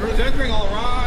Who's entering? All rise.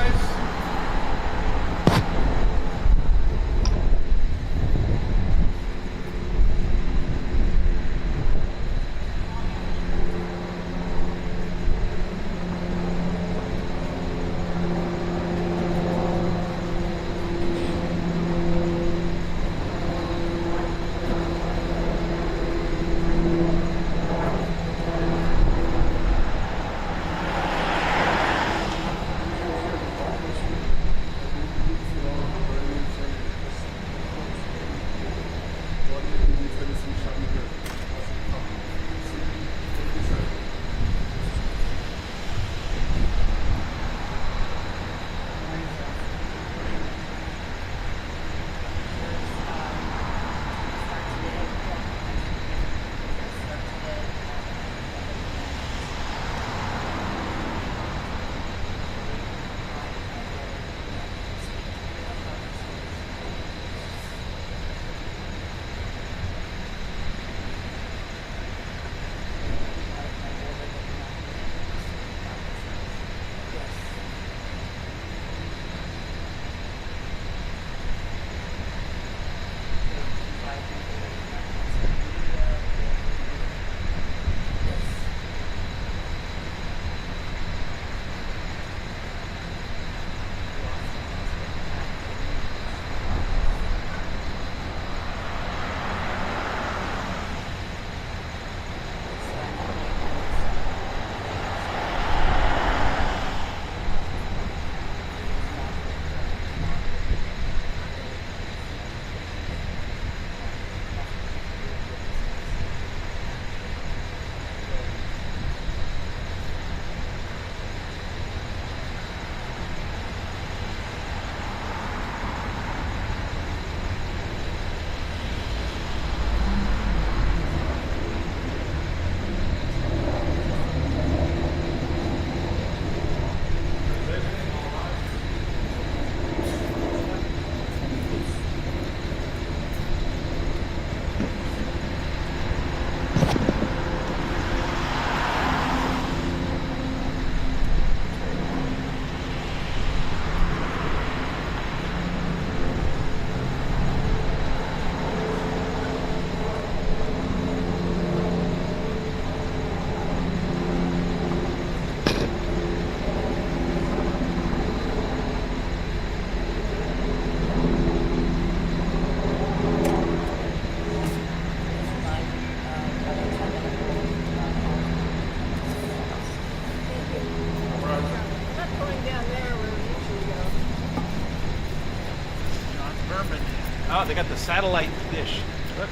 Oh, they got the satellite dish. Look.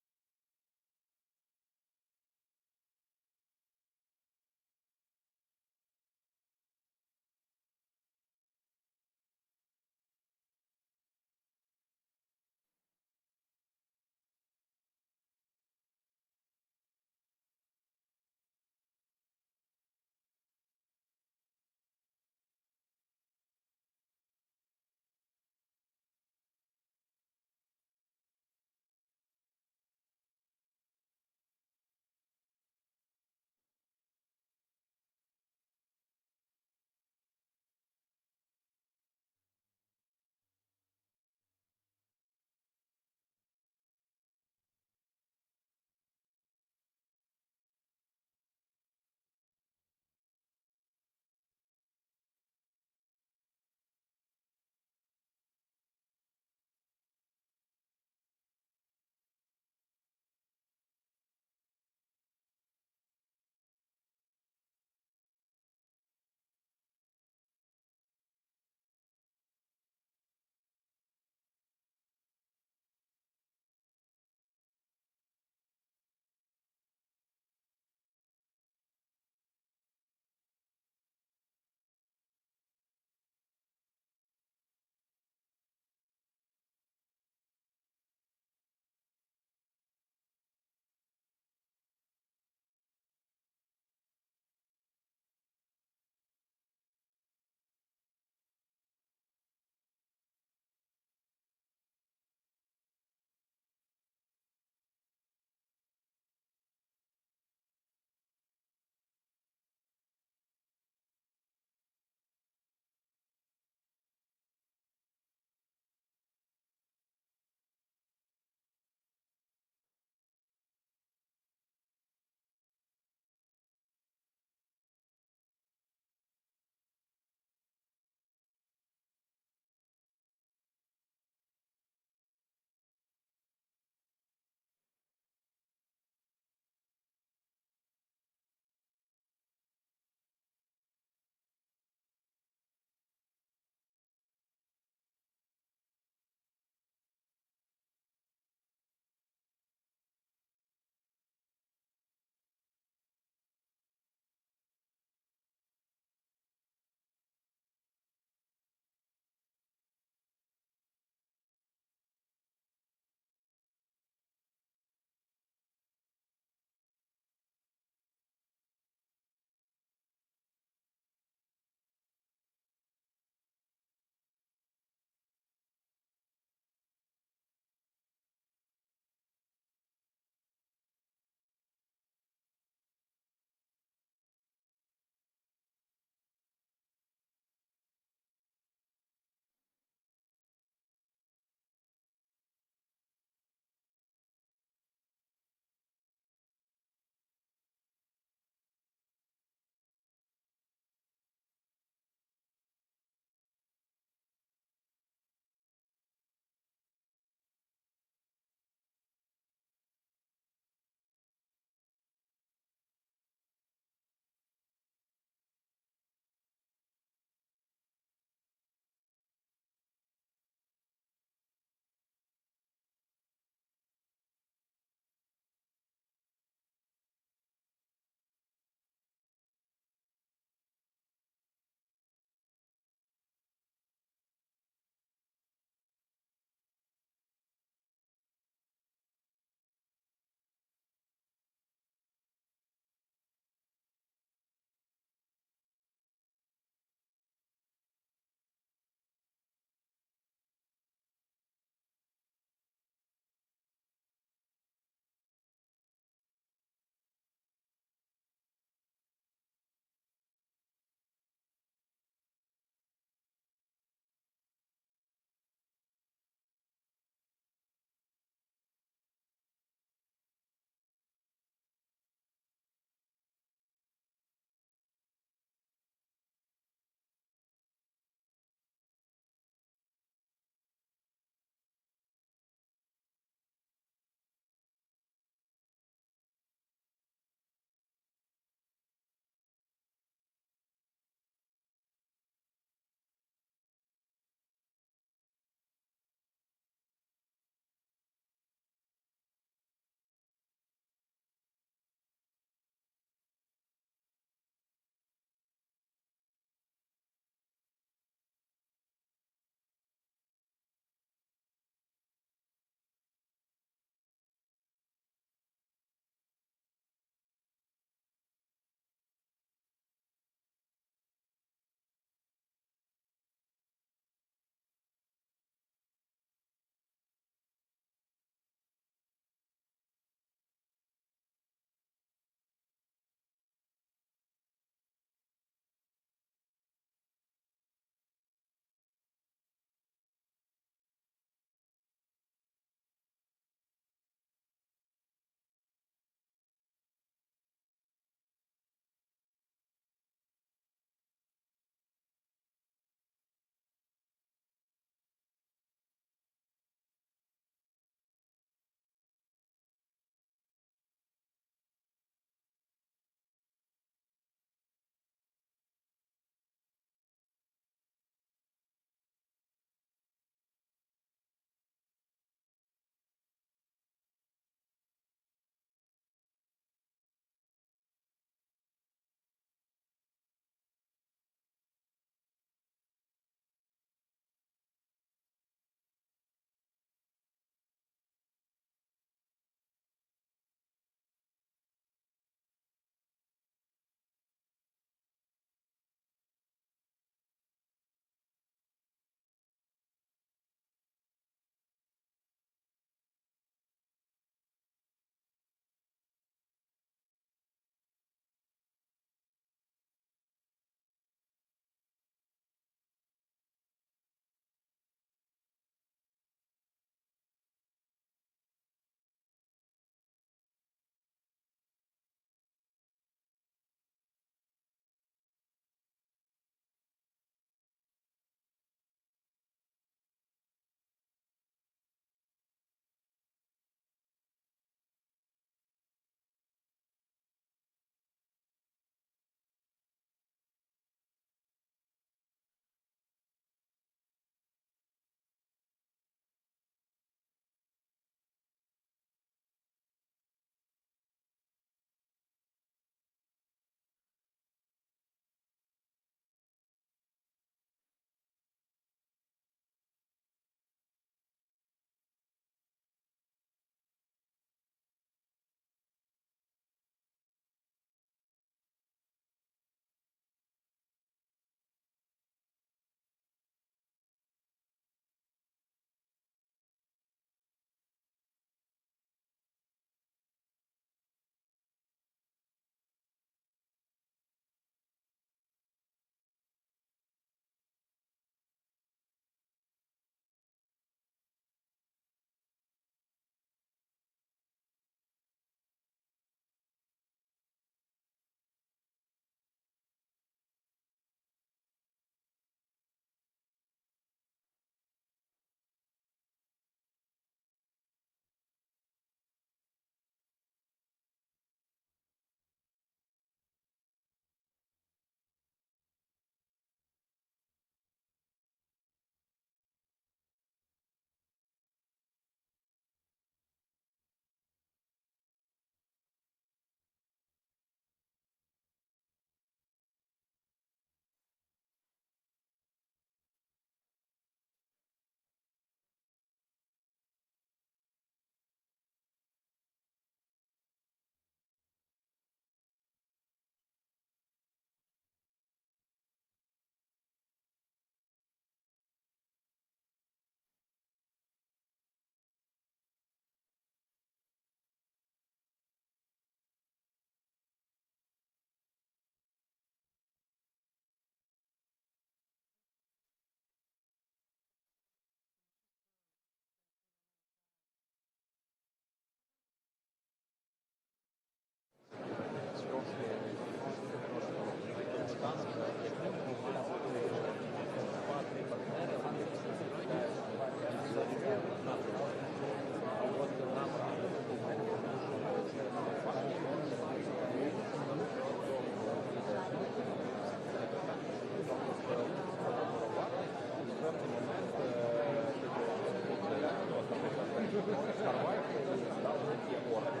Хорватия стала такие органы.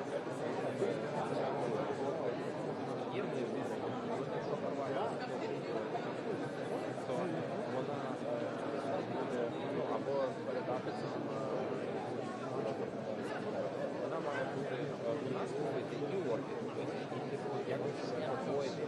То вона буде або передатися, вона має бути у нас робити і орги, тобто якось освоїти.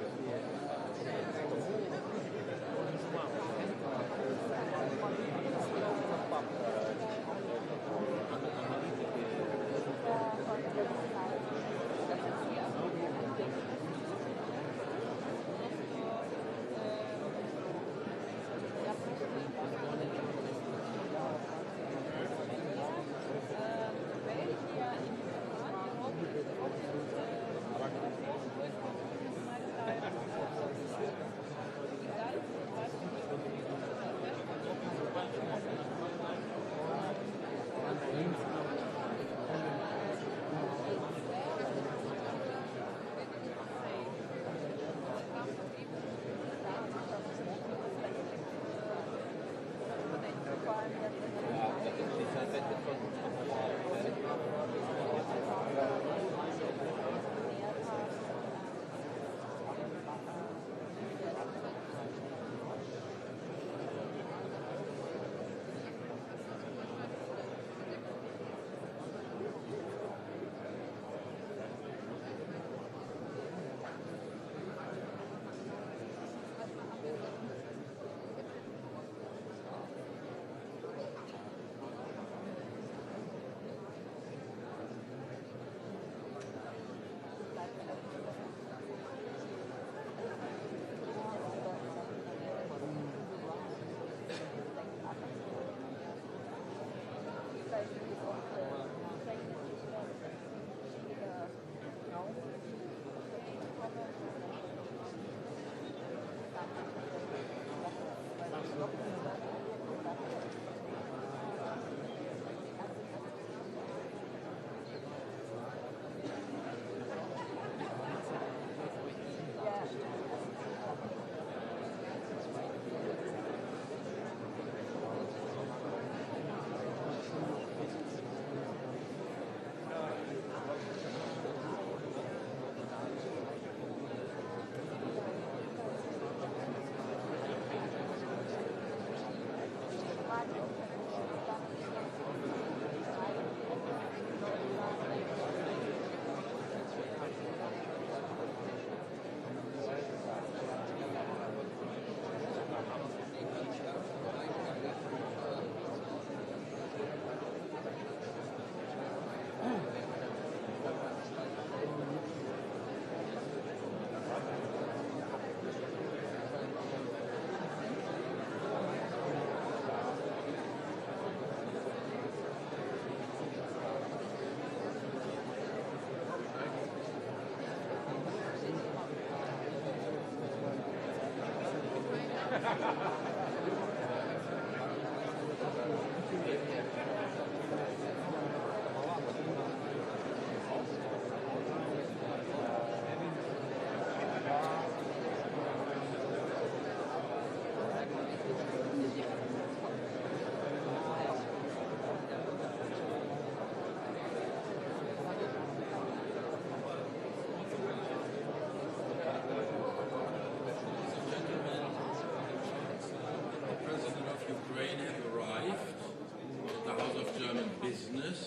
Business,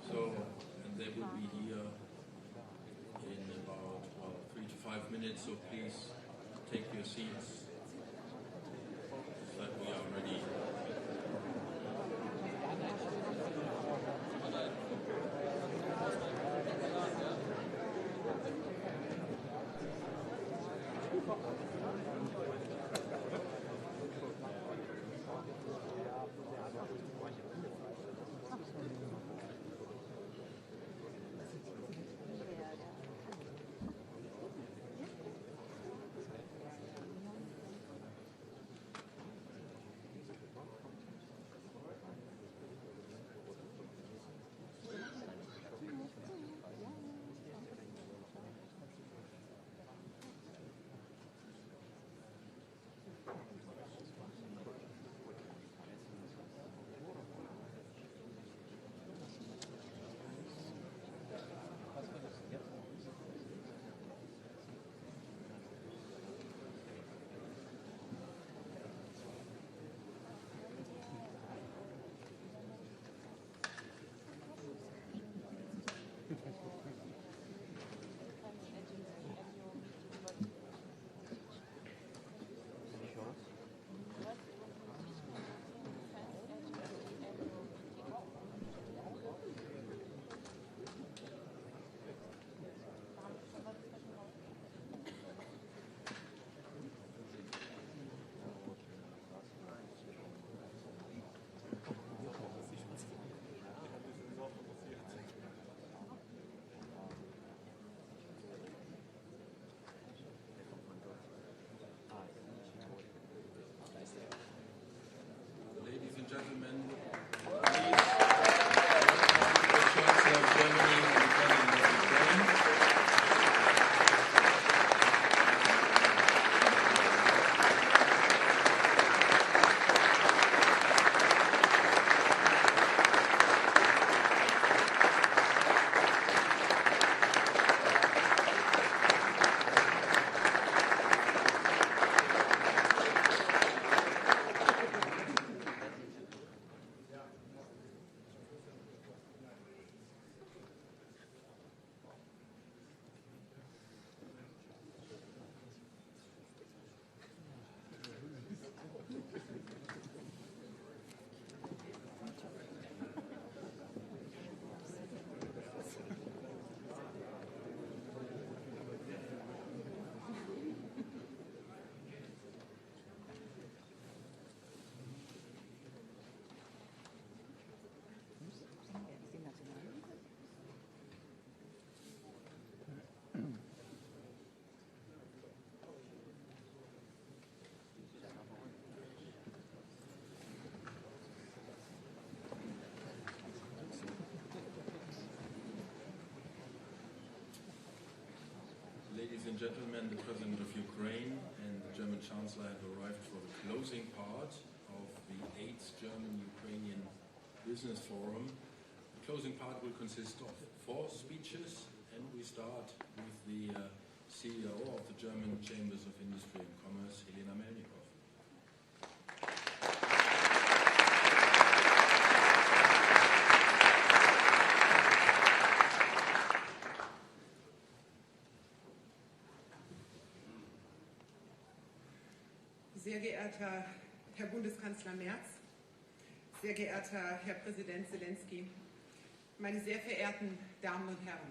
so and they will be here in about 3 to 5 minutes, so please take your seats so that we are ready. and gentlemen, the President of Ukraine and the German Chancellor have arrived for the closing part of the 8th German-Ukrainian Business Forum. The closing part will consist of 4 speeches, and we start with the CEO of the German Chambers of Industry and Commerce, Helena Melnikov. Sehr geehrter Herr Bundeskanzler Merz, sehr geehrter Herr Präsident Zelensky, meine sehr verehrten Damen und Herren,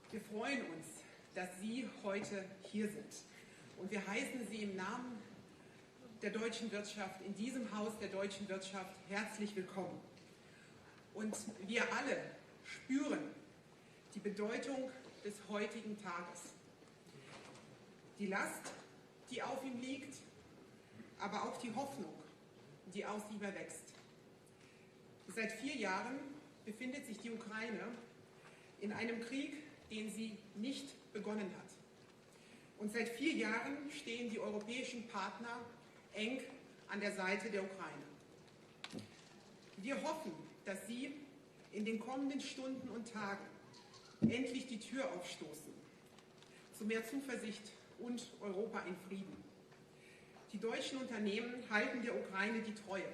wir freuen uns, dass Sie heute hier sind und wir heißen Sie im Namen der deutschen Wirtschaft, in diesem Haus der deutschen Wirtschaft, herzlich willkommen. Und wir alle spüren die Bedeutung des heutigen Tages, die Last, die auf ihm liegt, aber auch die Hoffnung, die aus ihm erwächst. Seit 4 Jahren befindet sich die Ukraine in einem Krieg, den sie nicht begonnen hat. Und seit 4 Jahren stehen die europäischen Partner eng an der Seite der Ukraine. Wir hoffen, dass sie in den kommenden Stunden und Tagen endlich die Tür aufstoßen zu mehr Zuversicht und Europa in Frieden. Die deutschen Unternehmen halten der Ukraine die Treue.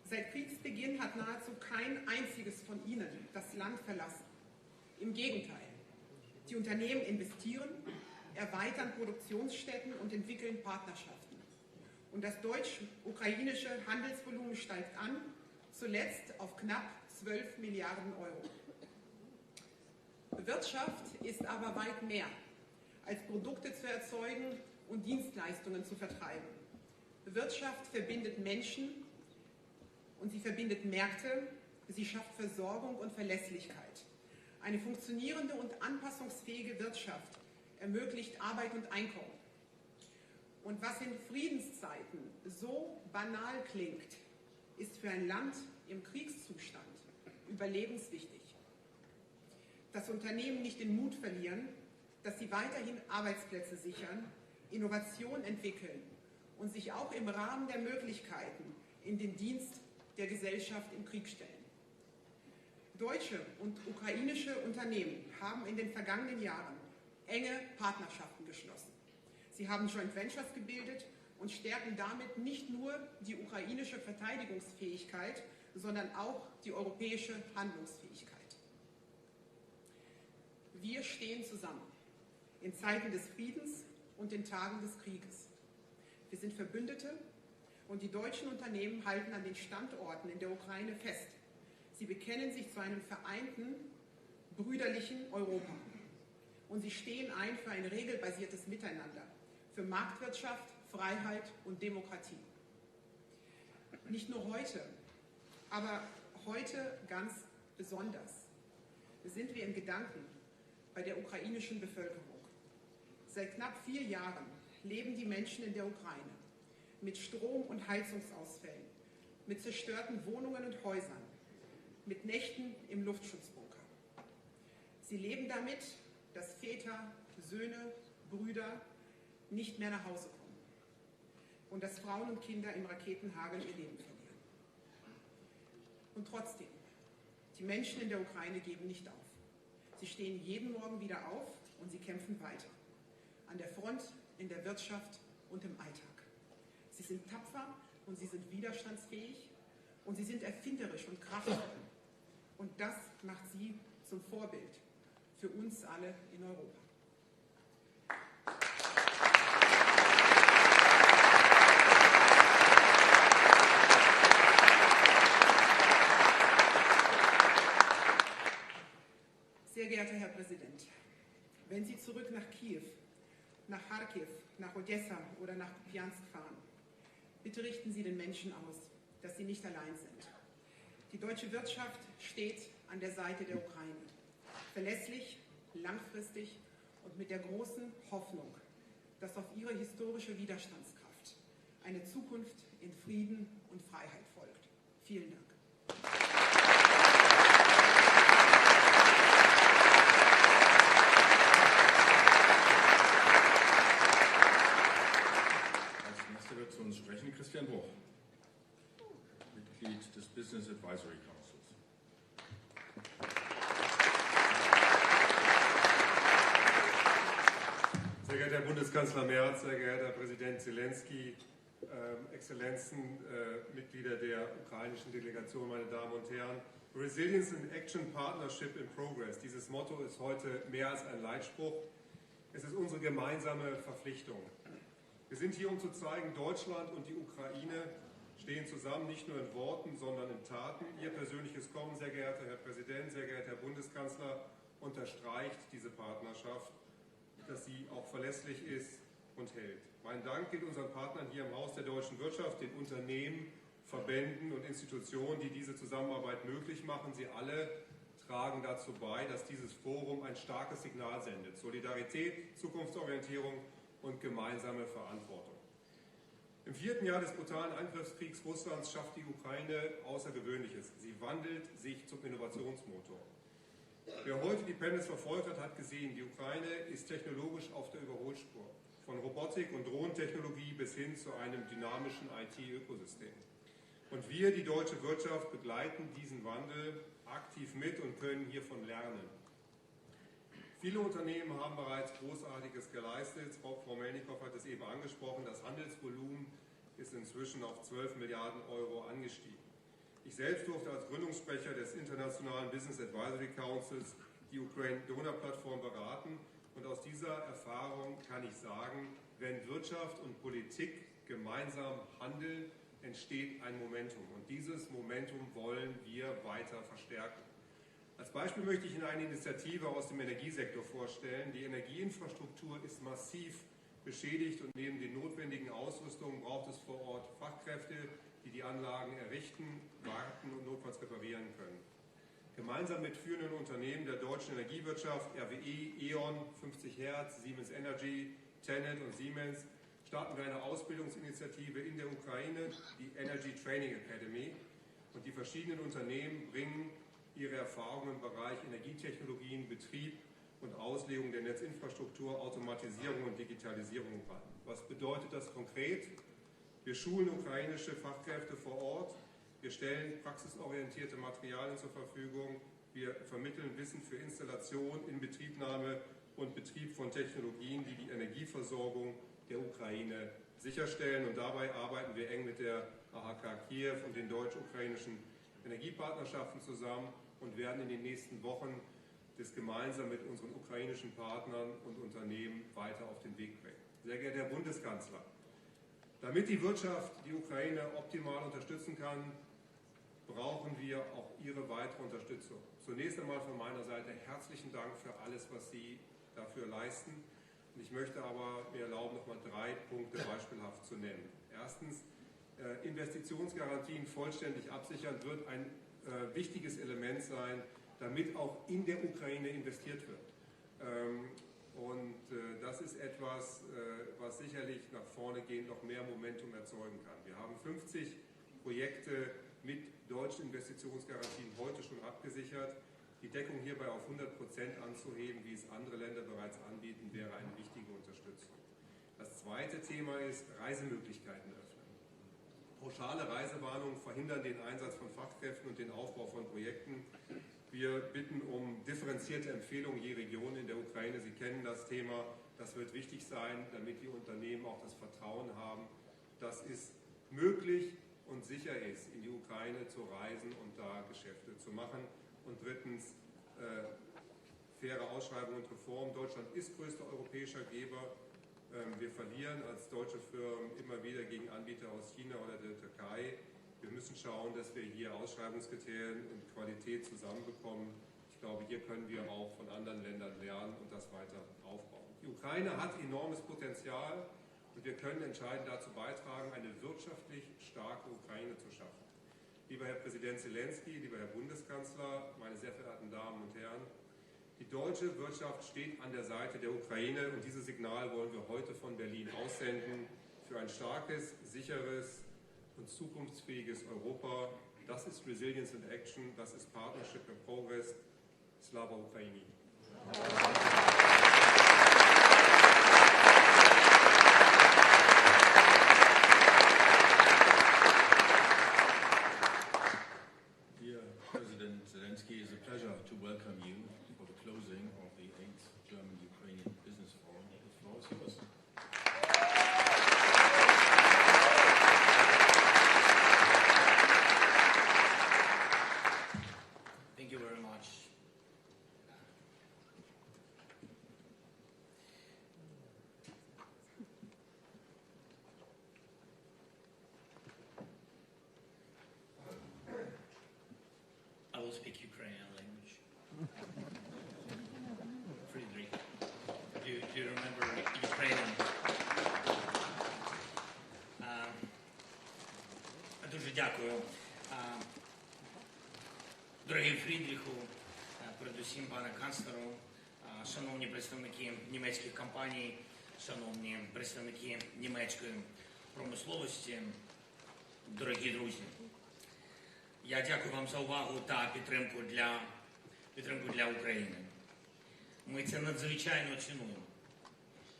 Seit Kriegsbeginn hat nahezu kein einziges von ihnen das Land verlassen. Im Gegenteil, die Unternehmen investieren, erweitern Produktionsstätten und entwickeln Partnerschaften. Und das deutsch-ukrainische Handelsvolumen steigt an, zuletzt auf knapp 12 Milliarden Euro. Wirtschaft ist aber weit mehr als Produkte zu erzeugen und Dienstleistungen zu vertreiben. Wirtschaft verbindet Menschen und sie verbindet Märkte, sie schafft Versorgung und Verlässlichkeit. Eine funktionierende und anpassungsfähige Wirtschaft ermöglicht Arbeit und Einkommen. Und was in Friedenszeiten so banal klingt, ist für ein Land im Kriegszustand überlebenswichtig. Dass Unternehmen nicht den Mut verlieren, dass sie weiterhin Arbeitsplätze sichern, Innovation entwickeln und sich auch im Rahmen der Möglichkeiten in den Dienst der Gesellschaft im Krieg stellen. Deutsche und ukrainische Unternehmen haben in den vergangenen Jahren enge Partnerschaften geschlossen. Sie haben Joint Ventures gebildet und stärken damit nicht nur die ukrainische Verteidigungsfähigkeit, sondern auch die europäische Handlungsfähigkeit. Wir stehen zusammen in Zeiten des Friedens und in Tagen des Krieges. Wir sind Verbündete und die deutschen Unternehmen halten an den Standorten in der Ukraine fest. Sie bekennen sich zu einem vereinten, brüderlichen Europa. Und sie stehen ein für ein regelbasiertes Miteinander, für Marktwirtschaft, Freiheit und Demokratie. Nicht nur heute, aber heute ganz besonders sind wir in Gedanken bei der ukrainischen Bevölkerung. Seit knapp 4 Jahren leben die Menschen in der Ukraine mit Strom- und Heizungsausfällen, mit zerstörten Wohnungen und Häusern, mit Nächten im Luftschutzbunker. Sie leben damit, dass Väter, Söhne, Brüder nicht mehr nach Hause kommen und dass Frauen und Kinder im Raketenhagel ihr Leben verlieren. Und trotzdem, die Menschen in der Ukraine geben nicht auf. Sie stehen jeden Morgen wieder auf und sie kämpfen weiter. An der Front, in der Wirtschaft und im Alltag. Sie sind tapfer und sie sind widerstandsfähig und sie sind erfinderisch und kraftvoll. Und das macht sie zum Vorbild für uns alle in Europa. Sehr geehrter Herr Präsident, wenn Sie zurück nach Kiew, nach Kharkiv, nach Odessa oder nach Kupiansk fahren, bitte richten Sie den Menschen aus, dass sie nicht allein sind. Die deutsche Wirtschaft steht an der Seite der Ukraine. Verlässlich, langfristig und mit der großen Hoffnung, dass auf ihre historische Widerstandskraft eine Zukunft in Frieden und Freiheit folgt. Vielen Dank. Bundeskanzler Merz, sehr geehrter Herr Präsident Zelensky, Exzellenzen, Mitglieder der ukrainischen Delegation, meine Damen und Herren. Resilience in Action, Partnership in Progress. Dieses Motto ist heute mehr als ein Leitspruch. Es ist unsere gemeinsame Verpflichtung. Wir sind hier, um zu zeigen, Deutschland und die Ukraine stehen zusammen, nicht nur in Worten, sondern in Taten. Ihr persönliches Kommen, sehr geehrter Herr Präsident, sehr geehrter Herr Bundeskanzler, unterstreicht diese Partnerschaft, dass sie auch verlässlich ist und hält. Mein Dank gilt unseren Partnern hier im Haus der deutschen Wirtschaft, den Unternehmen, Verbänden und Institutionen, die diese Zusammenarbeit möglich machen. Sie alle tragen dazu bei, dass dieses Forum ein starkes Signal sendet. Solidarität, Zukunftsorientierung und gemeinsame Verantwortung. Im 4. Jahr des brutalen Angriffskriegs Russlands schafft die Ukraine Außergewöhnliches. Sie wandelt sich zum Innovationsmotor. Wer heute die Panels verfolgt hat, hat gesehen, die Ukraine ist technologisch auf der Überholspur. Von Robotik und Drohnentechnologie bis hin zu einem dynamischen IT-Ökosystem. Und wir, die deutsche Wirtschaft, begleiten diesen Wandel aktiv mit und können hiervon lernen. Viele Unternehmen haben bereits Großartiges geleistet. Frau Melnikow hat es eben angesprochen. Das Handelsvolumen ist inzwischen auf 12 Milliarden Euro angestiegen. Ich selbst durfte als Gründungssprecher des Internationalen Business Advisory Councils die Ukraine-Donor-Plattform beraten. Und aus dieser Erfahrung kann ich sagen, wenn Wirtschaft und Politik gemeinsam handeln, entsteht ein Momentum. Und dieses Momentum wollen wir weiter verstärken. Als Beispiel möchte ich Ihnen eine Initiative aus dem Energiesektor vorstellen. Die Energieinfrastruktur ist massiv beschädigt und neben den notwendigen Ausrüstungen braucht es vor Ort Fachkräfte, die die Anlagen errichten, warten und notfalls reparieren können. Gemeinsam mit führenden Unternehmen der deutschen Energiewirtschaft, RWE, E.ON, 50 Hertz, Siemens Energy, TenneT und Siemens, starten wir eine Ausbildungsinitiative in der Ukraine, die Energy Training Academy. Und die verschiedenen Unternehmen bringen ihre Erfahrungen im Bereich Energietechnologien, Betrieb und Auslegung der Netzinfrastruktur, Automatisierung und Digitalisierung rein. Was bedeutet das konkret? Wir schulen ukrainische Fachkräfte vor Ort, wir stellen praxisorientierte Materialien zur Verfügung, wir vermitteln Wissen für Installation, Inbetriebnahme und Betrieb von Technologien, die die Energieversorgung der Ukraine sicherstellen. Und dabei arbeiten wir eng mit der AHK Kiew und den deutsch-ukrainischen Energiepartnerschaften zusammen und werden in den nächsten Wochen das gemeinsam mit unseren ukrainischen Partnern und Unternehmen weiter auf den Weg bringen. Sehr geehrter Herr Bundeskanzler, damit die Wirtschaft die Ukraine optimal unterstützen kann, brauchen wir auch Ihre weitere Unterstützung. Zunächst einmal von meiner Seite herzlichen Dank für alles, was Sie dafür leisten. Und ich möchte aber mir erlauben, noch mal 3 Punkte beispielhaft zu nennen. Erstens, Investitionsgarantien vollständig absichern wird ein wichtiges Element sein, damit auch in der Ukraine investiert wird. Das ist etwas, was sicherlich nach vorne gehend noch mehr Momentum erzeugen kann. Wir haben 50 Projekte mit deutschen Investitionsgarantien heute schon abgesichert. Die Deckung hierbei auf 100% anzuheben, wie es andere Länder bereits anbieten, wäre eine wichtige Unterstützung. Das zweite Thema ist Reisemöglichkeiten öffnen. Pauschale Reisewarnungen verhindern den Einsatz von Fachkräften und den Aufbau von Projekten. Wir bitten um differenzierte Empfehlungen je Region in der Ukraine. Sie kennen das Thema. Das wird wichtig sein, damit die Unternehmen auch das Vertrauen haben, dass es möglich und sicher ist, in die Ukraine zu reisen und da Geschäfte zu machen. Und drittens, faire Ausschreibung und Reform. Deutschland ist größter europäischer Geber. Wir verlieren als deutsche Firmen immer wieder gegen Anbieter aus China oder der Türkei. Wir müssen schauen, dass wir hier Ausschreibungskriterien und Qualität zusammenbekommen. Ich glaube, hier können wir auch von anderen Ländern lernen und das weiter aufbauen. Die Ukraine hat enormes Potenzial und wir können entscheidend dazu beitragen, eine wirtschaftlich starke Ukraine zu schaffen. Lieber Herr Präsident Zelensky, lieber Herr Bundeskanzler, meine sehr verehrten Damen und Herren, die deutsche Wirtschaft steht an der Seite der Ukraine und dieses Signal wollen wir heute von Berlin aussenden für ein starkes, sicheres und zukunftsfähiges Europa. Das ist Resilience in Action, das ist Partnership and Progress. Slava Ukraini. Dear President Zelensky, it's a pleasure to welcome you for the closing of the 8th German-Ukrainian Business Forum. The floor is yours. speak Ukrainian language. Friedrich, do you remember Ukrainian? Дуже дякую. Дорогий Фрідріху, передусім пане канцлеру, шановні представники німецьких компаній, шановні представники німецької промисловості, дорогі друзі. Я дякую вам за увагу та підтримку для України. Ми це надзвичайно цінуємо.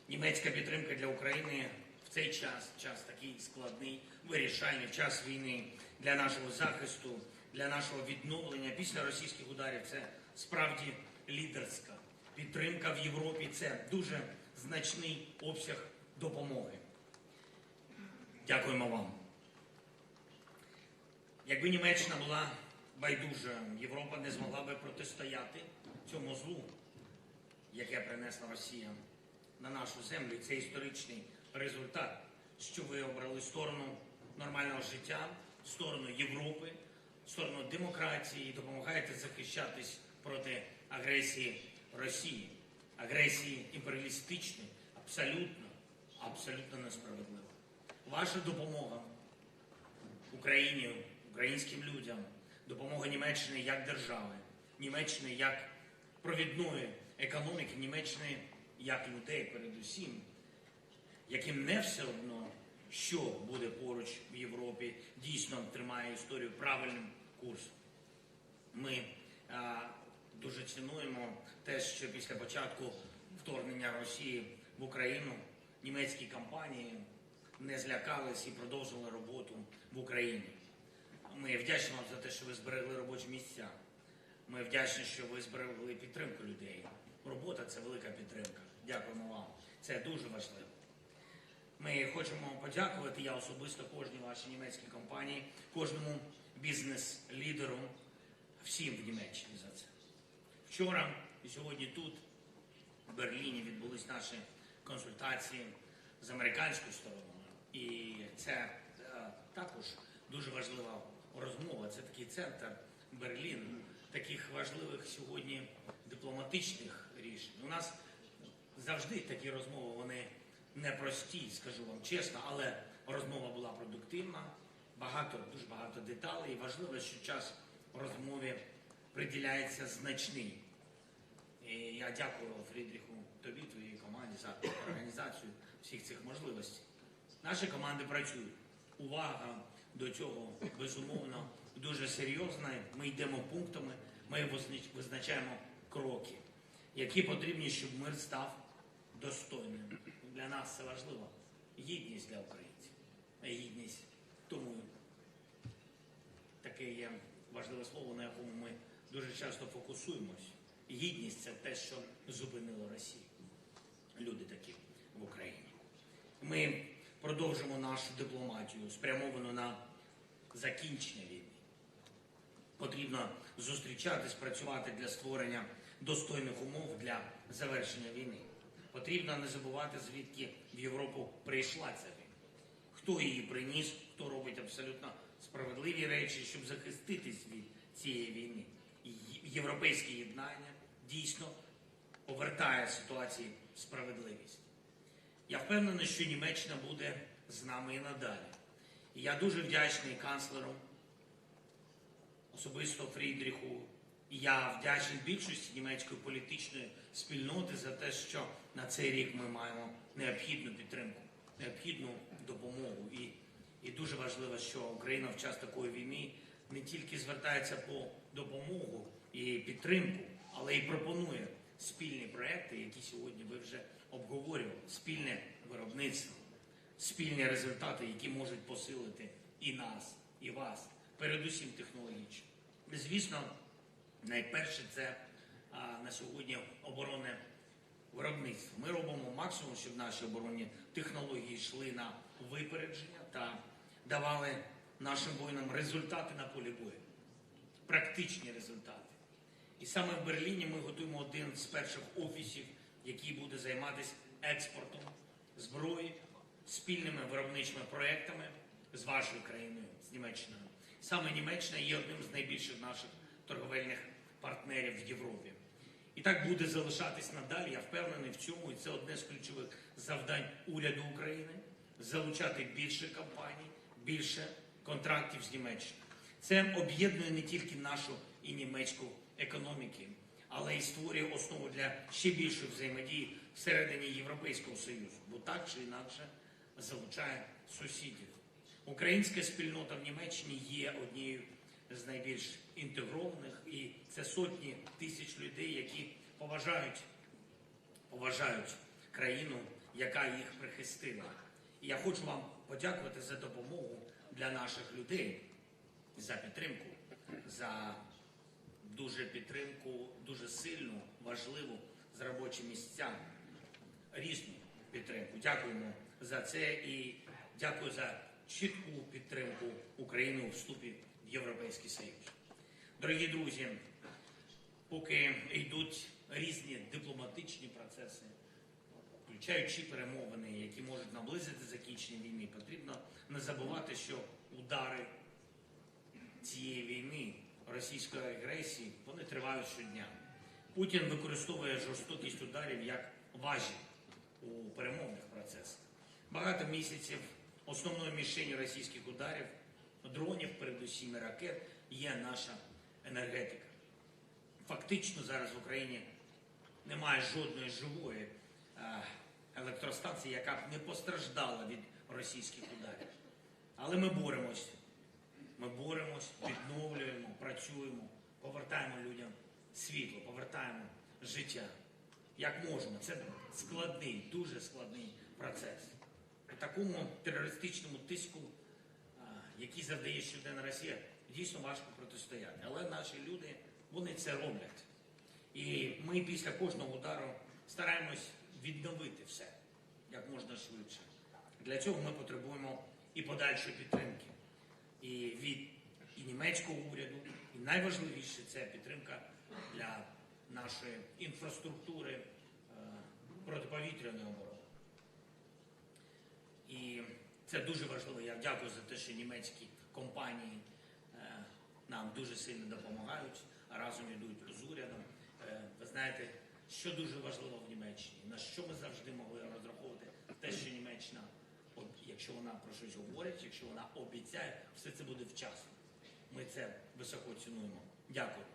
Німецька підтримка для України в цей час такий складний, вирішальний, в час війни для нашого захисту, для нашого відновлення після російських ударів. Це справді лідерська підтримка в Європі. Це дуже значний обсяг допомоги. Дякуємо вам. Якби Німеччина була байдужа, Європа не змогла би протистояти цьому злу, яке принесла Росія на нашу землю. Це історичний результат, що ви обрали сторону нормального життя, сторону Європи, сторону демократії і допомагаєте захищатись проти агресії Росії, агресії імперіалістичної, абсолютно несправедливо. Ваша допомога Україні, українським людям, допомога Німеччини як держави, Німеччини як провідної економіки, Німеччини як людей передусім, яким не все одно, що буде поруч в Європі, дійсно тримає історію правильним курсом. Ми дуже цінуємо те, що після початку вторгнення Росії в Україну німецькі компанії не злякались і продовжили роботу в Україні. Ми вдячні вам за те, що ви зберегли робочі місця. Ми вдячні, що ви зберегли підтримку людей. Робота – це велика підтримка. Дякуємо вам. Це дуже важливо. Ми хочемо подякувати, я особисто, кожній вашій німецькій компанії, кожному бізнес-лідеру, всім в Німеччині за це. Вчора і сьогодні тут, в Берліні, відбулись наші консультації з американською стороною. І це також дуже важлива розмова. Це такий центр Берлін, таких важливих сьогодні дипломатичних рішень. У нас завжди такі розмови, вони непрості, скажу вам чесно, але розмова була продуктивна, дуже багато деталей. І важливо, що час розмові приділяється значний. І я дякую, Фрідріху, тобі, твоїй команді за організацію всіх цих можливостей. Наші команди працюють. Увага до цього, безумовно, дуже серйозна. Ми йдемо пунктами, ми визначаємо кроки, які потрібні, щоб мир став достойним. Для нас це важливо. Гідність для українців. Гідність. Тому таке є важливе слово, на якому ми дуже часто фокусуємось. Гідність – це те, що зупинило Росію. Люди такі в Україні. Ми продовжимо нашу дипломатію, спрямовану на закінчення війни. Потрібно зустрічатись, працювати для створення достойних умов для завершення війни. Потрібно не забувати, звідки в Європу прийшла ця війна. Хто її приніс, хто робить абсолютно справедливі речі, щоб захиститись від цієї війни. Європейське єднання дійсно повертає ситуації справедливість. Я впевнений, що Німеччина буде з нами і надалі. І я дуже вдячний канцлеру, особисто Фрідріху. І я вдячний більшості німецької політичної спільноти за те, що на цей рік ми маємо необхідну підтримку, необхідну допомогу. І дуже важливо, що Україна в час такої війни не тільки звертається по допомогу і підтримку, але й пропонує спільні проекти, які сьогодні ви вже обговорювали, спільне виробництво, спільні результати, які можуть посилити і нас, і вас, передусім технологічно. Звісно, найперше це на сьогодні оборонне виробництво. Ми робимо максимум, щоб наші оборонні технології йшли на випередження та давали нашим воїнам результати на полі бою, практичні результати. І саме в Берліні ми готуємо один з перших офісів, який буде займатися експортом зброї, спільними виробничими проектами з вашою країною, з Німеччиною. Саме Німеччина є одним з найбільших наших торговельних партнерів в Європі. І так буде залишатись надалі, я впевнений в цьому, і це одне з ключових завдань уряду України – залучати більше компаній, більше контрактів з Німеччини. Це об'єднує не тільки нашу і німецьку економіки, але й створює основу для ще більшої взаємодії всередині Європейського Союзу, бо так чи інакше залучає сусідів. Українська спільнота в Німеччині є однією з найбільш інтегрованих, і це сотні тисяч людей, які поважають країну, яка їх прихистила. І я хочу вам подякувати за допомогу для наших людей, за підтримку, за дуже сильну, важливу з робочі місця, різну підтримку. Дякуємо за це і дякую за чітку підтримку України у вступі в Європейський Союз. Дорогі друзі, поки йдуть різні дипломатичні процеси, включаючи перемовини, які можуть наблизити закінчення війни, потрібно не забувати, що удари цієї війни, російської агресії, вони тривають щодня. Путін використовує жорстокість ударів як важіль у перемовних процесах. Багато місяців основною мішенью російських ударів, дронів, передусім і ракет, є наша енергетика. Фактично зараз в Україні немає жодної живої електростанції, яка б не постраждала від російських ударів. Але ми боремось, відновлюємо, працюємо, повертаємо людям світло, повертаємо життя. Як можемо. Це складний, дуже складний процес. При такому терористичному тиску, який завдає щоденно Росія, дійсно важко протистояти. Але наші люди, вони це роблять. І ми після кожного удару стараємось відновити все, як можна швидше. Для цього ми потребуємо і подальшої підтримки. І від німецького уряду, і найважливіше – це підтримка для нашої інфраструктури протиповітряної оборони. І це дуже важливо. Я дякую за те, що німецькі компанії нам дуже сильно допомагають, разом йдуть з урядом. Ви знаєте, що дуже важливо в Німеччині, на що ми завжди могли розраховувати, те, що Німеччина, якщо вона про щось говорить, якщо вона обіцяє, все це буде вчасно. Ми це високо цінуємо. Дякую.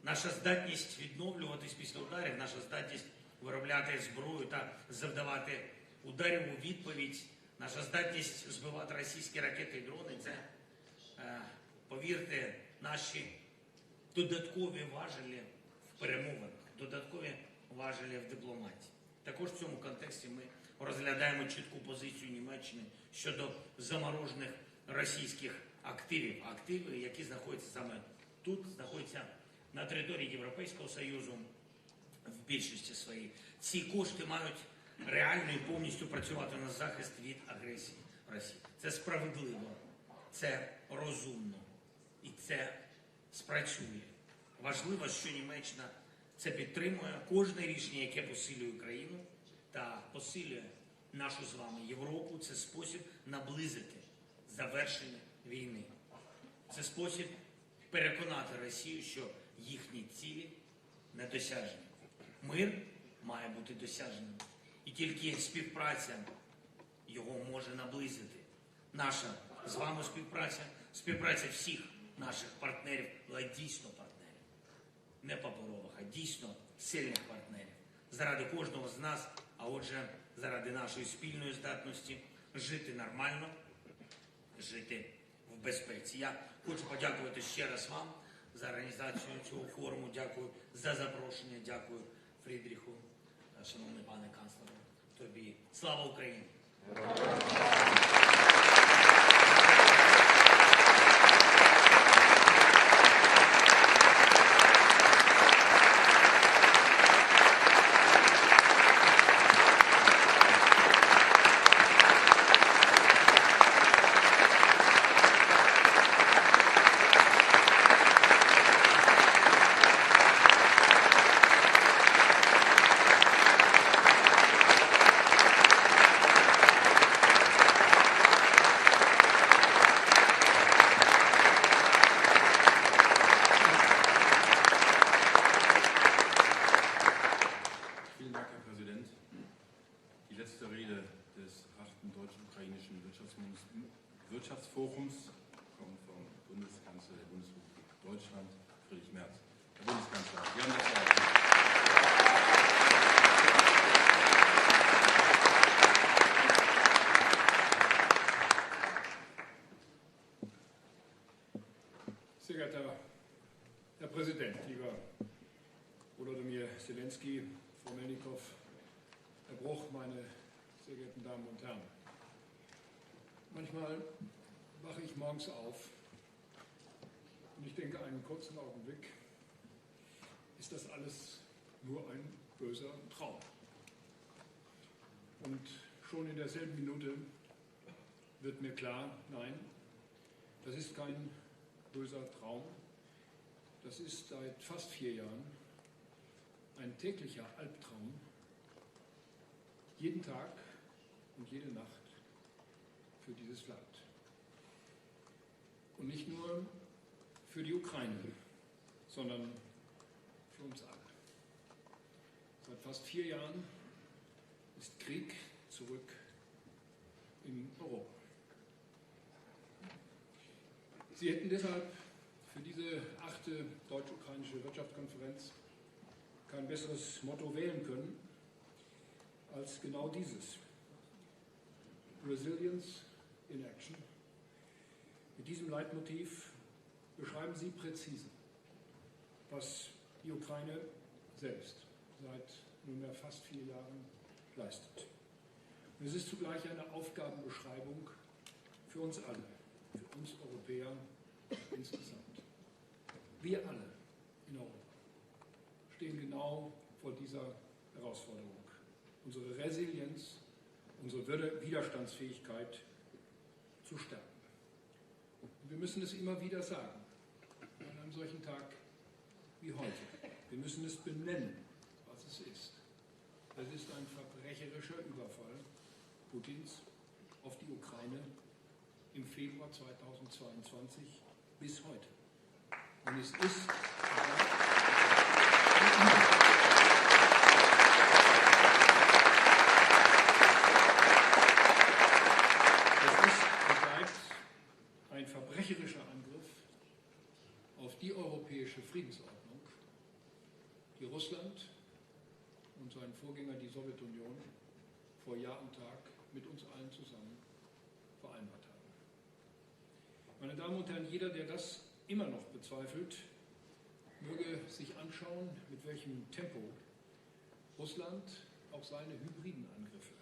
Наша здатність відновлюватись після ударів, наша здатність виробляти зброю та завдавати ударів у відповідь, наша здатність збивати російські ракети і дрони – це, повірте, наші додаткові важелі в перемовинах, додаткові важелі в дипломатії. Також в цьому контексті ми розглядаємо чітку позицію Німеччини щодо заморожених російських активів. Активи, які знаходяться саме тут, знаходяться на території Європейського Союзу в більшості своїй. Ці кошти мають реально і повністю працювати на захист від агресії Росії. Це справедливо, це розумно і це спрацює. Важливо, що Німеччина це підтримує. Кожне рішення, яке посилює Україну та посилює нашу з вами Європу, це спосіб наблизити завершення війни. Це спосіб переконати Росію, що їхні цілі недосяжні. Мир має бути досяжним. І тільки співпраця його може наблизити. Наша з вами співпраця всіх наших партнерів, але дійсно партнерів. Не паперових, а дійсно сильних партнерів. Заради кожного з нас, а отже, заради нашої спільної здатності жити нормально, жити в безпеці. Я хочу подякувати ще раз вам за організацію цього форуму. Дякую за запрошення. Дякую Фрідріху, шановний пане канцлеру. Тобі слава Україні! Deutschland, Friedrich Merz. Herr Bundeskanzler, Sie haben das Wort. Sehr geehrter Herr Präsident, lieber Volodymyr Zelensky, Frau Melnikow, Herr Bruch, meine sehr geehrten Damen und Herren. Manchmal wache ich morgens auf und ich denke einen kurzen Augenblick, ist das alles nur ein böser Traum? Und schon in derselben Minute wird mir klar, nein, das ist kein böser Traum. Das ist seit fast 4 Jahren ein täglicher Albtraum, jeden Tag und jede Nacht für dieses Land. Und nicht nur für die Ukraine, sondern für uns alle. Seit fast 4 Jahren ist Krieg zurück in Europa. Sie hätten deshalb für diese 8. deutsch-ukrainische Wirtschaftskonferenz kein besseres Motto wählen können als genau dieses. Resilience in Action. Mit diesem Leitmotiv beschreiben Sie präzise, was die Ukraine selbst seit nunmehr fast 4 Jahren leistet. Und es ist zugleich eine Aufgabenbeschreibung für uns alle, für uns Europäer insgesamt. Wir alle in Europa stehen genau vor dieser Herausforderung, unsere Resilienz, unsere Widerstandsfähigkeit zu stärken. Und wir müssen es immer wieder sagen, an einem solchen Tag wie heute. Wir müssen es benennen, was es ist. Es ist ein verbrecherischer Überfall Putins auf die Ukraine im Februar 2022 bis heute. Und es ist ein verbrecherischer Angriff auf die europäische Friedensordnung, die Russland und sein Vorgänger, die Sowjetunion, vor Jahr und Tag mit uns allen zusammen vereinbart haben. Meine Damen und Herren, jeder, der das immer noch bezweifelt, möge sich anschauen, mit welchem Tempo Russland auch seine hybriden Angriffe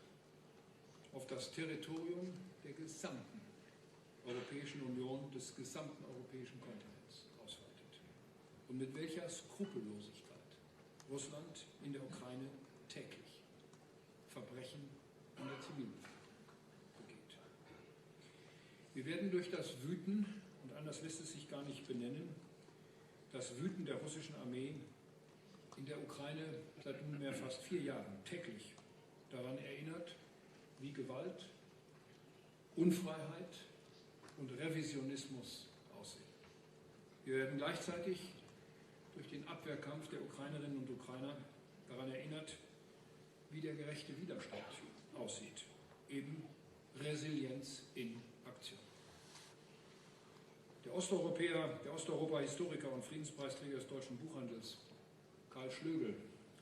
auf das Territorium der gesamten Europäischen Union, des gesamten europäischen Kontinents ausweitet. Und mit welcher Skrupellosigkeit Russland in der Ukraine täglich Verbrechen an der Zivilbevölkerung begeht. Wir werden durch das Wüten, und anders lässt es sich gar nicht benennen, das Wüten der russischen Armee in der Ukraine seit nunmehr fast 4 Jahren täglich daran erinnert, wie Gewalt, Unfreiheit und Revisionismus aussehen. Wir werden gleichzeitig durch den Abwehrkampf der Ukrainerinnen und Ukrainer daran erinnert, wie der gerechte Widerstand aussieht. Eben Resilienz in Aktion. Der Osteuropa-Historiker und Friedenspreisträger des deutschen Buchhandels, Karl Schlögel,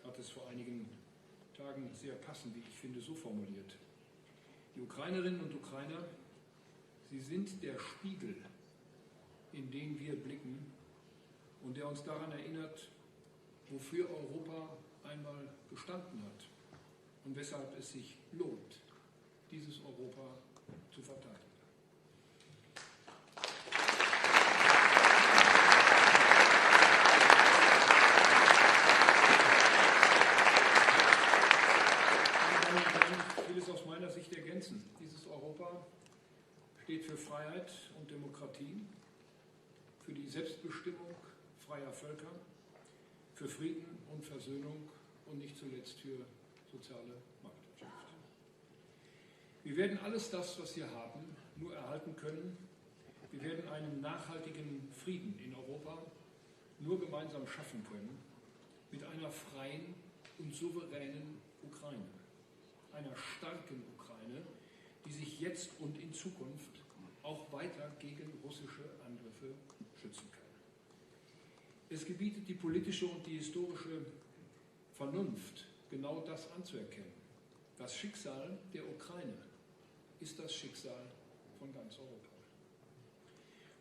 hat es vor einigen Tagen sehr passend, wie ich finde, so formuliert. Die Ukrainerinnen und Ukrainer, sie sind der Spiegel, in den wir blicken und der uns daran erinnert, wofür Europa einmal gestanden hat und weshalb es sich lohnt, dieses Europa zu verteidigen. Ich will es aus meiner Sicht ergänzen. Dieses Europa steht für Freiheit und Demokratie, für die Selbstbestimmung freier Völker, für Frieden und Versöhnung und nicht zuletzt für soziale Marktwirtschaft. Wir werden alles das, was wir haben, nur erhalten können. Wir werden einen nachhaltigen Frieden in Europa nur gemeinsam schaffen können mit einer freien und souveränen Ukraine. Einer starken Ukraine, die sich jetzt und in Zukunft auch weiter gegen russische Angriffe schützen kann. Es gebietet die politische und die historische Vernunft, genau das anzuerkennen. Das Schicksal der Ukraine ist das Schicksal von ganz Europa.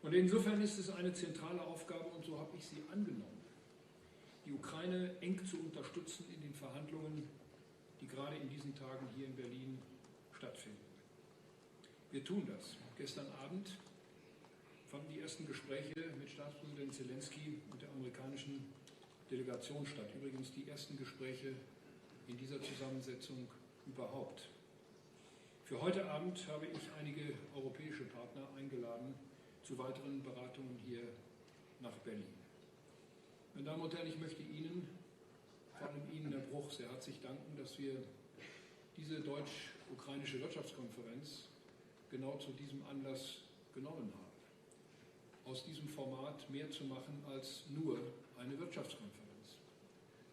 Und insofern ist es eine zentrale Aufgabe, und so habe ich sie angenommen, die Ukraine eng zu unterstützen in den Verhandlungen, die gerade in diesen Tagen hier in Berlin stattfinden. Wir tun das. Gestern Abend fanden die ersten Gespräche mit Staatspräsident Zelensky und der amerikanischen Delegation statt. Übrigens die ersten Gespräche in dieser Zusammensetzung überhaupt. Für heute Abend habe ich einige europäische Partner eingeladen zu weiteren Beratungen hier nach Berlin. Meine Damen und Herren, ich möchte Ihnen, vor allem Ihnen, Herr Bruch, sehr herzlich danken, dass wir diese deutsch-ukrainische Wirtschaftskonferenz genau zu diesem Anlass genommen haben. Aus diesem Format mehr zu machen als nur eine Wirtschaftskonferenz.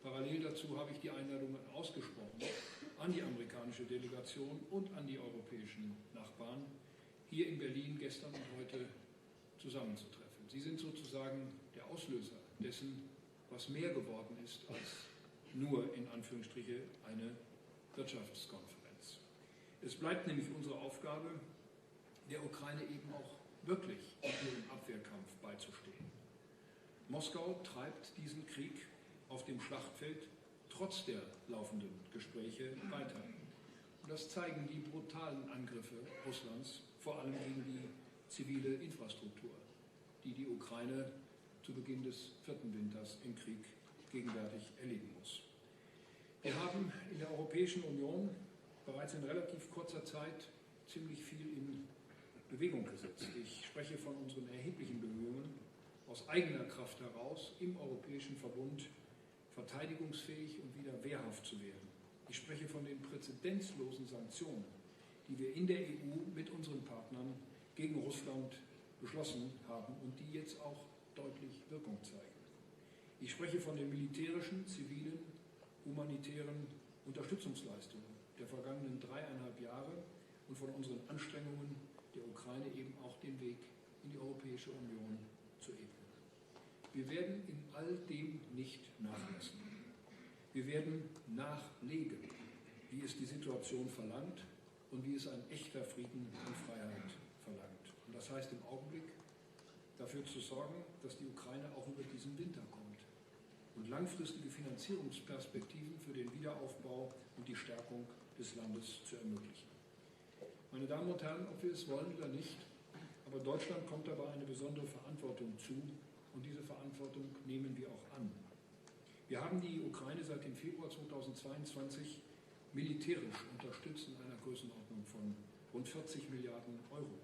Parallel dazu habe ich die Einladung ausgesprochen an die amerikanische Delegation und an die europäischen Nachbarn, hier in Berlin gestern und heute zusammenzutreffen. Sie sind sozusagen der Auslöser dessen, was mehr geworden ist als nur in Anführungsstriche eine Wirtschaftskonferenz. Es bleibt nämlich unsere Aufgabe, der Ukraine eben auch wirklich in ihrem Abwehrkampf beizustehen. Moskau treibt diesen Krieg auf dem Schlachtfeld trotz der laufenden Gespräche weiter. Und das zeigen die brutalen Angriffe Russlands, vor allem gegen die zivile Infrastruktur, die die Ukraine zu Beginn des 4. Winters im Krieg gegenwärtig erleben muss. Wir haben in der Europäischen Union bereits in relativ kurzer Zeit ziemlich viel in Bewegung gesetzt. Ich spreche von unseren erheblichen Bemühungen, aus eigener Kraft heraus im Europäischen Verbund verteidigungsfähig und wieder wehrhaft zu werden. Ich spreche von den präzedenzlosen Sanktionen, die wir in der EU mit unseren Partnern gegen Russland beschlossen haben und die jetzt auch deutlich Wirkung zeigen. Ich spreche von den militärischen, zivilen, humanitären Unterstützungsleistungen der vergangenen 3,5 Jahre und von unseren Anstrengungen, der Ukraine eben auch den Weg in die Europäische Union zu ebnen. Wir werden in all dem nicht nachlassen. Wir werden nachlegen, wie es die Situation verlangt und wie es ein echter Frieden und Freiheit verlangt. Und das heißt im Augenblick, dafür zu sorgen, dass die Ukraine auch über diesen Winter kommt und langfristige Finanzierungsperspektiven für den Wiederaufbau und die Stärkung des Landes zu ermöglichen. Meine Damen und Herren, ob wir es wollen oder nicht, aber Deutschland kommt dabei eine besondere Verantwortung zu und diese Verantwortung nehmen wir auch an. Wir haben die Ukraine seit dem Februar 2022 militärisch unterstützt in einer Größenordnung von rund 40 Milliarden Euro.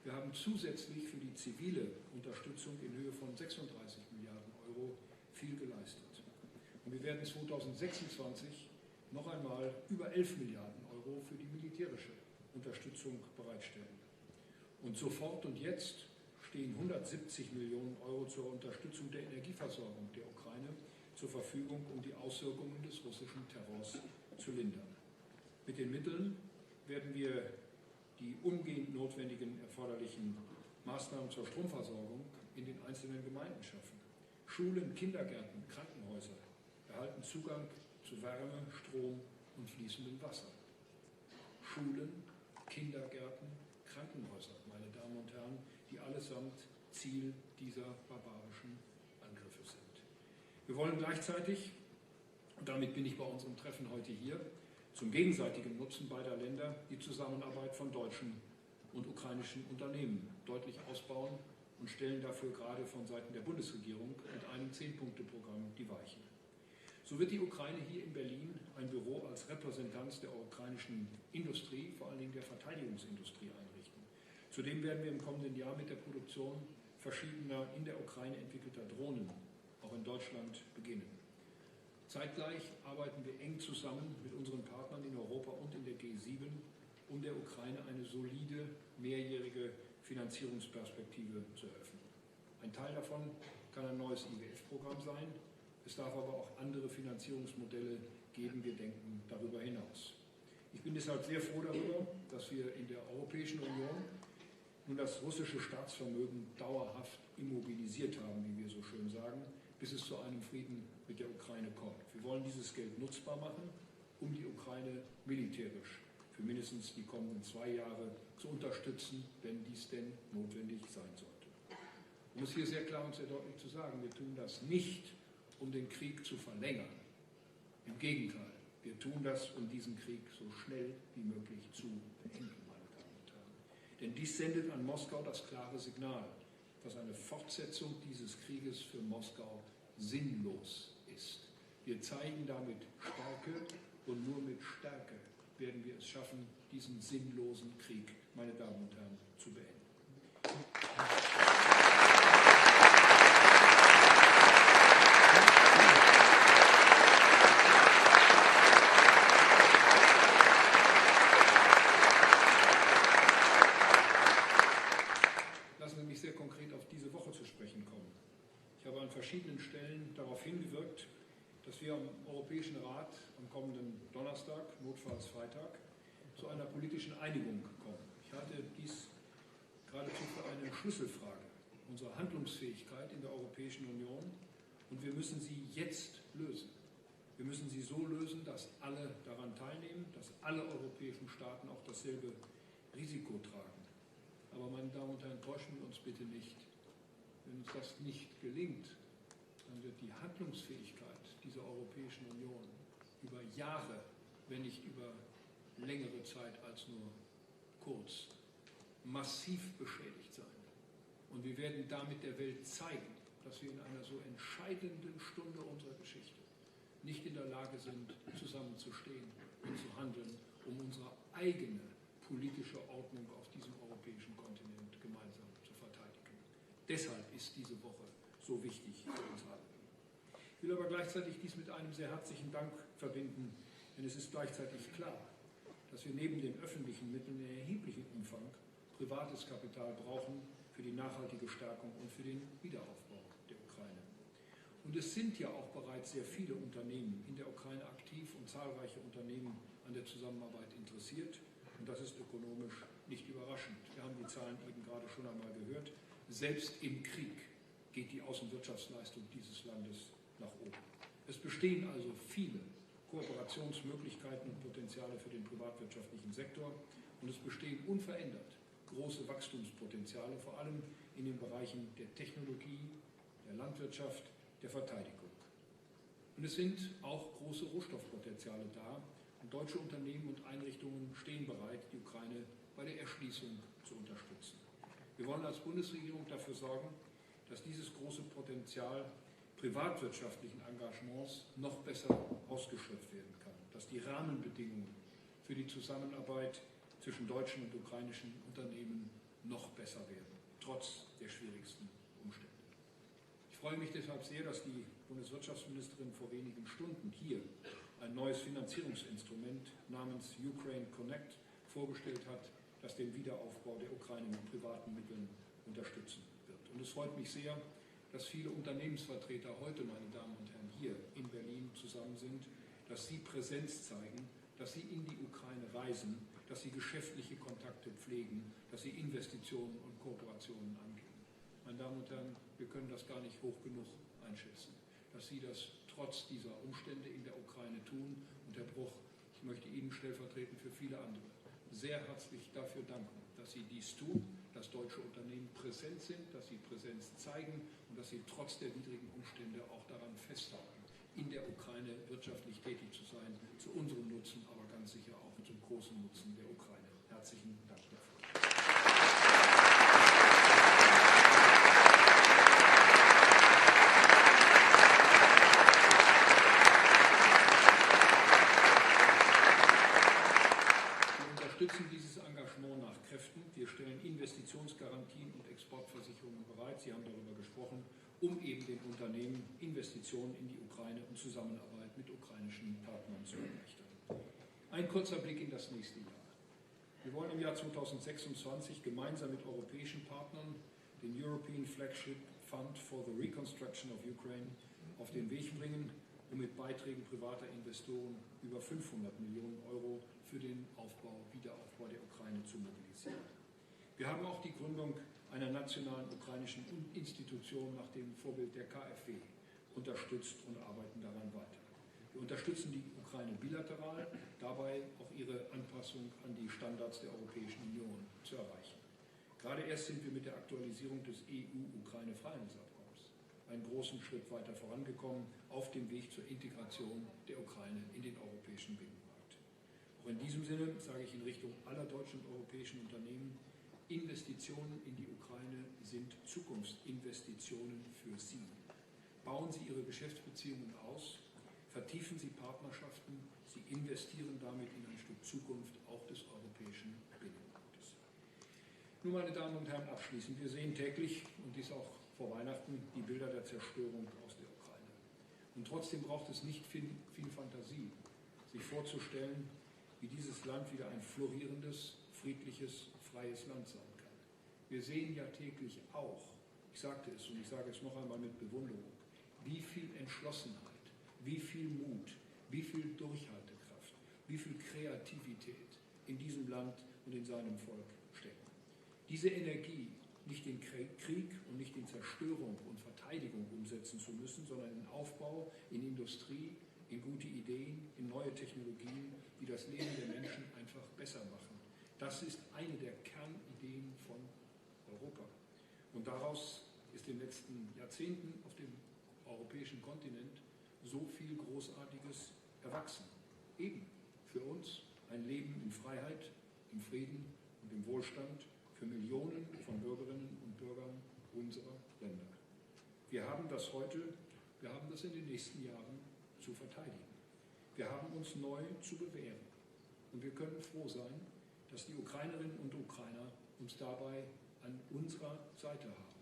Wir haben zusätzlich für die zivile Unterstützung in Höhe von 36 Milliarden Euro viel geleistet. Und wir werden 2026 noch einmal über 11 Milliarden Euro für die militärische Unterstützung bereitstellen. Und sofort und jetzt stehen 170 Millionen Euro zur Unterstützung der Energieversorgung der Ukraine zur Verfügung, um die Auswirkungen des russischen Terrors zu lindern. Mit den Mitteln werden wir die umgehend notwendigen erforderlichen Maßnahmen zur Stromversorgung in den einzelnen Gemeinden schaffen. Schulen, Kindergärten, Krankenhäuser erhalten Zugang zu Wärme, Strom und fließendem Wasser. Schulen, Kindergärten, Krankenhäuser, meine Damen und Herren, die allesamt Ziel dieser barbarischen Angriffe sind. Wir wollen gleichzeitig, und damit bin ich bei unserem Treffen heute hier, zum gegenseitigen Nutzen beider Länder die Zusammenarbeit von deutschen und ukrainischen Unternehmen deutlich ausbauen und stellen dafür gerade von Seiten der Bundesregierung mit einem 10-Punkte-Programm die Weichen. So wird die Ukraine hier in Berlin ein Büro als Repräsentanz der ukrainischen Industrie, vor allen Dingen der Verteidigungsindustrie, einrichten. Zudem werden wir im kommenden Jahr mit der Produktion verschiedener in der Ukraine entwickelter Drohnen auch in Deutschland beginnen. Zeitgleich arbeiten wir eng zusammen mit unseren Partnern in Europa und in der G7, um der Ukraine eine solide, mehrjährige Finanzierungsperspektive zu eröffnen. Ein Teil davon kann ein neues IWF-Programm sein. Es darf aber auch andere Finanzierungsmodelle geben. Wir denken darüber hinaus. Ich bin deshalb sehr froh darüber, dass wir in der Europäischen Union nun das russische Staatsvermögen dauerhaft immobilisiert haben, wie wir so schön sagen, bis es zu einem Frieden mit der Ukraine kommt. Wir wollen dieses Geld nutzbar machen, um die Ukraine militärisch für mindestens die kommenden 2 Jahre zu unterstützen, wenn dies denn notwendig sein sollte. Um es hier sehr klar und sehr deutlich zu sagen, wir tun das nicht, um den Krieg zu verlängern. Im Gegenteil, wir tun das, um diesen Krieg so schnell wie möglich zu beenden, meine Damen und Herren. Denn dies sendet an Moskau das klare Signal, dass eine Fortsetzung dieses Krieges für Moskau sinnlos ist. Wir zeigen damit Stärke und nur mit Stärke werden wir es schaffen, diesen sinnlosen Krieg, meine Damen und Herren, zu beenden. Lassen Sie mich sehr konkret auf diese Woche zu sprechen kommen. Ich habe an verschiedenen Stellen darauf hingewirkt, dass wir am Europäischen Rat am kommenden Donnerstag, notfalls Freitag, zu einer politischen Einigung kommen. Ich halte dies geradezu für eine Schlüsselfrage unserer Handlungsfähigkeit in der Europäischen Union und wir müssen sie jetzt lösen. Wir müssen sie so lösen, dass alle daran teilnehmen, dass alle europäischen Staaten auch dasselbe Risiko tragen. Aber meine Damen und Herren, täuschen wir uns bitte nicht. Wenn uns das nicht gelingt, dann wird die Handlungsfähigkeit dieser Europäischen Union über Jahre, wenn nicht über längere Zeit als nur kurz, massiv beschädigt sein. Und wir werden damit der Welt zeigen, dass wir in einer so entscheidenden Stunde unserer Geschichte nicht in der Lage sind, zusammenzustehen und zu handeln, um unsere eigene politische Ordnung auf diesem europäischen Kontinent gemeinsam zu verteidigen. Deshalb ist diese Woche so wichtig für uns alle. Ich will aber gleichzeitig dies mit einem sehr herzlichen Dank verbinden, denn es ist gleichzeitig klar, dass wir neben den öffentlichen Mitteln in erheblichem Umfang privates Kapital brauchen für die nachhaltige Stärkung und für den Wiederaufbau der Ukraine. Und es sind ja auch bereits sehr viele Unternehmen in der Ukraine aktiv und zahlreiche Unternehmen an der Zusammenarbeit interessiert. Und das ist ökonomisch nicht überraschend. Wir haben die Zahlen eben gerade schon einmal gehört. Selbst im Krieg geht die Außenwirtschaftsleistung dieses Landes nach oben. Es bestehen also viele Kooperationsmöglichkeiten und Potenziale für den privatwirtschaftlichen Sektor und es bestehen unverändert große Wachstumspotenziale, vor allem in den Bereichen der Technologie, der Landwirtschaft, der Verteidigung. Und es sind auch große Rohstoffpotenziale da und deutsche Unternehmen und Einrichtungen stehen bereit, die Ukraine bei der Erschließung zu unterstützen. Wir wollen als Bundesregierung dafür sorgen, dass dieses große Potenzial privatwirtschaftlichen Engagements noch besser ausgeschöpft werden kann, dass die Rahmenbedingungen für die Zusammenarbeit zwischen deutschen und ukrainischen Unternehmen noch besser werden, trotz der schwierigsten Umstände. Ich freue mich deshalb sehr, dass die Bundeswirtschaftsministerin vor wenigen Stunden hier ein neues Finanzierungsinstrument namens Ukraine Connect vorgestellt hat, das den Wiederaufbau der Ukraine mit privaten Mitteln unterstützen wird. Und es freut mich sehr, dass viele Unternehmensvertreter heute, meine Damen und Herren, hier in Berlin zusammen sind, dass sie Präsenz zeigen, dass sie in die Ukraine reisen, dass sie geschäftliche Kontakte pflegen, dass sie Investitionen und Kooperationen angehen. Meine Damen und Herren, wir können das gar nicht hoch genug einschätzen, dass Sie das trotz dieser Umstände in der Ukraine tun. Und Herr Bruch, ich möchte Ihnen stellvertretend für viele andere sehr herzlich dafür danken, dass Sie dies tun, dass deutsche Unternehmen präsent sind, dass sie Präsenz zeigen und dass sie trotz der widrigen Umstände auch daran festhalten, in der Ukraine wirtschaftlich tätig zu sein, zu unserem Nutzen, aber ganz sicher auch zum großen Nutzen der Ukraine. Herzlichen Dank dafür. Wir unterstützen dieses Engagement nach Kräften. Wir stellen Investitionsgarantien und Exportversicherungen bereit. Sie haben darüber gesprochen, um eben den Unternehmen Investitionen in die Ukraine und Zusammenarbeit mit ukrainischen Partnern zu erleichtern. Ein kurzer Blick in das nächste Jahr. Wir wollen im Jahr 2026 gemeinsam mit europäischen Partnern den European Flagship Fund for the Reconstruction of Ukraine auf den Weg bringen, um mit Beiträgen privater Investoren über 500 Millionen Euro für den Wiederaufbau der Ukraine zu mobilisieren. Wir haben auch die Gründung einer nationalen ukrainischen Institution nach dem Vorbild der KfW unterstützt und arbeiten daran weiter. Wir unterstützen die Ukraine bilateral, dabei auch ihre Anpassung an die Standards der Europäischen Union zu erreichen. Gerade erst sind wir mit der Aktualisierung des EU-Ukraine-Freihandelsabkommens einen großen Schritt weiter vorangekommen auf dem Weg zur Integration der Ukraine in den europäischen Binnenmarkt. Auch in diesem Sinne sage ich in Richtung aller deutschen und europäischen Unternehmen, Investitionen in die Ukraine sind Zukunftsinvestitionen für Sie. Bauen Sie Ihre Geschäftsbeziehungen aus, vertiefen Sie Partnerschaften, Sie investieren damit in ein Stück Zukunft auch des europäischen Binnenmarktes. Nun, meine Damen und Herren, abschließend, wir sehen täglich, und dies auch vor Weihnachten, die Bilder der Zerstörung aus der Ukraine. Und trotzdem braucht es nicht viel Fantasie, sich vorzustellen, wie dieses Land wieder ein florierendes, friedliches, freies Land sein kann. Wir sehen ja täglich auch, ich sagte es und ich sage es noch einmal mit Bewunderung, wie viel Entschlossenheit, wie viel Mut, wie viel Durchhaltekraft, wie viel Kreativität in diesem Land und in seinem Volk stecken. Diese Energie nicht in Krieg und nicht in Zerstörung und Verteidigung umsetzen zu müssen, sondern in Aufbau, in Industrie, in gute Ideen, in neue Technologien, die das Leben der Menschen einfach besser machen. Das ist eine der Kernideen von Europa. Und daraus ist in den letzten Jahrzehnten auf dem europäischen Kontinent so viel Großartiges erwachsen. Eben für uns ein Leben in Freiheit, im Frieden und im Wohlstand für Millionen von Bürgerinnen und Bürgern unserer Länder. Wir haben das heute, wir haben das in den nächsten Jahren zu verteidigen. Wir haben uns neu zu bewähren. Und wir können froh sein, dass die Ukrainerinnen und Ukrainer uns dabei an unserer Seite haben.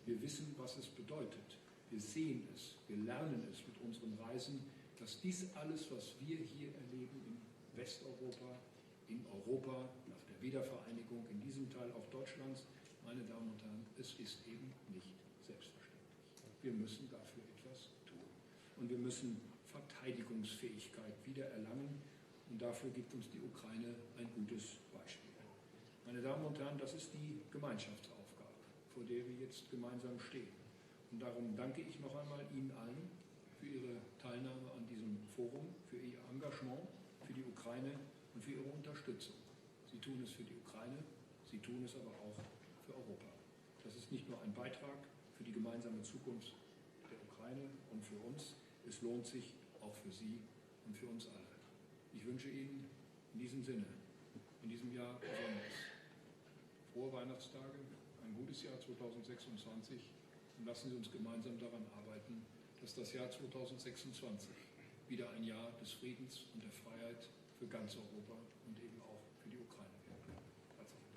Wir wissen, was es bedeutet. Wir sehen es, wir lernen es mit unseren Reisen, dass dies alles, was wir hier erleben in Westeuropa, in Europa, nach der Wiedervereinigung, in diesem Teil auch Deutschlands, meine Damen und Herren, es ist eben nicht selbstverständlich. Wir müssen dafür etwas tun. Und wir müssen Verteidigungsfähigkeit wieder erlangen. Und dafür gibt uns die Ukraine ein gutes Beispiel. Meine Damen und Herren, das ist die Gemeinschaftsaufgabe, vor der wir jetzt gemeinsam stehen. Und darum danke ich noch einmal Ihnen allen für Ihre Teilnahme an diesem Forum, für Ihr Engagement, für die Ukraine und für Ihre Unterstützung. Sie tun es für die Ukraine, Sie tun es aber auch für Europa. Das ist nicht nur ein Beitrag für die gemeinsame Zukunft der Ukraine und für uns, es lohnt sich auch für Sie und für uns alle. Ich wünsche Ihnen in diesem Sinne, in diesem Jahr besonders frohe Weihnachtstage, ein gutes Jahr 2026 und lassen Sie uns gemeinsam daran arbeiten, dass das Jahr 2026 wieder ein Jahr des Friedens und der Freiheit für ganz Europa und eben auch für die Ukraine wird. Herzlichen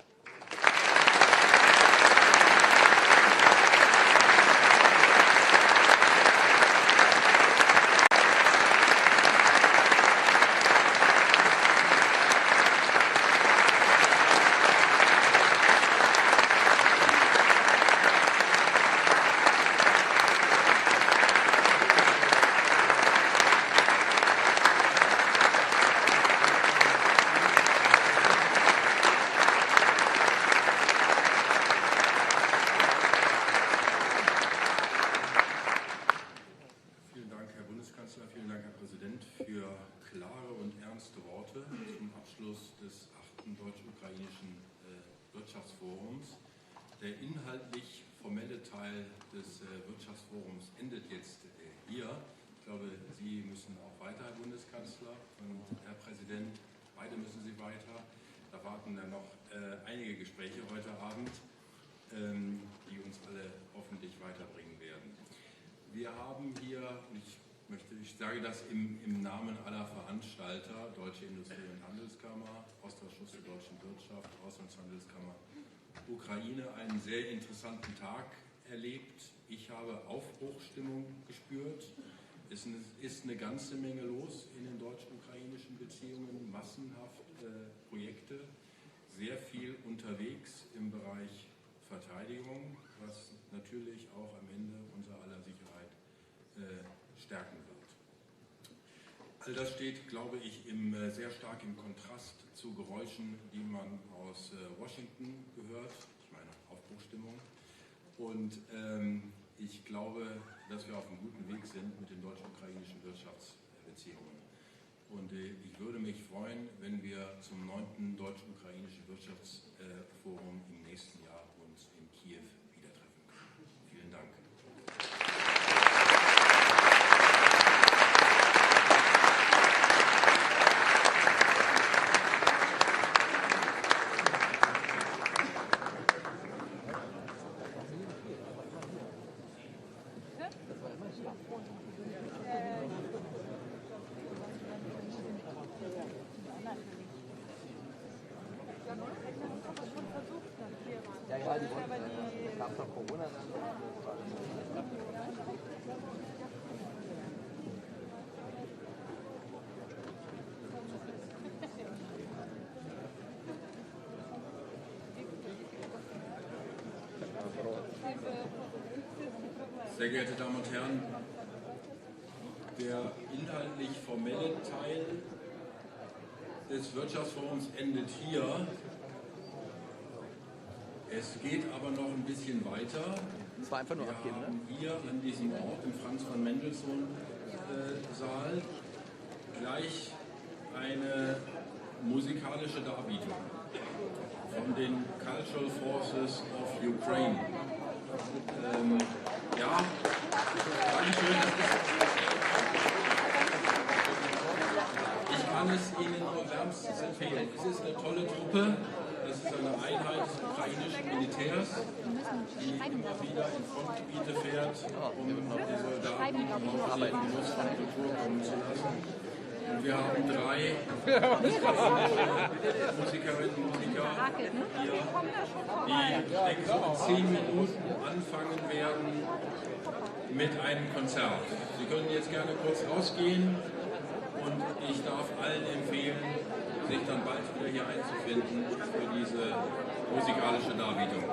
Dank. Vielen Dank, Herr Präsident, für klare und ernste Worte zum Abschluss des 8. Deutsch-Ukrainischen Wirtschaftsforums. Der inhaltlich formelle Teil des Wirtschaftsforums endet jetzt hier. Ich glaube, Sie müssen auch weiter, Herr Bundeskanzler und Herr Präsident. Beide müssen Sie weiter. Da warten dann noch einige Gespräche heute Abend, die uns alle hoffentlich weiterbringen werden. Wir haben hier, ich sage das im Namen aller Veranstalter, Deutsche Industrie- und Handelskammer, Ausschuss der deutschen Wirtschaft, Auslandshandelskammer, Ukraine, einen sehr interessanten Tag erlebt. Ich habe Aufbruchsstimmung gespürt. Es ist eine ganze Menge los in den deutsch-ukrainischen Beziehungen, massenhaft Projekte, sehr viel unterwegs im Bereich Verteidigung, was natürlich auch am Ende unser aller Sicherheit stärken wird. All das steht, glaube ich, sehr stark im Kontrast zu Geräuschen, die man aus Washington gehört. Ich meine Aufbruchsstimmung. Und ich glaube, dass wir auf einem guten Weg sind. sind mit den deutsch-ukrainischen Wirtschaftsbeziehungen. Und ich würde mich freuen, wenn wir zum 9. deutsch-ukrainischen Wirtschaftsforum im nächsten Jahr uns in Kiew wieder treffen können. Vielen Dank. Ja, ja, die wollten, es gab noch Corona. Sehr geehrte Damen und Herren, der inhaltlich formelle Teil des Wirtschaftsforums endet hier. Es geht aber noch ein bisschen weiter. Das war einfach nur Wir abgeben, ne? haben hier an diesem Ort im Franz von Mendelssohn Saal gleich eine musikalische Darbietung von den Cultural Forces of Ukraine. Ja, Dankeschön. Ich kann es Ihnen nur wärmstens empfehlen. Es ist eine tolle Truppe. Das ist eine Einheit des ukrainischen Militärs, die immer wieder in Frontgebiete fährt, um diese Soldaten auf ihre Kultur kommen zu lassen. Und wir haben 3 ukrainische Musikerinnen und Musiker hier, die, ich denke, so in 10 Minuten anfangen werden mit einem Konzert. Sie können jetzt gerne kurz rausgehen und ich darf allen empfehlen, sich dann bald wieder hier einzufinden für diese musikalische Darbietung.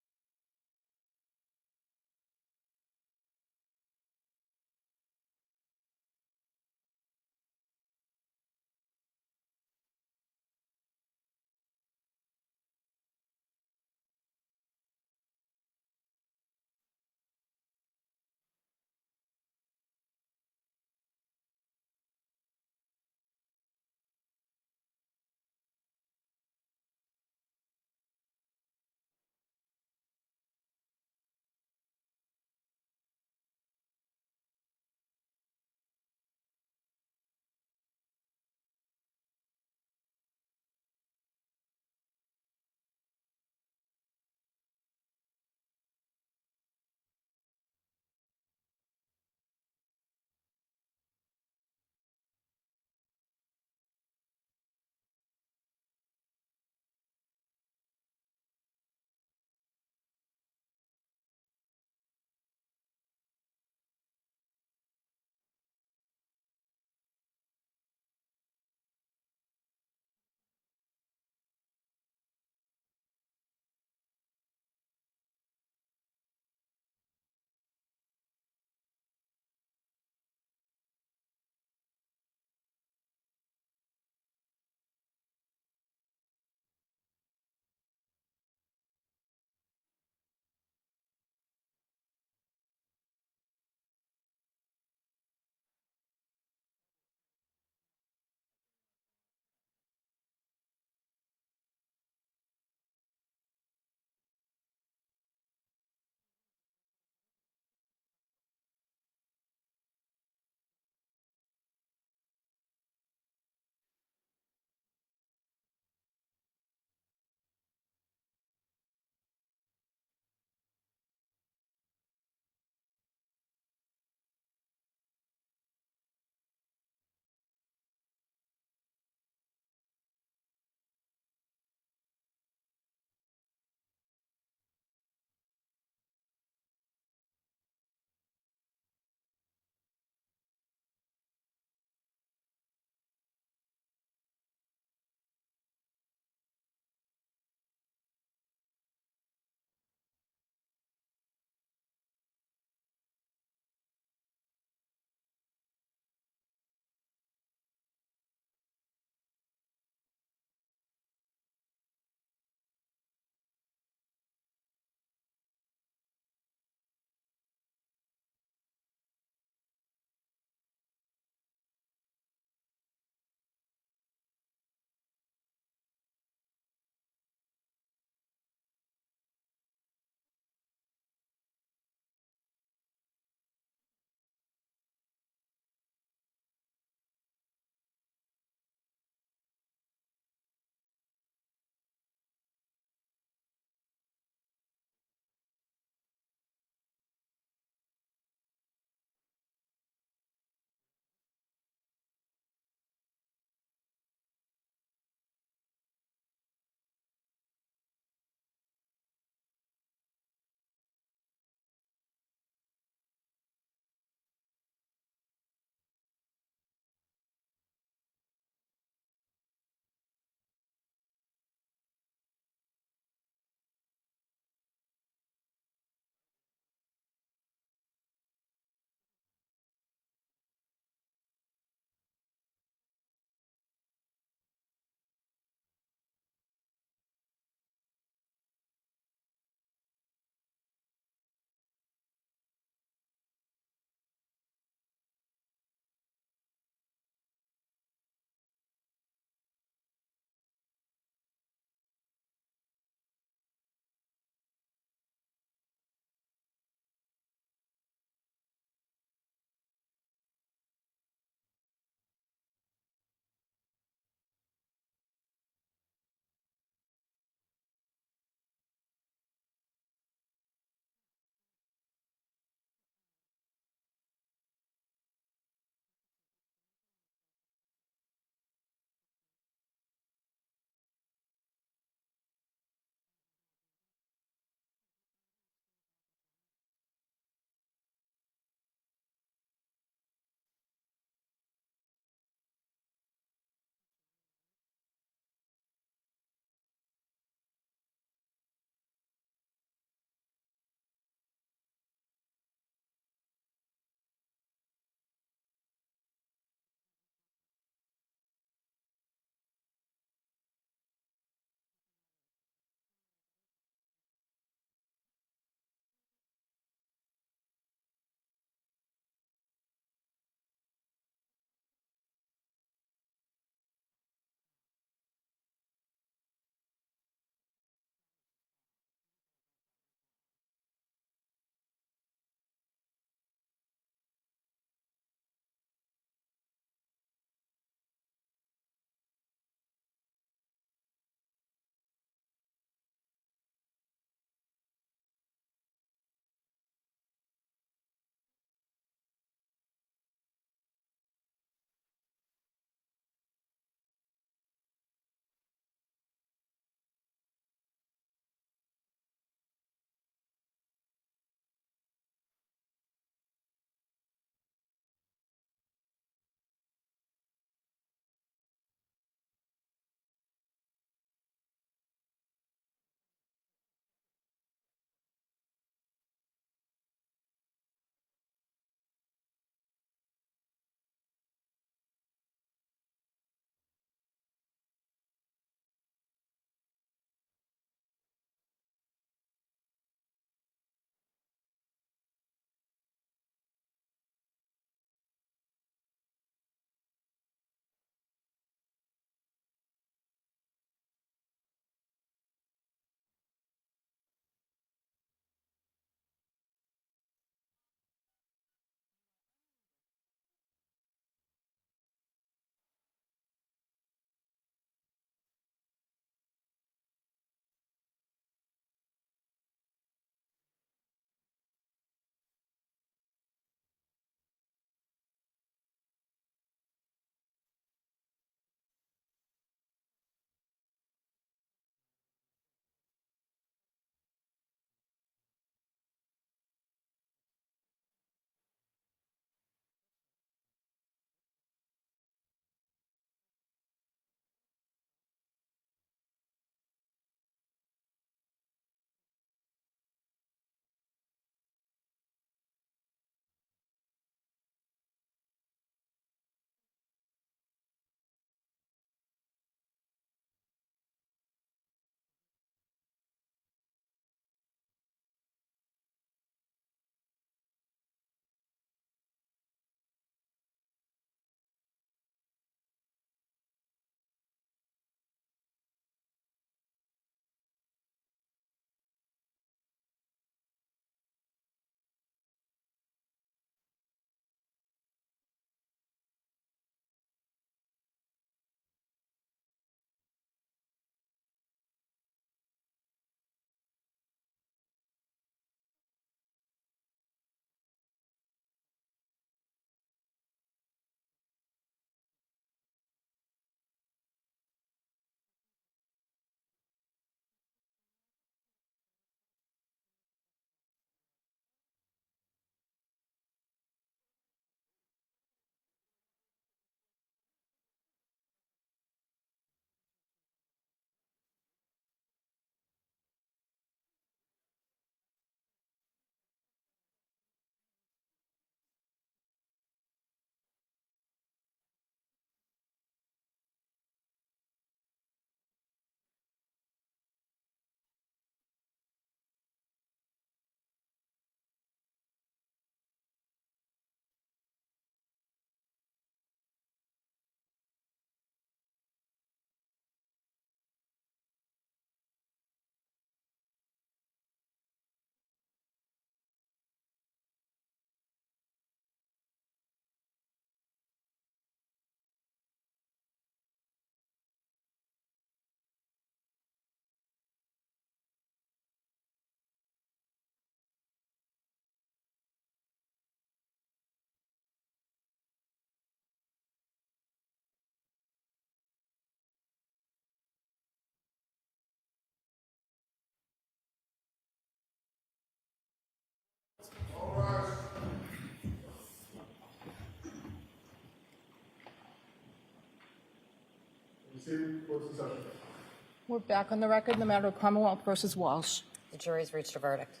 We're back on the record in the matter of Commonwealth versus Walsh. The jury's reached a verdict.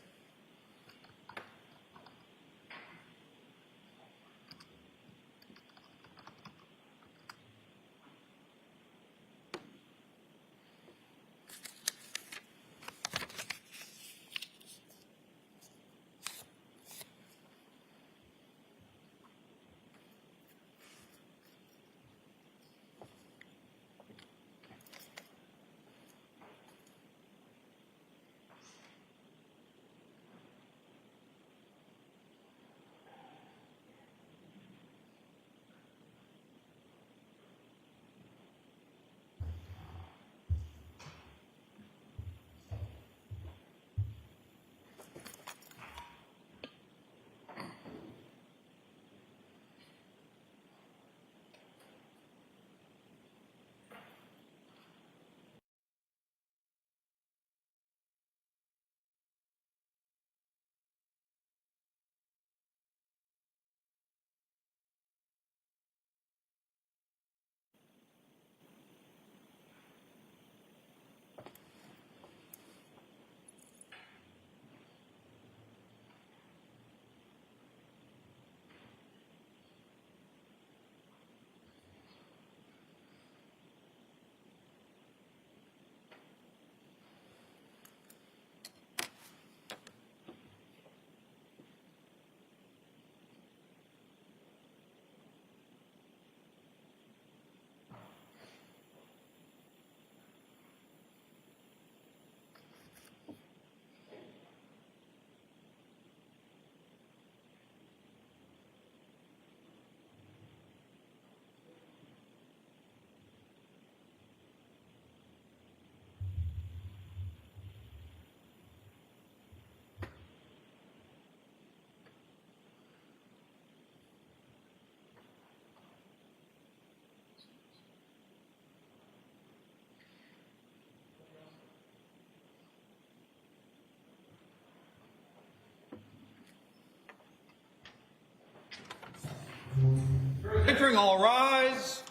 Entering, all rise.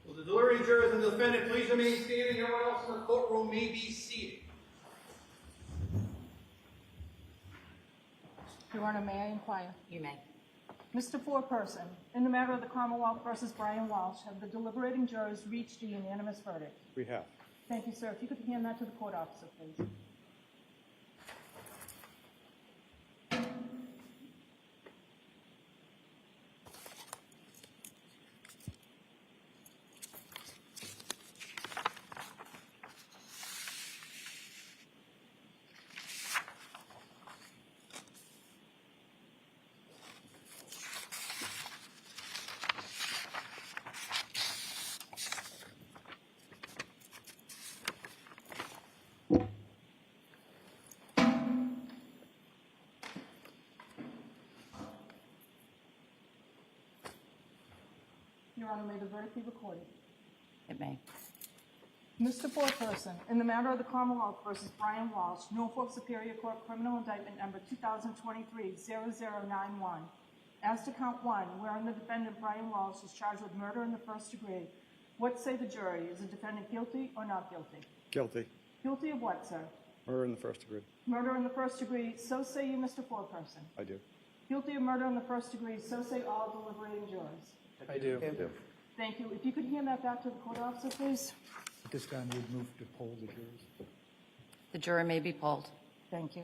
Will the deliberating jurors and the defendant please remain standing? Everyone else in the courtroom may be seated. Your Honor, may I inquire? You may. Mr. Foreperson, in the matter of the Commonwealth versus Brian Walsh, have the deliberating jurors reached a unanimous verdict? We have. Thank you, sir. If you could hand that to the court officer, please. Your Honor, may the verdict be recorded. It may. Mr. Foreperson, in the matter of the Commonwealth versus Brian Walsh, Norfolk Superior Court Criminal Indictment Number 2023-0091, as to count 1, wherein the defendant Brian Walsh is charged with murder in the first degree, what say the jury? Is the defendant guilty or not guilty? Guilty. Guilty of what, sir? Murder in the first degree. Murder in the first degree, so say you, Mr. Foreperson. I do. Guilty of murder in the first degree, so say all deliberating jurors. I do. Thank you. If you could hand that back to the court officer, please. At this time, we'd move to poll the jurors. The jury may be polled. Thank you.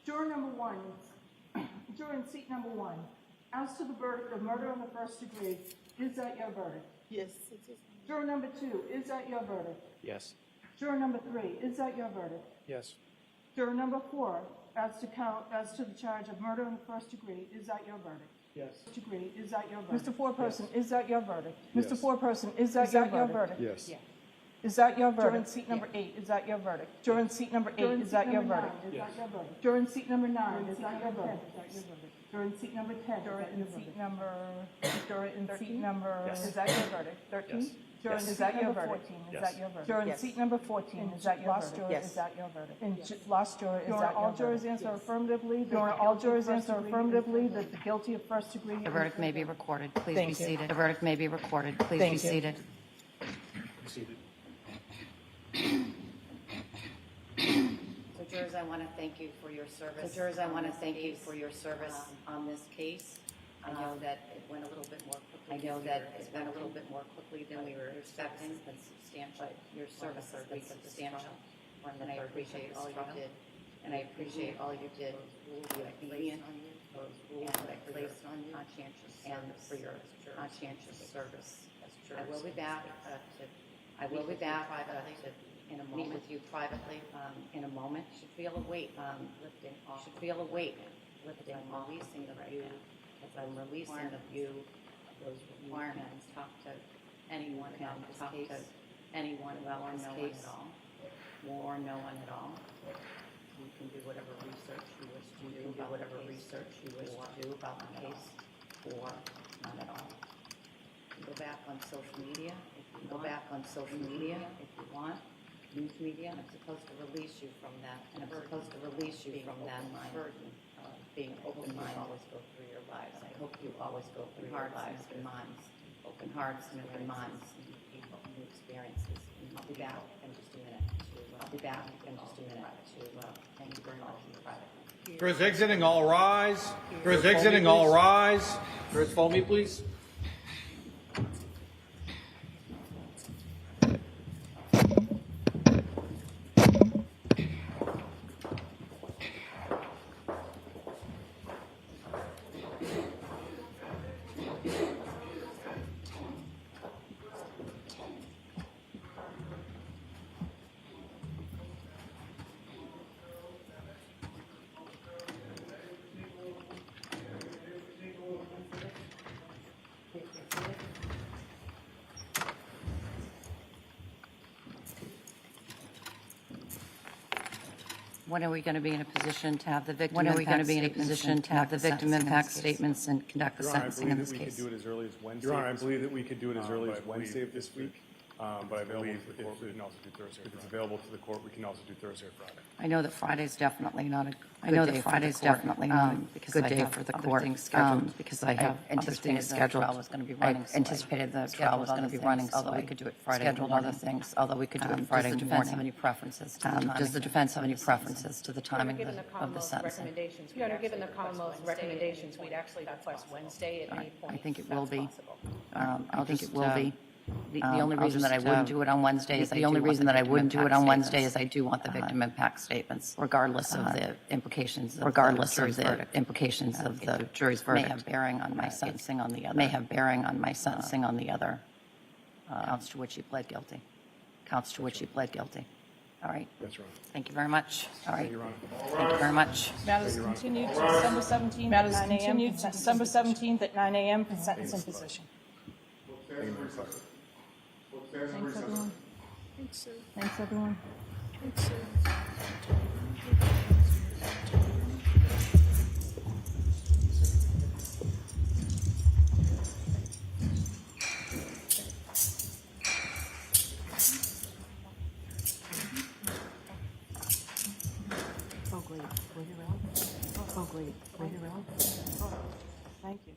Juror number 1, juror in seat number 1, as to the verdict of murder in the first degree, is that your verdict? Yes, it is. Juror number 2, is that your verdict? Yes. Juror number 3, is that your verdict? Yes. Juror number 4, as to the charge of murder in the first degree, is that your verdict? Yes. Degree, is that your verdict? Mr. Foreperson, is that your verdict? Yes. Mr. Foreperson, is that your verdict? Yes. Is that your verdict? Juror in seat number 8, is that your verdict? Juror in seat number 8, is that your verdict? Yes. Juror in seat number 9, is that your verdict? Juror in seat number 10, juror in seat number, is that your verdict? 13? Yes. Juror in Yes. seat number 14, is Yes. that your verdict? Juror in seat number 14, is that your verdict? Yes. Is that your verdict? And last juror, is that all jurors answer affirmatively? All jurors answer affirmatively that the guilty of first degree. The verdict may be recorded. Please Thank be you. seated. The verdict may be recorded. Please Thank be you. seated. So jurors, I want to thank you for your service. On this case. I know that it went a little bit more quickly than we were expecting, but substantial. Your service has been substantial, and I appreciate all you did. And I appreciate all you did. Those rules that I placed on you, and for your conscientious service as jurors. I will be back to in a moment. Meet with you privately in a moment. Should feel a weight lifting off. Lifting off. I'm releasing of you those requirements. Talk to anyone about this case. Anyone about this case. Or no one at all. You can do whatever research you wish to do about the case, or none at all. You go back on social media if you want. News media. I'm supposed to release you from that. Burden of being open-minded. Always go through your lives. I hope you always go through your lives and minds. Open hearts and open minds. People, new experiences. I'll be back in just a minute to thank you very much in private. Jurors exiting, all rise. Jurors exiting, all rise. Jurors, follow me, please. When are we going to be in a position to have the victim impact statements and conduct the sentencing in this case? Your Honor, I believe that we could do it as early as Wednesday. Your Honor, I believe that we could do it as early as Wednesday of this week. But I believe if we can also do Thursday. If it's available to the court, we can also do Thursday or Friday. I know that Friday's definitely not a good day for the court because I have anticipated the trial was going to be running. Although we could do it Friday. Scheduled other things. Although we could do it Friday morning. Does the defense have any preferences to the timing of the sentencing? Your Honor, given the Commonwealth's recommendations, we'd actually request Wednesday at any point. I think it will be. Possible. The only reason that I wouldn't do it on Wednesday is I do want the victim impact statements, regardless of the implications of the jury's verdict. May have bearing on my sentencing on the other. Counts to which you pled guilty. All right. That's right. Thank you very much. All right. Your Honor. Thank you very much. Matters continued to December 17th at 9 a.m. December 17th at 9 a.m. for sentence and position. Thanks, everyone. Thanks, everyone. Thank you.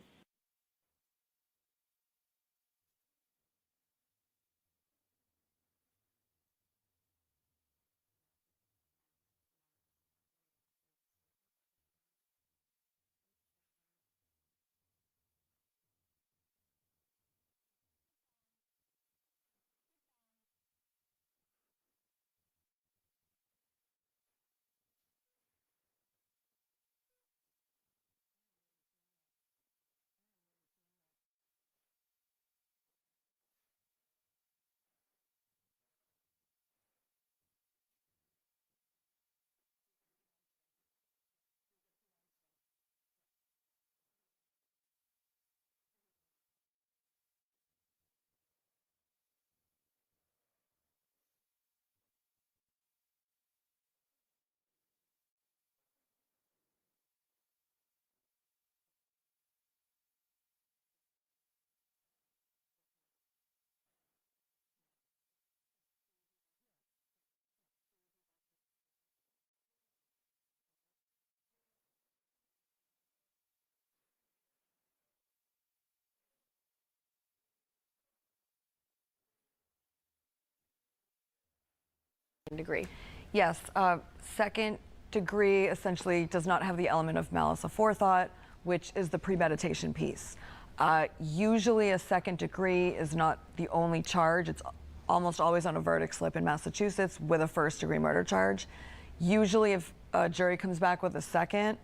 degree? Yes, second degree essentially does not have the element of malice aforethought, which is the premeditation piece. Usually a second degree is not the only charge. It's almost always on a verdict slip in Massachusetts with a first-degree murder charge. Usually if a jury comes back with a second,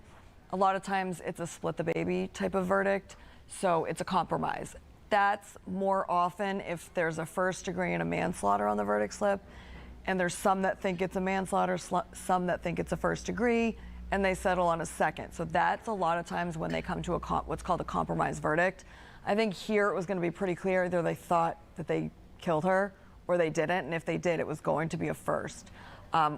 a lot of times it's a split the baby type of verdict, so it's a compromise. That's more often if there's a first degree and a manslaughter on the verdict slip, and there's some that think it's a manslaughter, some that think it's a first degree, and they settle on a second. So that's a lot of times when they come to what's called a compromise verdict. I think here it was going to be pretty clear either they thought that they killed her or they didn't, and if they did, it was going to be a first,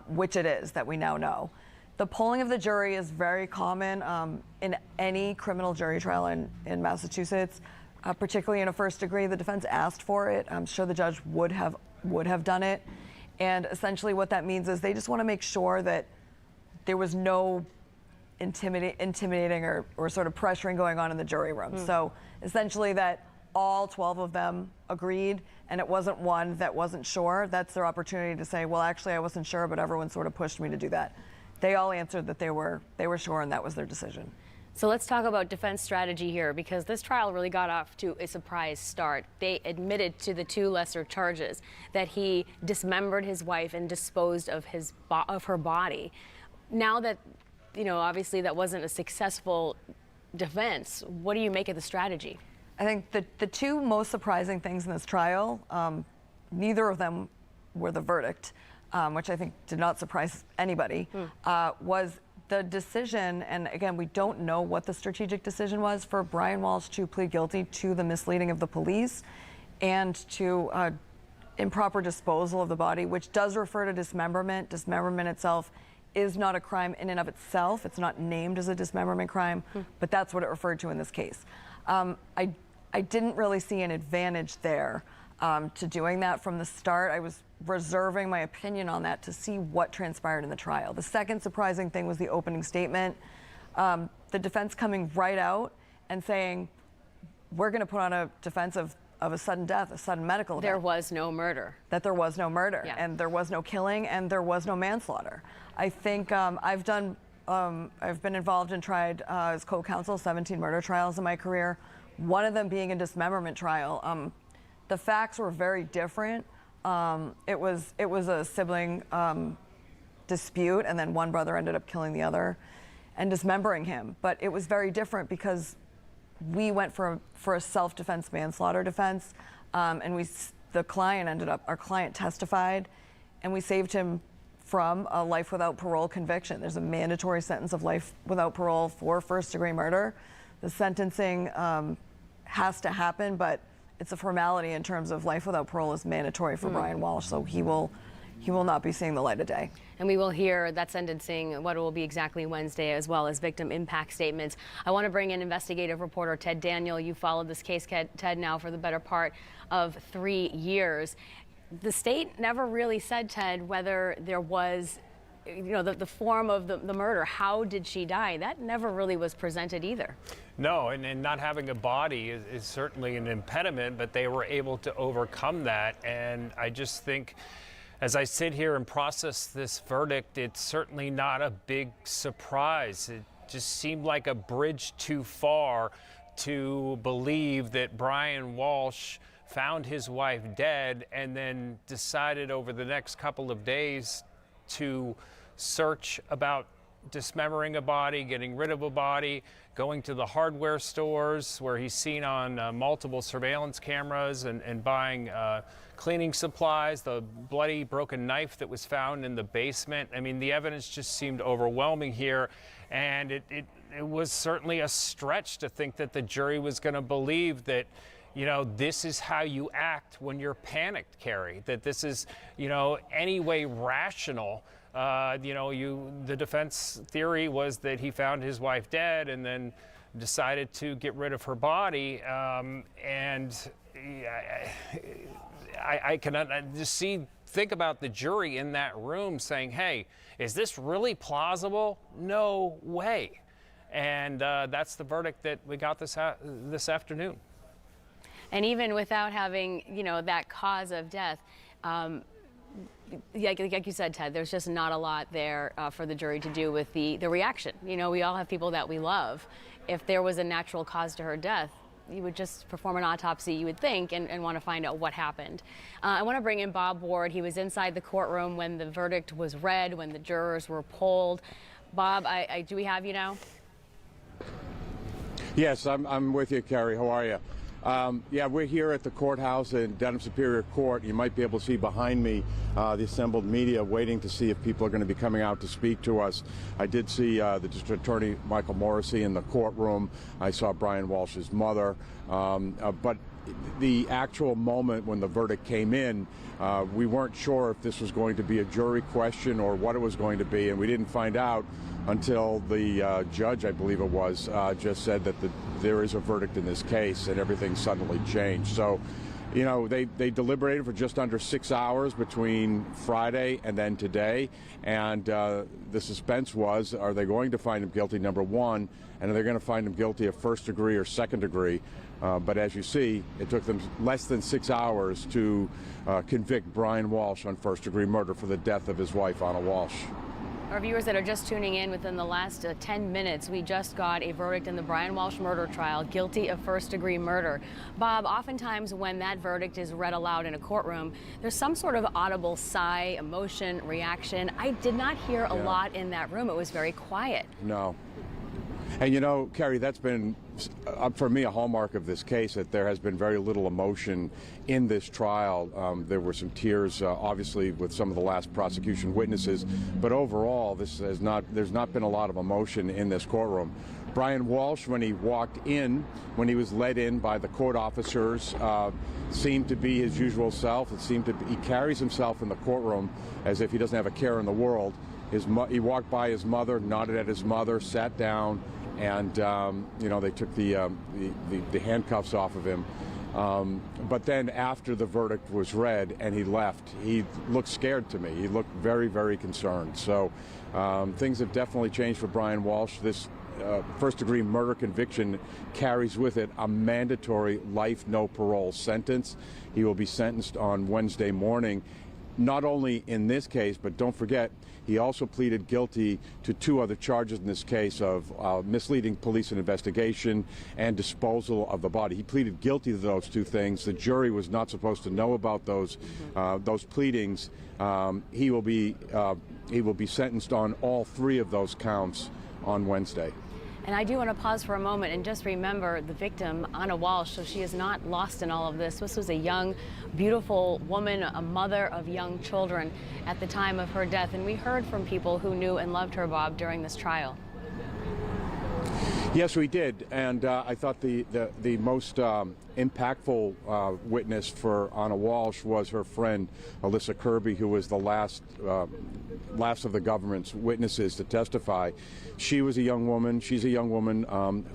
which it is, that we now know. The polling of the jury is very common in any criminal jury trial in Massachusetts, particularly in a first degree. The defense asked for it. I'm sure the judge would have done it. And essentially what that means is they just want to make sure that there was no intimidating or sort of pressuring going on in the jury room. So essentially that all 12 of them agreed, and it wasn't one that wasn't sure. That's their opportunity to say, well, actually I wasn't sure, but everyone sort of pushed me to do that. They all answered that they were sure, and that was their decision. So let's talk about defense strategy here, because this trial really got off to a surprise start. They admitted to the two lesser charges, that he dismembered his wife and disposed of her body. Now that, obviously that wasn't a successful defense, what do you make of the strategy? I think the two most surprising things in this trial, neither of them were the verdict, which I think did not surprise anybody, was the decision, and again, we don't know what the strategic decision was, for Brian Walshe to plead guilty to the misleading of the police and to improper disposal of the body, which does refer to dismemberment. Dismemberment itself is not a crime in and of itself. It's not named as a dismemberment crime, but that's what it referred to in this case. I didn't really see an advantage there to doing that from the start. I was reserving my opinion on that to see what transpired in the trial. The second surprising thing was the opening statement. The defense coming right out and saying, we're going to put on a defense of a sudden death, a sudden medical death. There was no murder. That there was no murder, Yeah. and there was no killing, and there was no manslaughter. I think I've been involved and tried as co-counsel 17 murder trials in my career, one of them being a dismemberment trial. The facts were very different. It was a sibling dispute, and then one brother ended up killing the other and dismembering him. But it was very different because we went for a self-defense manslaughter defense, and our client testified, and we saved him from a life without parole conviction. There's a mandatory sentence of life without parole for first-degree murder. The sentencing has to happen, but it's a formality in terms of life without parole is mandatory for Brian Walshe, so he will not be seeing the light of day. And we will hear that sentencing, what it will be exactly Wednesday, as well as victim impact statements. I want to bring in investigative reporter Ted Daniel. You followed this case, Ted, now for the better part of 3 years. The state never really said, Ted, whether there was, the form of the murder. How did she die? That never really was presented either. No, and not having a body is certainly an impediment, but they were able to overcome that. And I just think, as I sit here and process this verdict, it's certainly not a big surprise. It just seemed like a bridge too far to believe that Brian Walshe found his wife dead and then decided over the next couple of days to search about dismembering a body, getting rid of a body, going to the hardware stores where he's seen on multiple surveillance cameras and buying cleaning supplies, the bloody broken knife that was found in the basement. I mean, the evidence just seemed overwhelming here, and it was certainly a stretch to think that the jury was going to believe that, this is how you act when you're panicked, Carrie, that this is, any way rational. The defense theory was that he found his wife dead and then decided to get rid of her body. And I can just think about the jury in that room saying, hey, is this really plausible? No way. And that's the verdict that we got this afternoon. And even without having, that cause of death, like you said, Ted, there's just not a lot there for the jury to do with the reaction. You know, we all have people that we love. If there was a natural cause to her death, you would just perform an autopsy, you would think, and want to find out what happened. I want to bring in Bob Ward. He was inside the courtroom when the verdict was read, when the jurors were polled. Bob, do we have you now? Yes, I'm with you, Carrie. How are you? Yeah, we're here at the courthouse in Dedham Superior Court. You might be able to see behind me the assembled media waiting to see if people are going to be coming out to speak to us. I did see the District Attorney Michael Morrissey in the courtroom. I saw Brian Walshe's mother. But the actual moment when the verdict came in, we weren't sure if this was going to be a jury question or what it was going to be, and we didn't find out until the judge, I believe it was, just said that there is a verdict in this case, and everything suddenly changed. So, you know, they deliberated for just under 6 hours between Friday and then today, and the suspense was, are they going to find him guilty, number one, and are they going to find him guilty of first degree or second degree? But as you see, it took them less than 6 hours to convict Brian Walshe on first degree murder for the death of his wife, Anna Walshe. Our viewers that are just tuning in, within the last 10 minutes, we just got a verdict in the Brian Walshe murder trial, guilty of first-degree murder. Bob, oftentimes when that verdict is read aloud in a courtroom, there's some sort of audible sigh, emotion, reaction. I did not hear a lot in that room. It was very quiet. No. And you know, Carrie, that's been, for me, a hallmark of this case, that there has been very little emotion in this trial. There were some tears, obviously, with some of the last prosecution witnesses, but overall, there's not been a lot of emotion in this courtroom. Brian Walshe, when he walked in, when he was led in by the court officers, seemed to be his usual self. He carries himself in the courtroom as if he doesn't have a care in the world. He walked by his mother, nodded at his mother, sat down, and you know, they took the handcuffs off of him. But then after the verdict was read and he left, he looked scared to me. He looked very, very concerned. So things have definitely changed for Brian Walshe. This first-degree murder conviction carries with it a mandatory life, no parole sentence. He will be sentenced on Wednesday morning. Not only in this case, but don't forget, he also pleaded guilty to 2 other charges in this case of misleading police investigation and disposal of the body. He pleaded guilty to those 2 things. The jury was not supposed to know about those pleadings. He will be sentenced on all 3 of those counts on Wednesday. And I do want to pause for a moment and just remember the victim, Anna Walshe, so she is not lost in all of this. This was a young, beautiful woman, a mother of young children at the time of her death. And we heard from people who knew and loved her, Bob, during this trial. Yes, we did, and I thought the most impactful witness for Anna Walshe was her friend Alyssa Kirby, who was the last of the government's witnesses to testify. She was a young woman. She's a young woman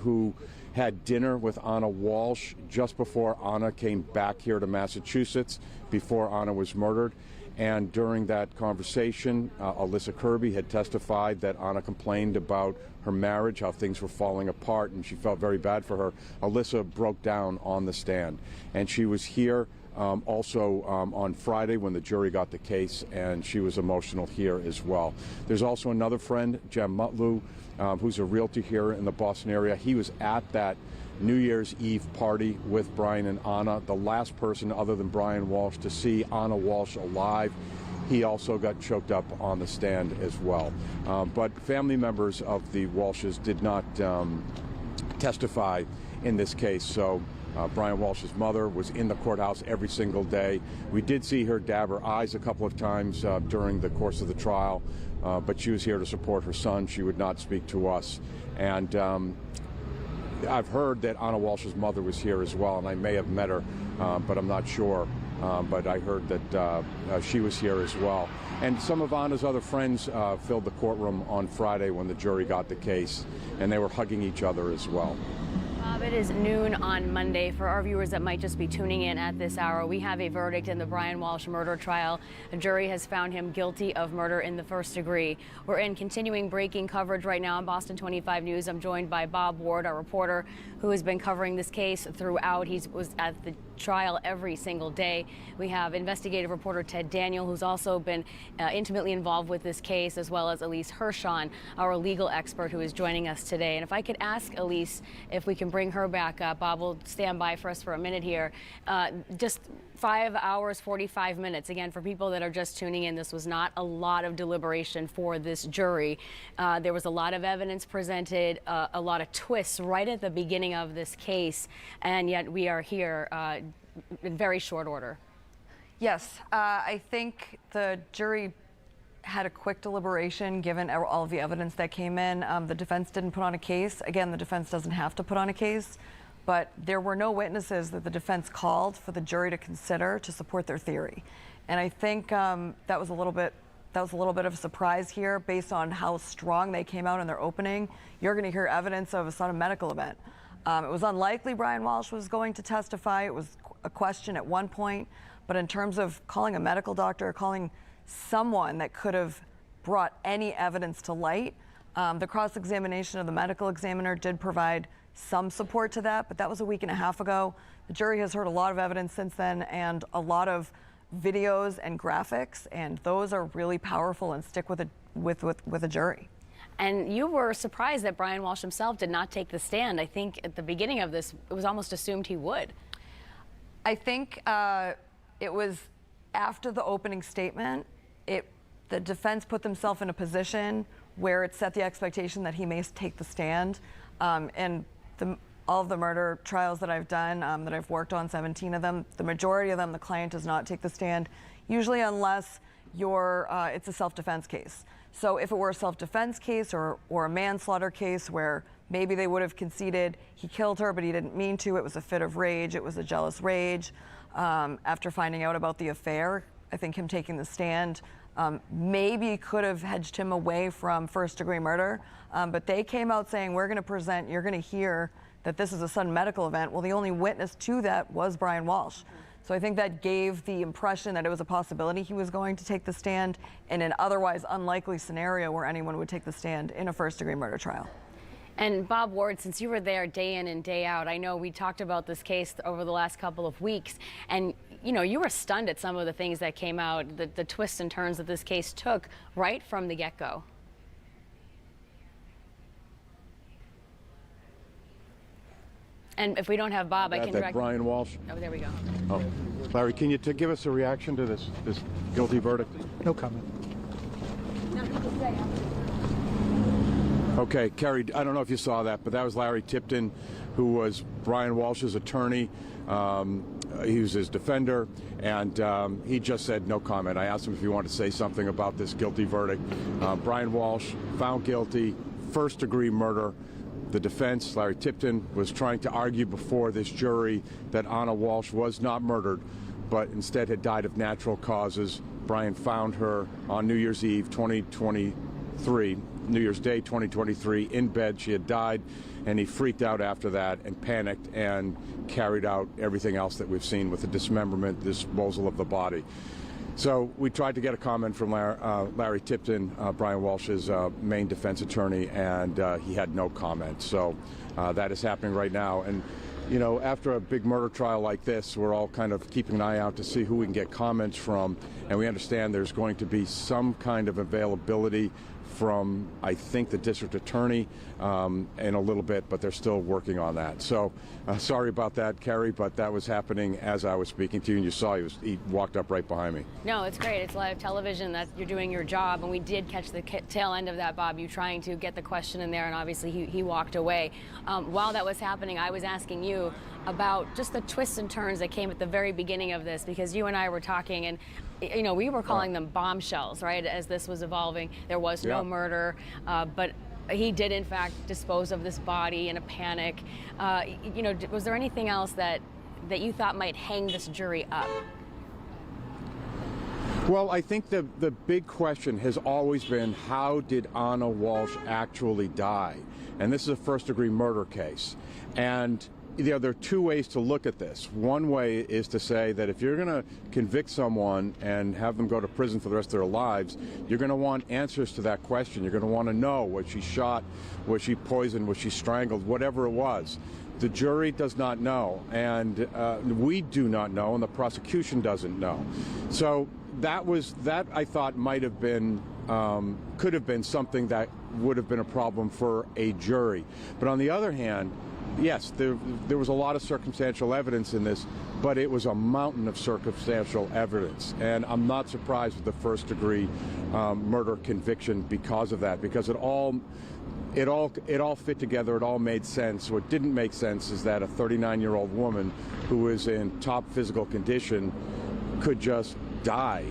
who had dinner with Anna Walshe just before Anna came back here to Massachusetts, before Anna was murdered. And during that conversation, Alyssa Kirby had testified that Anna complained about her marriage, how things were falling apart, and she felt very bad for her. Alyssa broke down on the stand, and she was here also on Friday when the jury got the case, and she was emotional here as well. There's also another friend, Jem Mutlu, who's a realtor here in the Boston area. He was at that New Year's Eve party with Brian and Anna, the last person other than Brian Walshe to see Anna Walshe alive. He also got choked up on the stand as well. But family members of the Walshes did not testify in this case, so Brian Walshe's mother was in the courthouse every single day. We did see her dab her eyes a couple of times during the course of the trial, but she was here to support her son. She would not speak to us. And I've heard that Anna Walshe's mother was here as well, and I may have met her, but I'm not sure. But I heard that she was here as well. And some of Anna's other friends filled the courtroom on Friday when the jury got the case, and they were hugging each other as well. Bob, it is noon on Monday. For our viewers that might just be tuning in at this hour, we have a verdict in the Brian Walshe murder trial. A jury has found him guilty of murder in the first degree. We're in continuing breaking coverage right now on Boston 25 News. I'm joined by Bob Ward, our reporter, who has been covering this case throughout. He was at the trial every single day. We have investigative reporter Ted Daniel, who's also been intimately involved with this case, as well as Elise Hirschon, our legal expert, who is joining us today. And if I could ask Elise if we can bring her back up. Bob will stand by for us for a minute here. Just 5 hours, 45 minutes. Again, for people that are just tuning in, this was not a lot of deliberation for this jury. There was a lot of evidence presented, a lot of twists right at the beginning of this case, and yet we are here in very short order. Yes, I think the jury had a quick deliberation given all of the evidence that came in. The defense didn't put on a case. Again, the defense doesn't have to put on a case, but there were no witnesses that the defense called for the jury to consider to support their theory. And I think that was a little bit of a surprise here based on how strong they came out in their opening. You're going to hear evidence of a sudden medical event. It was unlikely Brian Walshe was going to testify. It was a question at one point, but in terms of calling a medical doctor, calling someone that could have brought any evidence to light, the cross-examination of the medical examiner did provide some support to that, but that was a week and a half ago. The jury has heard a lot of evidence since then and a lot of videos and graphics, and those are really powerful and stick with a jury. And you were surprised that Brian Walshe himself did not take the stand. I think at the beginning of this, it was almost assumed he would. I think it was after the opening statement, the defense put themselves in a position where it set the expectation that he may take the stand. And all of the murder trials that I've done, that I've worked on, 17 of them, the majority of them, the client does not take the stand, usually unless it's a self-defense case. So if it were a self-defense case or a manslaughter case where maybe they would have conceded he killed her, but he didn't mean to, it was a fit of rage, it was a jealous rage. After finding out about the affair, I think him taking the stand maybe could have hedged him away from first-degree murder. But they came out saying, we're going to present, you're going to hear that this is a sudden medical event. Well, the only witness to that was Brian Walshe. So I think that gave the impression that it was a possibility he was going to take the stand in an otherwise unlikely scenario where anyone would take the stand in a first-degree murder trial. And Bob Ward, since you were there day in and day out, I know we talked about this case over the last couple of weeks, and you were stunned at some of the things that came out, the twists and turns that this case took right from the get-go. And if we don't have Bob, I can direct Brian Walshe. Oh, there we go. Oh, Larry, can you give us a reaction to this guilty verdict? No comment. Okay, Kerry, I don't know if you saw that, but that was Larry Tipton, who was Brian Walsh's attorney. He was his defender, and he just said no comment. I asked him if he wanted to say something about this guilty verdict. Brian Walshe found guilty, first-degree murder. The defense, Larry Tipton, was trying to argue before this jury that Anna Walshe was not murdered, but instead had died of natural causes. Brian found her on New Year's Eve 2023, New Year's Day 2023, in bed. She had died, and he freaked out after that and panicked and carried out everything else that we've seen with the dismemberment, disposal of the body. So we tried to get a comment from Larry Tipton, Brian Walsh's main defense attorney, and he had no comment. So that is happening right now. And, after a big murder trial like this, we're all kind of keeping an eye out to see who we can get comments from. And we understand there's going to be some kind of availability from, I think, the district attorney in a little bit, but they're still working on that. So sorry about that, Kerry, but that was happening as I was speaking to you, and you saw he walked up right behind me. No, it's great. It's live television. That you're doing your job, and we did catch the tail end of that, Bob, you trying to get the question in there, and obviously he walked away. While that was happening, I was asking you about just the twists and turns that came at the very beginning of this, because you and I were talking, and we were calling them bombshells, right, as this was evolving. There was no murder, but he did, in fact, dispose of this body in a panic. Was there anything else that you thought might hang this jury up? Well, I think the big question has always been, how did Anna Walshe actually die? And this is a first-degree murder case. And there are two ways to look at this. One way is to say that if you're going to convict someone and have them go to prison for the rest of their lives, you're going to want answers to that question. You're going to want to know, was she shot, was she poisoned, was she strangled, whatever it was. the jury does not know, and we do not know, and the prosecution doesn't know. So that I thought might have been, could have been something that would have been a problem for a jury. But on the other hand, yes, there was a lot of circumstantial evidence in this, but it was a mountain of circumstantial evidence. And I'm not surprised with the first-degree murder conviction because of that, because it all fit together, it all made sense. What didn't make sense is that a 39-year-old woman who is in top physical condition could just die,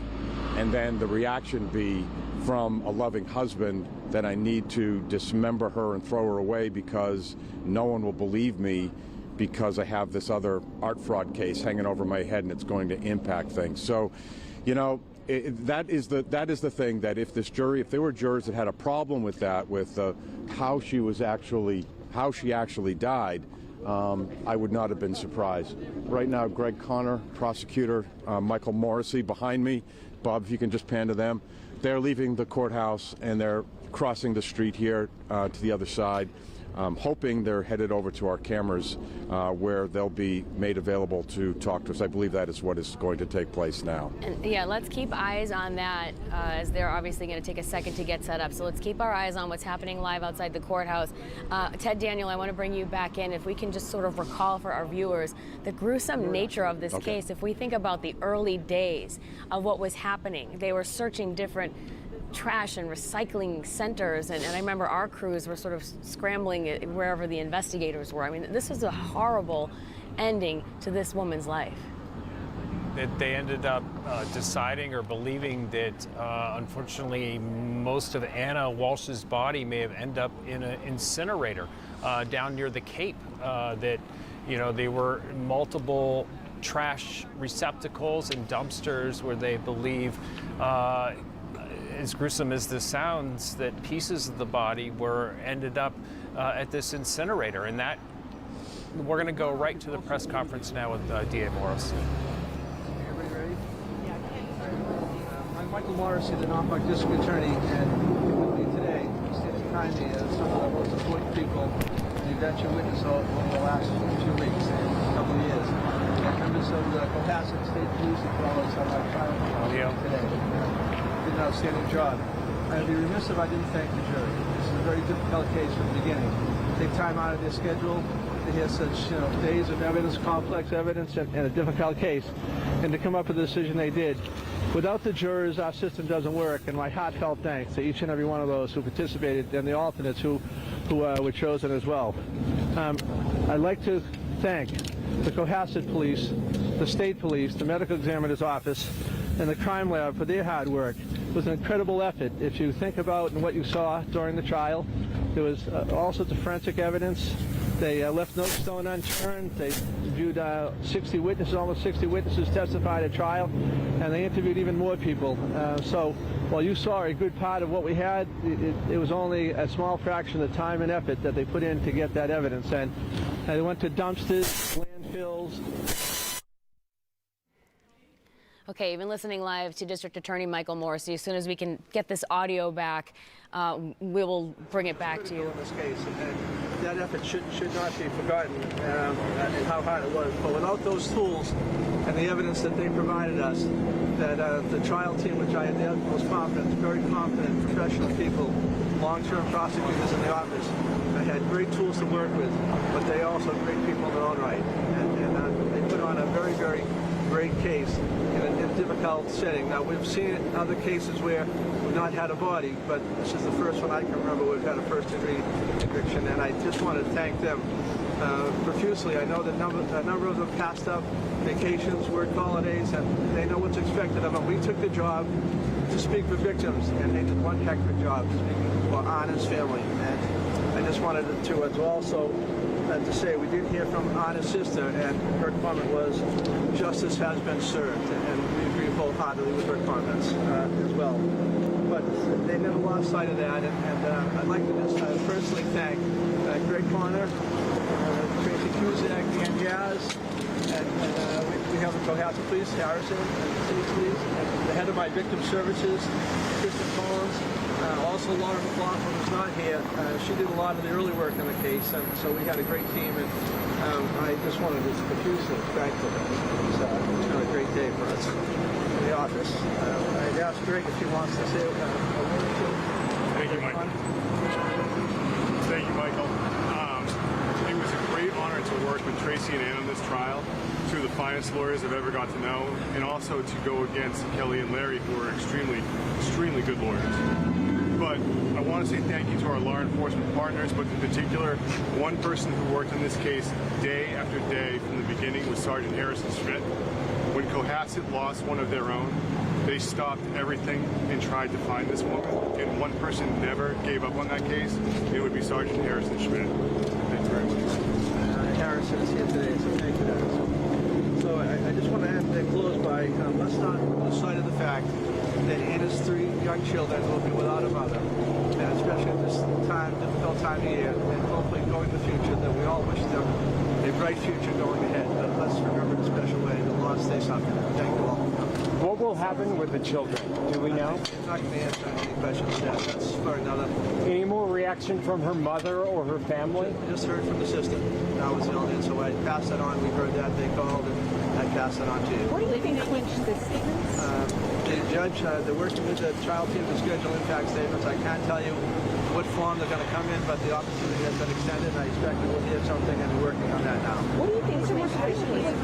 and then the reaction be from a loving husband that I need to dismember her and throw her away because no one will believe me because I have this other art fraud case hanging over my head and it's going to impact things. So, you know, that is the thing, that if there were jurors that had a problem with that, with how she actually died, I would not have been surprised. Right now, Greg Conner, prosecutor, Michael Morrissey behind me. Bob, if you can just pan to them. They're leaving the courthouse and they're crossing the street here to the other side. Hoping they're headed over to our cameras where they'll be made available to talk to us. I believe that is what is going to take place now. And yeah, let's keep eyes on that as they're obviously going to take a second to get set up. So let's keep our eyes on what's happening live outside the courthouse. Ted Daniel, I want to bring you back in. If we can just sort of recall for our viewers the gruesome nature of this case. If we think about the early days of what was happening, they were searching different trash and recycling centers, and I remember our crews were sort of scrambling wherever the investigators were. I mean, this is a horrible ending to this woman's life. That they ended up deciding or believing that unfortunately most of Anna Walsh's body may have ended up in an incinerator down near the Cape. That, you know, they were multiple trash receptacles and dumpsters where they believe, as gruesome as this sounds, that pieces of the body were ended up at this incinerator. And that, we're going to go right to the press conference now with DA Morris. Everybody ready? I'm Michael Morrissey, the Norfolk District Attorney, and with me today, standing behind me, are some of the most important people you've got your witness over the last few weeks, a couple of years. Members of the Cohasset State Police as well as on our trial today. Did an outstanding job. I'd be remiss if I didn't thank the jury. This is a very difficult case from the beginning. Take time out of their schedule to hear such days of evidence, complex evidence, and a difficult case, and to come up with the decision they did. Without the jurors, our system doesn't work, and my heartfelt thanks to each and every one of those who participated and the alternates who were chosen as well. I'd like to thank the Cohasset Police, the State Police, the Medical Examiner's Office, and the Crime Lab for their hard work. It was an incredible effort. If you think about and what you saw during the trial, there was all sorts of forensic evidence. They left no stone unturned. They interviewed 60 witnesses, almost 60 witnesses testified at trial, and they interviewed even more people. So while you saw a good part of what we had, it was only a small fraction of the time and effort that they put in to get that evidence. And they went to dumpsters, landfills. Okay, you've been listening live to District Attorney Michael Morrissey. As soon as we can get this audio back, we will bring it back to you. In this case, and that effort should not be forgotten, and how hard it was. But without those tools and the evidence that they provided us, that the trial team, which I had was confident, very confident, professional people, long-term prosecutors in the office, I had great tools to work with, but they also great people in their own right, and they put on a very, very great case in a difficult setting. Now, we've seen other cases where we've not had a body, but this is the first one I can remember we've had a first-degree conviction, and I just want to thank them profusely. I know that a number of them passed up vacations, work holidays, and they know what's expected of them. We took the job to speak for victims, and they did one heck of a job speaking for Anna's family. And I just wanted to also to say we did hear from Anna's sister, and her comment was, justice has been served, and we agree wholeheartedly with her comments as well. But they never lost sight of that, and I'd like to just personally thank Greg Conner, Tracy Cusack, and Jazz, and we have the Cohasset Police, Harrison, and City Police, the head of my victim services, Kristen Collins. Also, Laura McLaughlin was not here. She did a lot of the early work on the case, and so we had a great team. And I just wanted to profusely thank them. It's been a great day for us in the office. I'd ask Greg if he wants to say a word or two. Thank you, Michael. Thank you, Michael. It was a great honor to work with Tracy and Ann on this trial. Two of the finest lawyers I've ever got to know, and also to go against Kelly and Larry, who are extremely, extremely good lawyers. But I want to say thank you to our law enforcement partners, but in particular, one person who worked on this case day after day from the beginning was Sergeant Harrison Schmidt. When Cohasset lost one of their own, they stopped everything and tried to find this woman, and one person never gave up on that case. It would be Sergeant Harrison Schmidt. Thank you very much. Harrison is here today, so thank you, Harrison. So I just want to close by, let's not lose sight of the fact that Anna's 3 young children will be without a mother, and especially at this time, difficult time of year, and hopefully going in the future, that we all wish them a bright future going ahead. But let's remember in a special way, the Lord stay something. Thank you all. What will happen with the children? Do we know? I'm not going to answer any questions yet. That's for another. Any more reaction from her mother or her family? I just heard from the sister. That was the only, so I passed that on. We heard that. They called, and I passed that on to you. What do you think clinched this statement? The judge, they're working with the trial team to schedule impact statements. I can't tell you what form they're going to come in, but the opportunity has been extended, and I expect that we'll hear something, and we're working on that now. What do you think clinched this statement?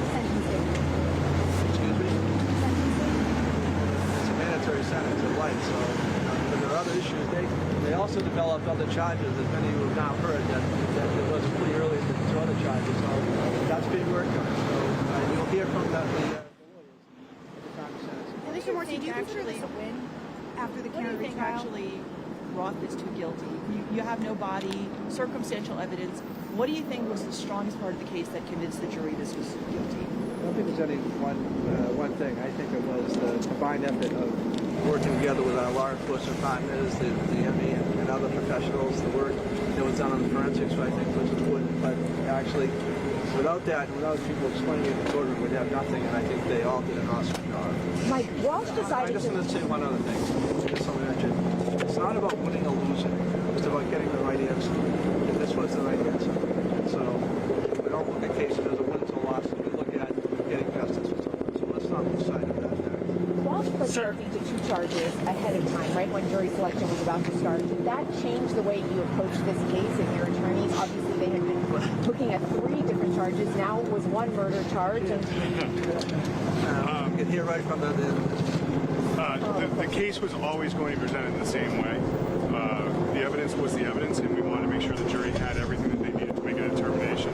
Excuse me? It's a mandatory sentence of life, so but there are other issues. They also developed other charges, as many of you have now heard, that there was a plea earlier to other charges, so that's being worked on. So you'll hear from the Mr. Morty, do you consider this a win after the Kennedy trial? Actually brought this to guilty? You have no body, circumstantial evidence. What do you think was the strongest part of the case that convinced the jury this was guilty? I don't think there's any one thing. I think it was the combined effort of working together with our law enforcement partners, the ME and other professionals, the work that was done on the forensics, I think was important. But actually, without that, without people explaining it in the courtroom, we'd have nothing, and I think they all did an awesome job. Mike, Walsh decided I just want to say one other thing. Just something I mentioned. It's not about winning or losing. It's about getting the right answer. And this was the right answer. So we don't look at cases as a win or loss. We look at getting justice for someone. So let's not lose sight of that fact. Walsh pled guilty to 2 charges ahead of time, right when jury selection was about to start. Did that change the way you approached this case and your attorneys? Obviously, they had been looking at 3 different charges. Now it was 1 murder charge. And you can hear right from the case was always going to be presented in the same way. The evidence was the evidence, and we wanted to make sure the jury had everything that they needed to make a determination.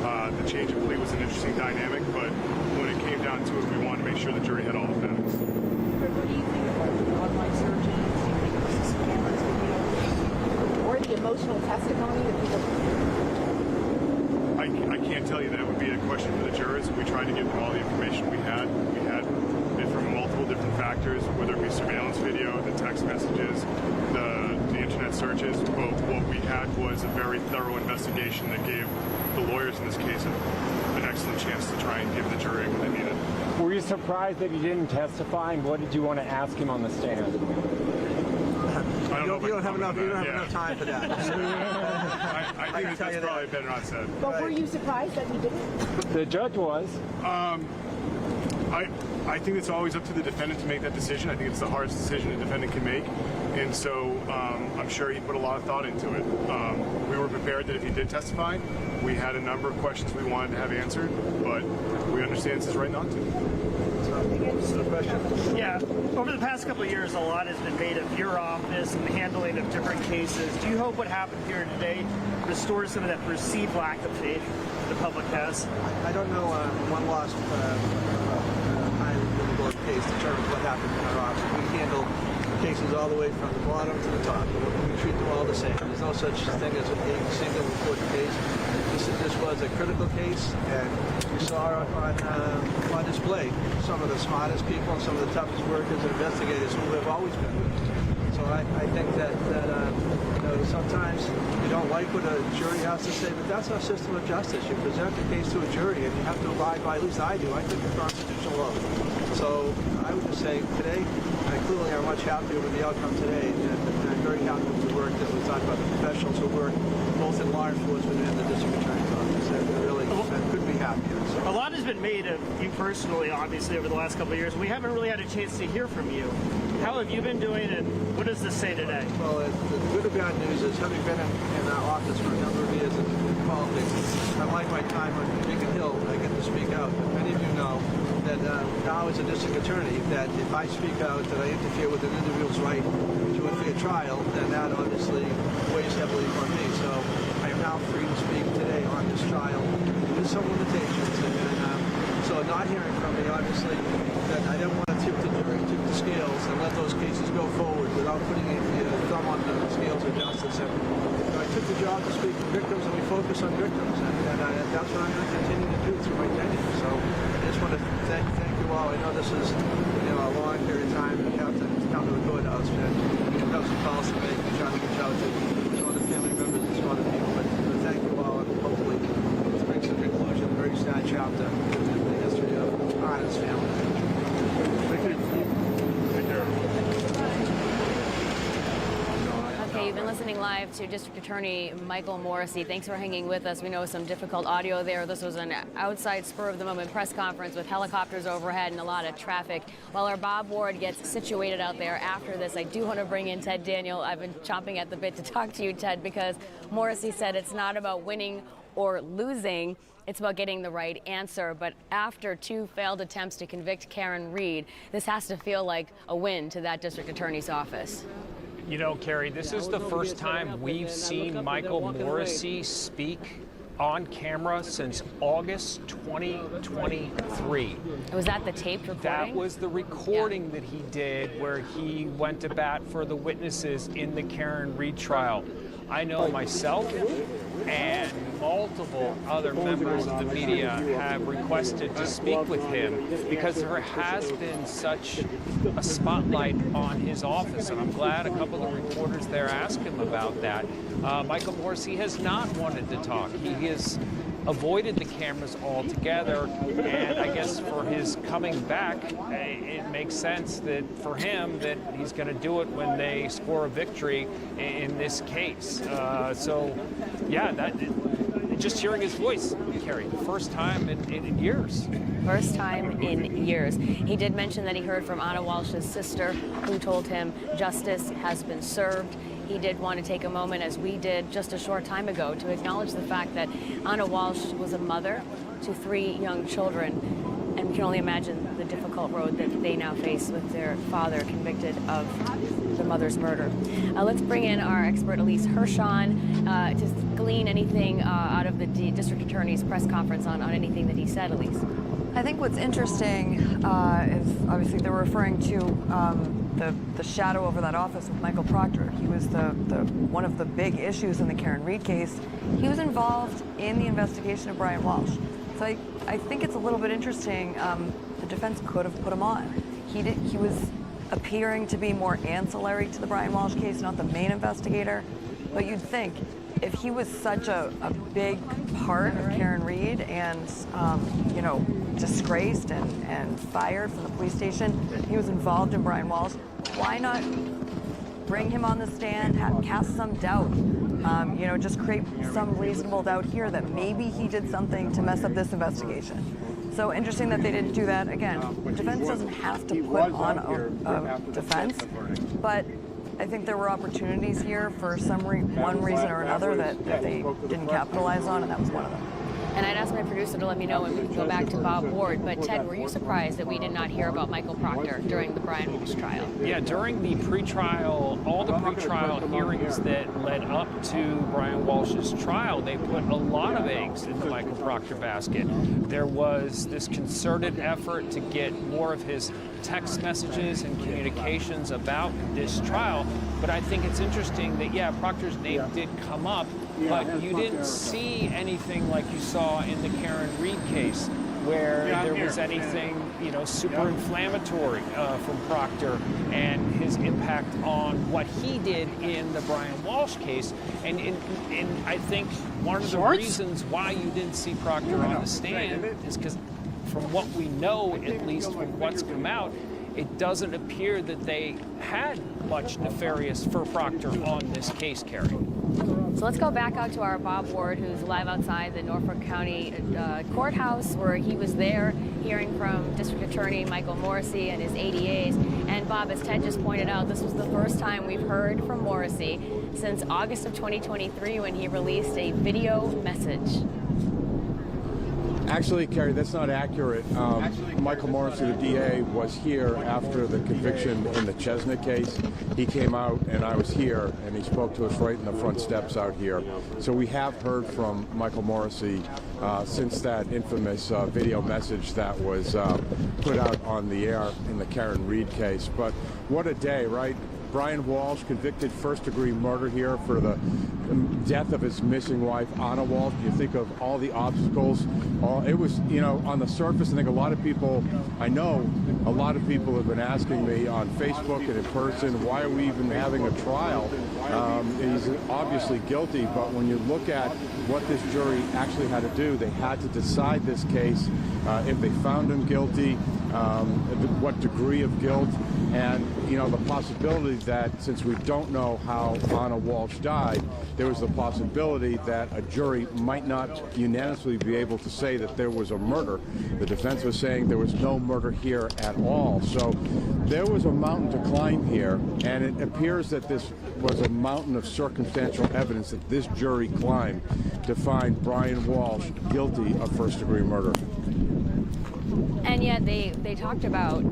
The change of plea was an interesting dynamic, but when it came down to it, we wanted to make sure the jury had all the facts. What do you think about the online searches? Do you think it was a scammer's video? Or the emotional testimony that people... I can't tell you that. It would be a question for the jurors. We tried to give them all the information we had. We had it from multiple different factors, whether it be surveillance video, the text messages, the internet searches. But what we had was a very thorough investigation that gave the lawyers in this case an excellent chance to try and give the jury what they needed. Were you surprised that he didn't testify, and what did you want to ask him on the stand? You don't have enough time for that. I think that's probably better not said. But were you surprised that he didn't? The judge was. I think it's always up to the defendant to make that decision. I think it's the hardest decision a defendant can make. And so I'm sure he put a lot of thought into it. We were prepared that if he did testify, we had a number of questions we wanted to have answered, but we understand it's his right not to. Yeah, over the past couple of years, a lot has been made of your office and the handling of different cases. Do you hope what happened here today restores some of that perceived lack of faith the public has? I don't know. One lost high-level case determines what happened in our office. We handle cases all the way from the bottom to the top. We treat them all the same. There's no such thing as a single important case. This was a critical case, and you saw on display some of the smartest people and some of the toughest workers and investigators who have always been with us. So I think that sometimes you don't like what a jury has to say, but that's our system of justice. You present the case to a jury, and you have to abide by, at least I do, I think, the constitutional law. So I would just say today, I clearly am much happier with the outcome today, and I'm very happy with the work that was done by the professionals who work both in law enforcement and the district attorney's office. I really couldn't be happier. So. A lot has been made of you personally, obviously, over the last couple of years. We haven't really had a chance to hear from you. How have you been doing, and what does this say today? Well, the good or bad news is, having been in our office for a number of years in politics, unlike my time on Beacon Hill, I get to speak out. But many of you know that now as a district attorney, that if I speak out, that I interfere with an individual's right to a fair trial, then that obviously weighs heavily on me. So I am now free to speak today on this trial with some limitations. So not hearing from me, obviously, that I don't want to tip the jury, tip the scales, and let those cases go forward without putting a thumb on the scales of justice. And I took the job to speak to victims, and we focus on victims, and that's what I'm going to continue to do through my tenure. So I just want to thank you all. I know this is a long period of time. You have to come to the courthouse, and you have some calls to make and try to reach out to some other family members and some other people. But thank you all, and hopefully it brings to a conclusion a very sad chapter in the history of Brian's family. Okay, you've been listening live to District Attorney Michael Morrissey. Thanks for hanging with us. We know some difficult audio there. This was an outside spur-of-the-moment press conference with helicopters overhead and a lot of traffic. While our Bob Ward gets situated out there after this, I do want to bring in Ted Daniel. I've been chomping at the bit to talk to you, Ted, because Morrissey said it's not about winning or losing. It's about getting the right answer. But after 2 failed attempts to convict Karen Reed, this has to feel like a win to that district attorney's office. You know, Carrie, this is the first time we've seen Michael Morrissey speak on camera since August 2023. Was that the taped recording? That was the recording that he did where he went to bat for the witnesses in the Karen Reed trial. I know myself and multiple other members of the media have requested to speak with him because there has been such a spotlight on his office, and I'm glad a couple of the reporters there asked him about that. Michael Morrissey has not wanted to talk. He has avoided the cameras altogether, and I guess for his coming back, it makes sense that for him that he's going to do it when they score a victory in this case. So, yeah, just hearing his voice, Carrie, first time in years. First time in years. He did mention that he heard from Anna Walsh's sister, who told him justice has been served. He did want to take a moment, as we did just a short time ago, to acknowledge the fact that Anna Walsh was a mother to 3 young children, and we can only imagine the difficult road that they now face with their father convicted of the mother's murder. Let's bring in our expert, Elise Hirschon, to glean anything out of the district attorney's press conference on anything that he said, Elise. I think what's interesting is obviously they're referring to the shadow over that office with Michael Proctor. He was one of the big issues in the Karen Reed case. He was involved in the investigation of Brian Walshe. So I think it's a little bit interesting. The defense could have put him on. He was appearing to be more ancillary to the Brian Walshe case, not the main investigator. But you'd think if he was such a big part of Karen Reed and, disgraced and fired from the police station, he was involved in Brian Walshe, why not bring him on the stand, cast some doubt, just create some reasonable doubt here that maybe he did something to mess up this investigation. So interesting that they didn't do that. Again, the defense doesn't have to put on a defense, but I think there were opportunities here for one reason or another that they didn't capitalize on, and that was one of them. And I'd ask my producer to let me know when we can go back to Bob Ward. But Ted, were you surprised that we did not hear about Michael Proctor during the Brian Walshe trial? Yeah, during the pretrial, all the pretrial hearings that led up to Brian Walsh's trial, they put a lot of eggs in the Michael Proctor basket. There was this concerted effort to get more of his text messages and communications about this trial. But I think it's interesting that, yeah, Proctor's name did come up, but you didn't see anything like you saw in the Karen Reed case. where there was anything, you know, super inflammatory from Proctor and his impact on what he did in the Brian Walshe case. And I think one of the reasons why you didn't see Proctor on the stand is because from what we know, at least from what's come out, it doesn't appear that they had much nefarious for Proctor on this case, Carrie. So let's go back out to our Bob Ward, who's live outside the Norfolk County Courthouse, where he was there hearing from District Attorney Michael Morrissey and his ADAs. And Bob, as Ted just pointed out, this was the first time we've heard from Morrissey since August of 2023 when he released a video message. Actually, Carrie, that's not accurate. Michael Morrissey, the DA, was here after the conviction in the Chesna case. He came out, and I was here, and he spoke to us right in the front steps out here. So we have heard from Michael Morrissey since that infamous video message that was put out on the air in the Karen Reed case. But what a day, right? Brian Walshe, convicted first-degree murder here for the death of his missing wife, Anna Walshe. You think of all the obstacles. It was, you know, on the surface, I think a lot of people, I know a lot of people have been asking me on Facebook and in person, why are we even having a trial? He's obviously guilty, but when you look at what this jury actually had to do, they had to decide this case. If they found him guilty, what degree of guilt, and, you know, the possibility that since we don't know how Anna Walshe died, there was the possibility that a jury might not unanimously be able to say that there was a murder. The defense was saying there was no murder here at all. So there was a mountain to climb here, and it appears that this was a mountain of circumstantial evidence that this jury climbed to find Brian Walshe guilty of first-degree murder. And yet they talked about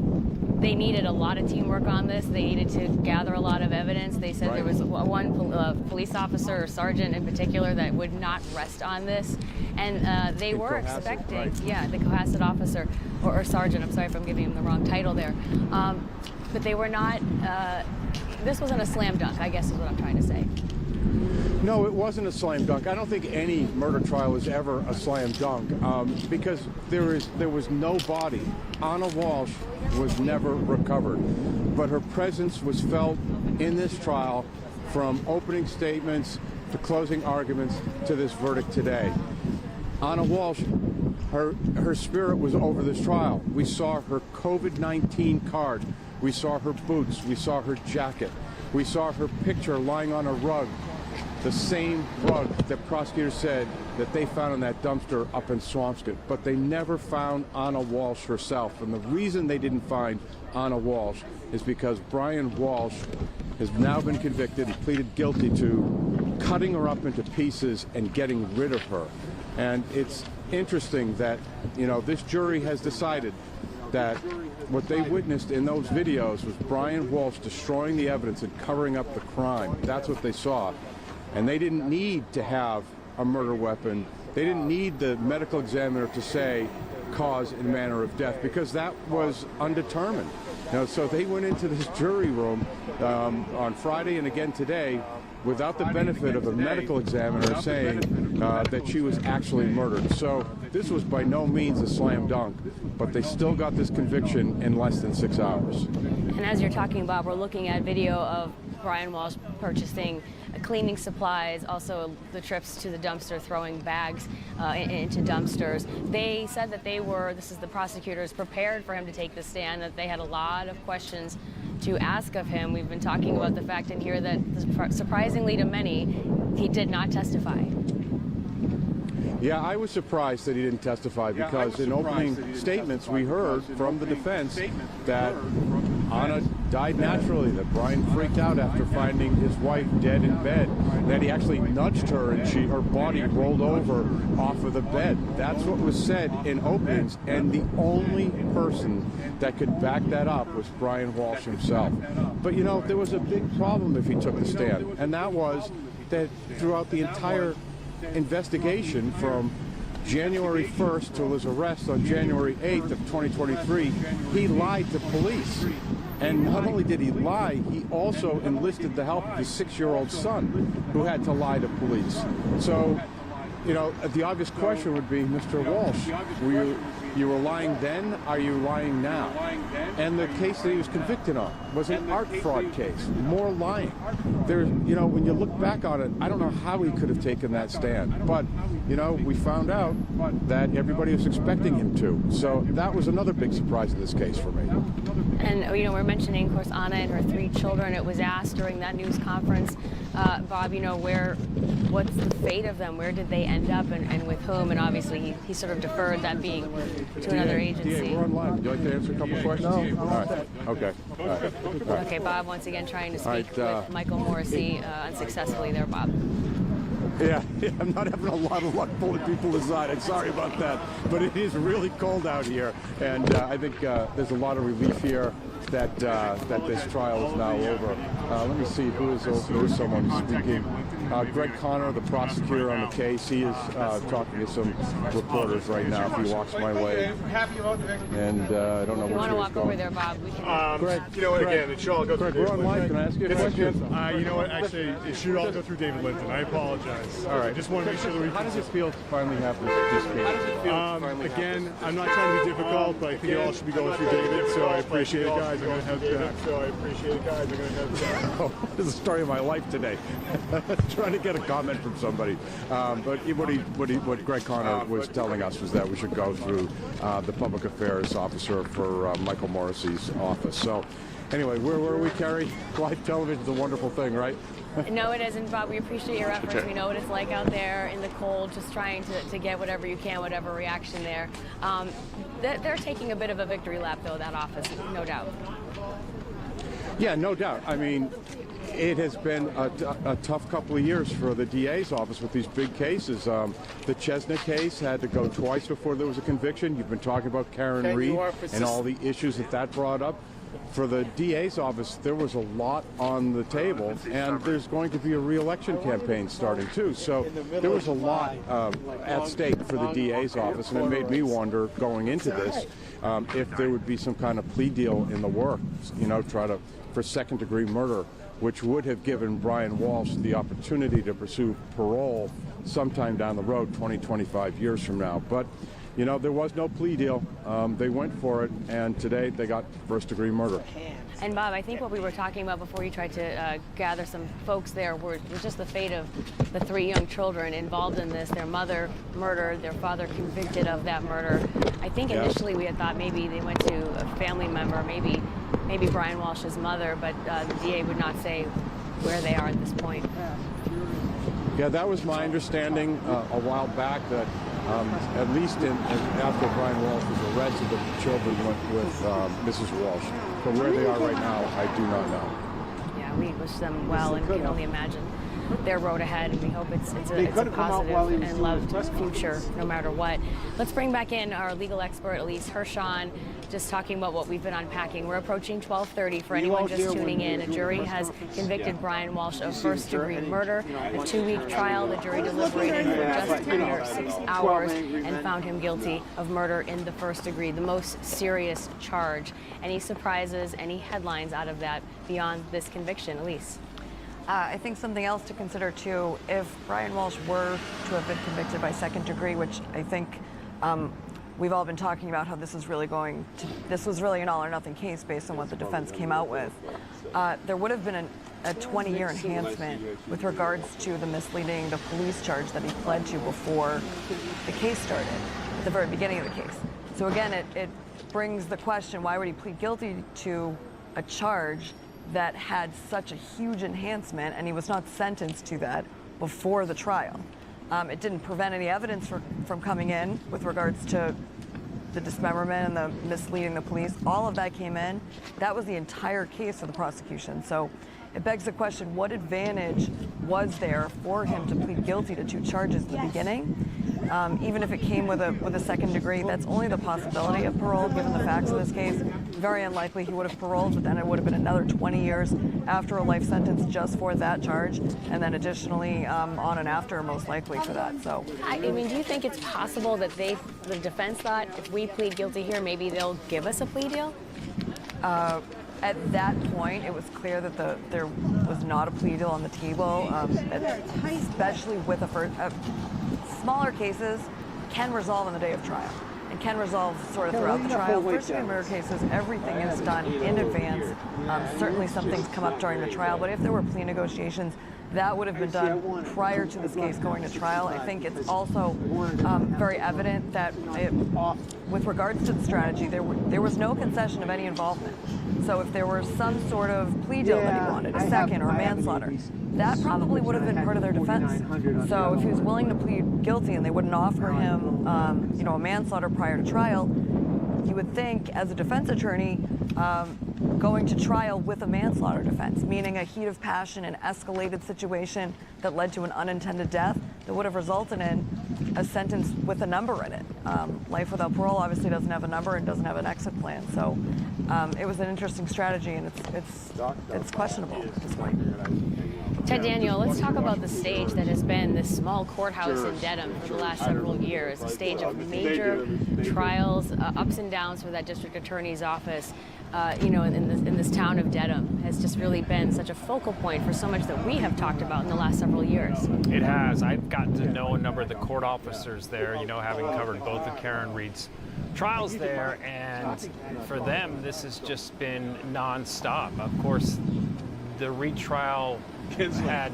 they needed a lot of teamwork on this. They needed to gather a lot of evidence. They said there was one police officer or sergeant in particular that would not rest on this. And they were expecting, the Cohasset officer or sergeant, I'm sorry if I'm giving him the wrong title there. But they were not, this wasn't a slam dunk, I guess is what I'm trying to say. No, it wasn't a slam dunk. I don't think any murder trial is ever a slam dunk because there was no body. Anna Walshe was never recovered, but her presence was felt in this trial from opening statements to closing arguments to this verdict today. Anna Walshe, her spirit was over this trial. We saw her COVID-19 card. We saw her boots. We saw her jacket. We saw her picture lying on a rug. The same rug that prosecutors said that they found in that dumpster up in Swampscott. But they never found Anna Walshe herself. And the reason they didn't find Anna Walshe is because Brian Walshe has now been convicted and pleaded guilty to cutting her up into pieces and getting rid of her. And it's interesting that, you know, this jury has decided that what they witnessed in those videos was Brian Walshe destroying the evidence and covering up the crime. That's what they saw. And they didn't need to have a murder weapon. They didn't need the medical examiner to say cause and manner of death because that was undetermined. You know, so they went into this jury room on Friday and again today without the benefit of a medical examiner saying that she was actually murdered. So this was by no means a slam dunk, but they still got this conviction in less than 6 hours. And as you're talking, Bob, we're looking at video of Brian Walshe purchasing cleaning supplies, also the trips to the dumpster, throwing bags into dumpsters. They said that they were, this is the prosecutors, prepared for him to take the stand, that they had a lot of questions to ask of him. We've been talking about the fact in here that, surprisingly to many, he did not testify. Yeah, I was surprised that he didn't testify because in opening statements we heard from the defense that Anna died naturally, that Brian freaked out after finding his wife dead in bed, that he actually nudged her and her body rolled over off of the bed. That's what was said in openings, and the only person that could back that up was Brian Walshe himself. But you know, there was a big problem if he took the stand, and that was that throughout the entire investigation from January 1st till his arrest on January 8th of 2023, he lied to police. And not only did he lie, he also enlisted the help of his 6-year-old son, who had to lie to police. So you know, the obvious question would be, Mr. Walsh, you were lying then, are you lying now? And the case that he was convicted on was an art fraud case, more lying. You know, when you look back on it, I don't know how he could have taken that stand, but, you know, we found out that everybody was expecting him to. So that was another big surprise in this case for me. And, you know, we're mentioning, of course, Anna and her 3 children. It was asked during that news conference, Bob, you know, what's the fate of them? Where did they end up and with whom? And obviously he sort of deferred that being to another agency. DA, we're online. Would you like to answer a couple questions? No. All right. Okay. All right. All right. Okay, Bob, once again trying to speak Right, with Michael Morrissey unsuccessfully there, Bob. Yeah, I'm not having a lot of luck pulling people aside. I'm sorry about that. But it is really cold out here, and I think there's a lot of relief here that this trial is now over. Let me see who is someone speaking. Greg Connor, the prosecutor on the case, he is talking to some reporters right now. If he walks my way, and I don't know. If you want to walk over there, Bob, we can. Greg, you know what? Again, it should all go through. Greg, we're on live. Can I ask you a question? You know what? Actually, it should all go through David Linton. I apologize. All right. Just want to make sure that we. How does it feel to finally have this case? Again, I'm not trying to be difficult, but I think it all should be going through David. So I appreciate it, guys. I'm going to have that. Oh, this is the story of my life today. Trying to get a comment from somebody. But what Greg Connor was telling us was that we should go through the public affairs officer for Michael Morrissey's office. So anyway, where were we, Carrie? Live television is a wonderful thing, right? No, it isn't, Bob. We appreciate your efforts. Okay. We know what it's like out there in the cold, just trying to get whatever you can, whatever reaction there. They're taking a bit of a victory lap, though, that office, no doubt. Yeah, no doubt. I mean, it has been a tough couple of years for the DA's office with these big cases. The Chesna case had to go twice before there was a conviction. You've been talking about Karen Reed and all the issues that brought up. For the DA's office, there was a lot on the table, and there's going to be a re-election campaign starting too. So there was a lot at stake for the DA's office, and it made me wonder going into this if there would be some kind of plea deal in the works, you know, for second-degree murder, which would have given Brian Walshe the opportunity to pursue parole sometime down the road, 20, 25 years from now. But you know, there was no plea deal. They went for it, and today they got first-degree murder. And Bob, I think what we were talking about before you tried to gather some folks there was just the fate of the 3 young children involved in this. Their mother murdered, their father convicted of that murder. I think initially we had thought maybe they went to a family member, maybe Brian Walsh's mother, but the DA would not say where they are at this point. Yeah, that was my understanding a while back, that at least after Brian Walshe was arrested, the children went with Mrs. Walsh. But where they are right now, I do not know. Yeah, we wish them well and can only imagine their road ahead, and we hope it's a positive and loved future no matter what. Let's bring back in our legal expert, Elise Hirshon, just talking about what we've been unpacking. We're approaching 12:30 for anyone just tuning in. A jury has convicted Brian Walshe of first-degree murder. A 2-week trial, the jury deliberated for just under 6 hours and found him guilty of murder in the first degree, the most serious charge. Any surprises, any headlines out of that beyond this conviction? Elise? I think something else to consider too, if Brian Walshe were to have been convicted by second degree, which I think we've all been talking about how this was really an all or nothing case based on what the defense came out with. There would have been a 20-year enhancement with regards to the misleading the police charge that he pled to before the case started, at the very beginning of the case. So again, it brings the question, why would he plead guilty to a charge that had such a huge enhancement, and he was not sentenced to that before the trial? It didn't prevent any evidence from coming in with regards to the dismemberment and the misleading the police. All of that came in. That was the entire case for the prosecution. So it begs the question, what advantage was there for him to plead guilty to 2 charges at the beginning? Even if it came with a second degree, that's only the possibility of parole given the facts of this case. Very unlikely he would have paroled, but then it would have been another 20 years after a life sentence just for that charge, and then additionally on and after most likely for that. So I mean, do you think it's possible that the defense thought if we plead guilty here, maybe they'll give us a plea deal? at that point, it was clear that there was not a plea deal on the table, especially with smaller cases can resolve on the day of trial and can resolve sort of throughout the trial. First-degree murder cases, everything is done in advance. Certainly some things come up during the trial, but if there were plea negotiations, that would have been done prior to this case going to trial. I think it's also very evident that with regards to the strategy, there was no concession of any involvement. So if there were some sort of plea deal that he wanted, a second or a manslaughter, that probably would have been part of their defense. So if he was willing to plead guilty and they wouldn't offer him, a manslaughter prior to trial, you would think, as a defense attorney, going to trial with a manslaughter defense, meaning a heat of passion, an escalated situation that led to an unintended death that would have resulted in a sentence with a number in it. Life without parole obviously doesn't have a number and doesn't have an exit plan. So it was an interesting strategy, and it's questionable at this point. Ted Daniel, let's talk about the stage that has been this small courthouse in Dedham for the last several years, a stage of major trials, ups and downs for that district attorney's office. In this town of Dedham has just really been such a focal point for so much that we have talked about in the last several years. It has. I've gotten to know a number of the court officers there, having covered both of Karen Reed's trials there, and for them, this has just been nonstop. Of course, the Reed trial had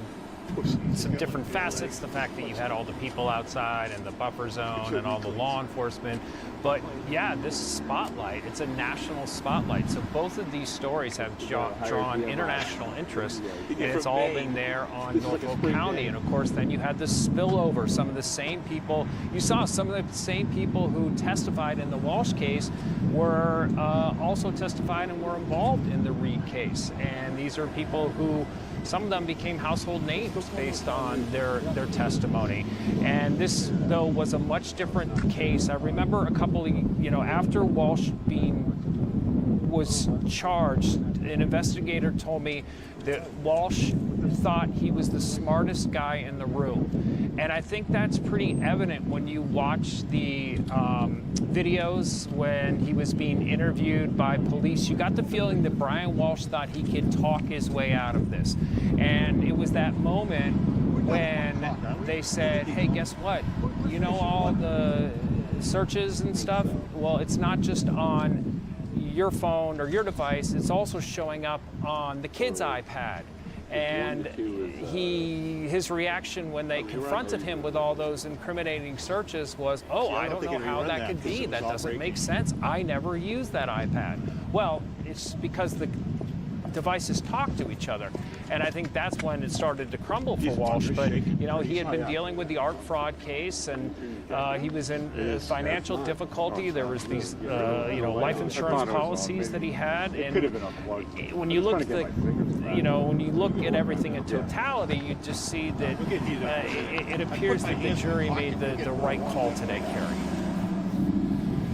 some different facets, the fact that you had all the people outside and the buffer zone and all the law enforcement. But yeah, this spotlight, it's a national spotlight. So both of these stories have drawn international interest, and it's all been there on Norfolk County. And of course, then you had the spillover. Some of the same people, you saw some of the same people who testified in the Walshe case were also testified and were involved in the Reed case. And these are people who, some of them became household names based on their testimony. And this, though, was a much different case. I remember a couple of, after Walshe was charged, an investigator told me that Walshe thought he was the smartest guy in the room. And I think that's pretty evident when you watch the videos when he was being interviewed by police. You got the feeling that Brian Walshe thought he could talk his way out of this. And it was that moment when they said, hey, guess what? All the searches and stuff? Well, it's not just on your phone or your device, it's also showing up on the kid's iPad. And his reaction when they confronted him with all those incriminating searches was, oh, I don't know how that could be. That doesn't make sense. I never used that iPad. Well, it's because the devices talk to each other. And I think that's when it started to crumble for Walshe. But, he had been dealing with the art fraud case, and he was in financial difficulty. There was these, life insurance policies that he had. And when you look at when you look at everything in totality, you just see that it appears that the jury made the right call today, Carrie.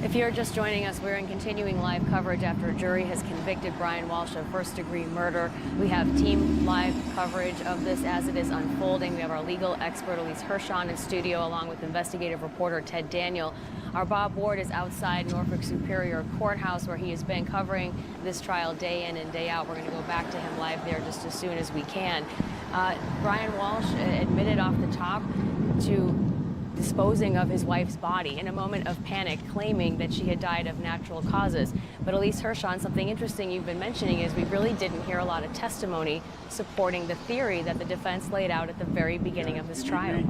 If you're just joining us, we're in continuing live coverage after a jury has convicted Brian Walshe of first-degree murder. We have team live coverage of this as it is unfolding. We have our legal expert, Elise Hirschon, in studio, along with investigative reporter Ted Daniel. Our Bob Ward is outside Norfolk Superior Courthouse, where he has been covering this trial day in and day out. We're going to go back to him live there just as soon as we can. Brian Walshe admitted off the top to disposing of his wife's body in a moment of panic, claiming that she had died of natural causes. But Elise Hirschon, something interesting you've been mentioning is we really didn't hear a lot of testimony supporting the theory that the defense laid out at the very beginning of this trial.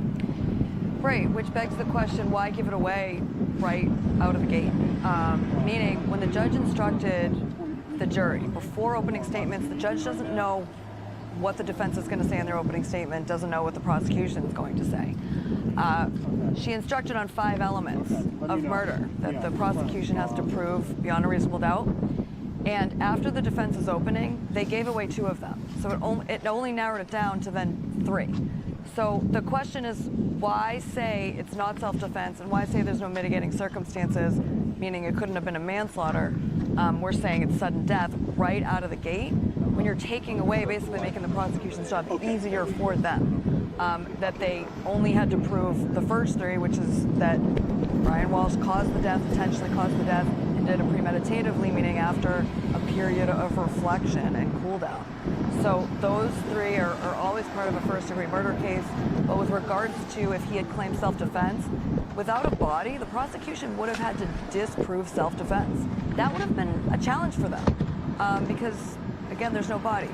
Right, which begs the question, why give it away right out of the gate? Meaning, when the judge instructed the jury before opening statements, the judge doesn't know what the defense is going to say in their opening statement, doesn't know what the prosecution is going to say. She instructed on 5 elements of murder that the prosecution has to prove beyond a reasonable doubt. And after the defense's opening, they gave away 2 of them. So it only narrowed it down to then 3. So the question is, why say it's not self-defense, and why say there's no mitigating circumstances, meaning it couldn't have been a manslaughter? We're saying it's sudden death right out of the gate, when you're taking away, basically making the prosecution's job easier for them. That they only had to prove the first 3, which is that Brian Walshe caused the death, intentionally caused the death, and did premeditatively, meaning after a period of reflection and cool down. So those three are always part of a first-degree murder case. But with regards to if he had claimed self-defense, without a body, the prosecution would have had to disprove self-defense. That would have been a challenge for them because, again, there's no body.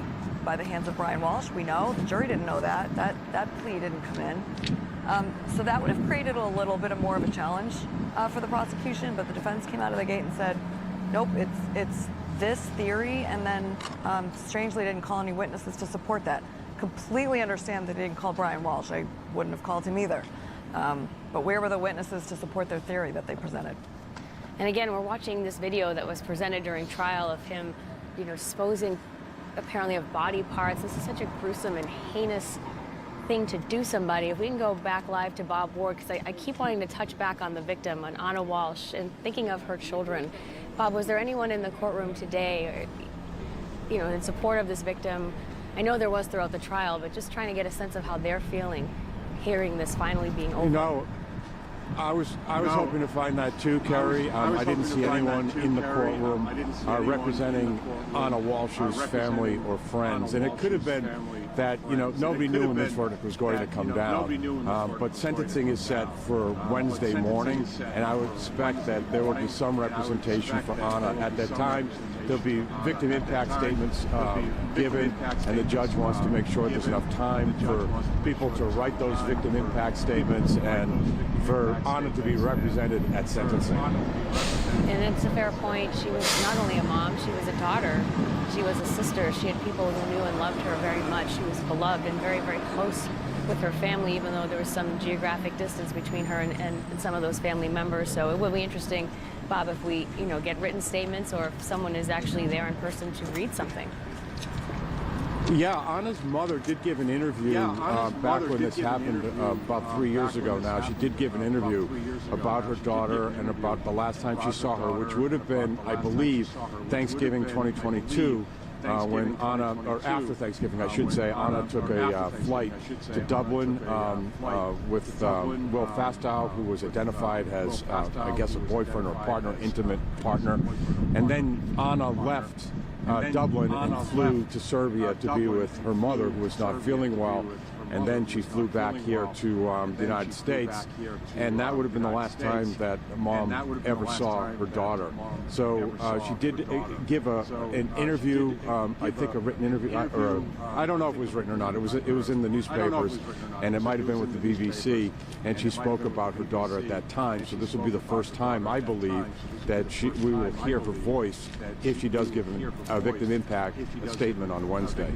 By the hands of Brian Walshe, we know. The jury didn't know that. That plea didn't come in. So that would have created a little bit more of a challenge for the prosecution, but the defense came out of the gate and said, nope, it's this theory, and then strangely didn't call any witnesses to support that. Completely understand that they didn't call Brian Walshe. I wouldn't have called him either. But where were the witnesses to support their theory that they presented? And again, we're watching this video that was presented during trial of him, disposing apparently of body parts. This is such a gruesome and heinous thing to do somebody. If we can go back live to Bob Ward, because I keep wanting to touch back on the victim, on Anna Walshe, and thinking of her children. Bob, was there anyone in the courtroom today, in support of this victim? I know there was throughout the trial, but just trying to get a sense of how they're feeling, hearing this finally being over. I was hoping to find that too, Kerry. I didn't see anyone in the courtroom representing Anna Walsh's family or friends, and it could have been that nobody knew when this verdict was going to come down. But sentencing is set for Wednesday morning, and I would expect that there will be some representation for Anna at that time. There'll be victim impact statements given, and the judge wants to make sure there's enough time for people to write those victim impact statements and for Anna to be represented at sentencing. And it's a fair point. She was not only a mom, she was a daughter. She was a sister. She had people who knew and loved her very much. She was beloved and very, very close with her family, even though there was some geographic distance between her and some of those family members. So it will be interesting, Bob, if we get written statements or if someone is actually there in person to read something. Yeah, Anna's mother did give an interview back when this happened about 3 years ago now. She did give an interview about her daughter and about the last time she saw her, which would have been, I believe, Thanksgiving 2022. When Anna, or after Thanksgiving, I should say, Anna took a flight to Dublin with Will Fastow, who was identified as, I guess, a boyfriend or partner, intimate partner. And then Anna left Dublin and flew to Serbia to be with her mother, who was not feeling well. And then she flew back here to the United States, and that would have been the last time that Mom ever saw her daughter. So she did give an interview, I think a written interview, or I don't know if it was written or not. It was in the newspapers, and it might have been with the BBC, and she spoke about her daughter at that time. So this will be the first time, I believe, that we will hear her voice if she does give a victim impact statement on Wednesday.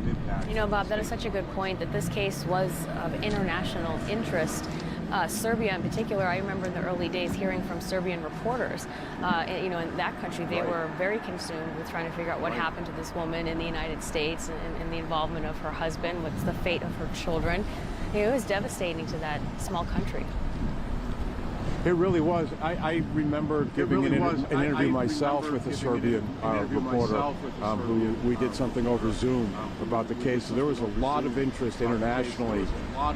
Bob, that is such a good point, that this case was of international interest. Serbia in particular, I remember in the early days hearing from Serbian reporters, in that country, they were very consumed with trying to figure out what happened to this woman in the United States and the involvement of her husband, what's the fate of her children. It was devastating to that small country. It really was. I remember giving an interview myself with a Serbian reporter who we did something over Zoom about the case. So there was a lot of interest internationally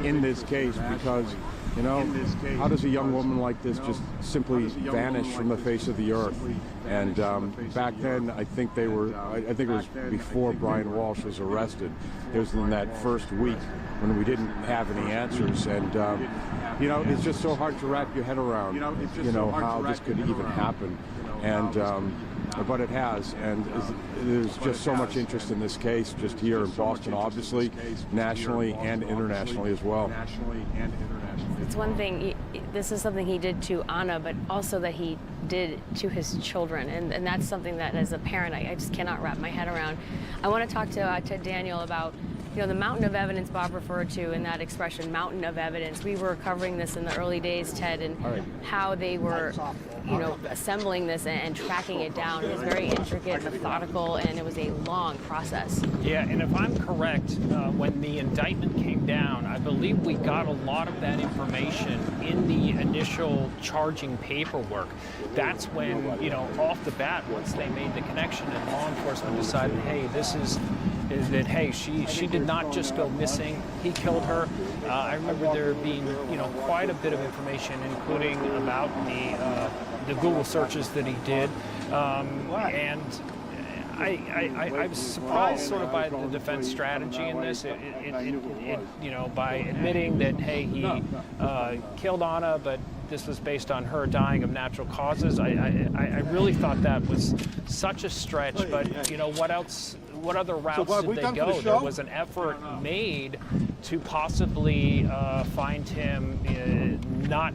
in this case because, how does a young woman like this just simply vanish from the face of the earth? And back then, I think it was before Brian Walshe was arrested. It was in that first week when we didn't have any answers, and it's just so hard to wrap your head around, how this could even happen, and but it has, and there's just so much interest in this case, just here in Boston, obviously, nationally and internationally as well. It's one thing, this is something he did to Anna, but also that he did to his children, and that's something that as a parent I just cannot wrap my head around. I want to talk to Ted Daniel about the mountain of evidence Bob referred to in that expression, mountain of evidence. We were covering this in the early days, Ted, and how they were, assembling this and tracking it down. It was very intricate, methodical, and it was a long process. Yeah, and if I'm correct, when the indictment came down, I believe we got a lot of that information in the initial charging paperwork. That's when, off the bat, once they made the connection and law enforcement decided, hey, she did not just go missing, he killed her. I remember there being, quite a bit of information, including about the the Google searches that he did, and I was surprised sort of by the defense strategy in this. You know, by admitting that, hey, he killed Anna, but this was based on her dying of natural causes. I really thought that was such a stretch, but you know, what else? What other routes did they go? There was an effort made to possibly find him not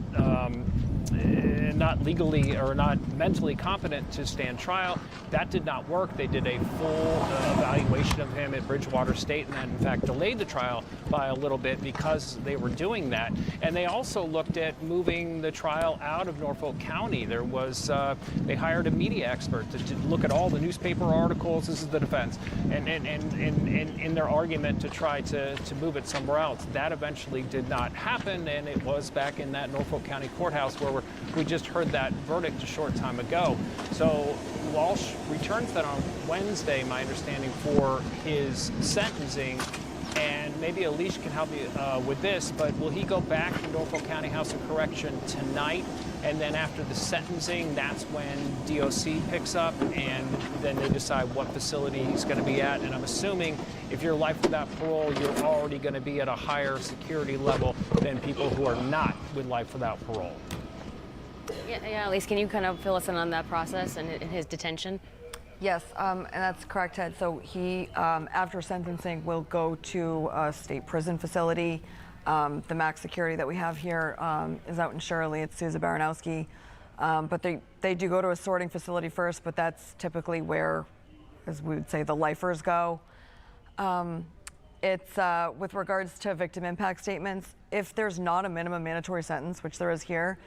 legally or not mentally competent to stand trial. That did not work. They did a full evaluation of him at Bridgewater State, and then in fact delayed the trial by a little bit because they were doing that. And they also looked at moving the trial out of Norfolk County. There was they hired a media expert to look at all the newspaper articles. This is the defense, and in their argument to try to move it somewhere else. That eventually did not happen, and it was back in that Norfolk County courthouse where we just heard that verdict a short time ago. So Walshe returns then on Wednesday, my understanding, for his sentencing. And maybe Alicia can help me with this, but will he go back to Norfolk County House of Correction tonight? And then after the sentencing, that's when DOC picks up, and then they decide what facility he's going to be at. And I'm assuming if you're life without parole, you're already going to be at a higher security level than people who are not with life without parole. Yeah, Elise, can you kind of fill us in on that process and his detention? Yes, and that's correct, Ted. So he, after sentencing, will go to a state prison facility. The max security that we have here is out in Shirley. It's Sousa Baranowski. But they do go to a sorting facility first, but that's typically where, as we would say, the lifers go. It's with regards to victim impact statements, if there's not a minimum mandatory sentence, which there is here,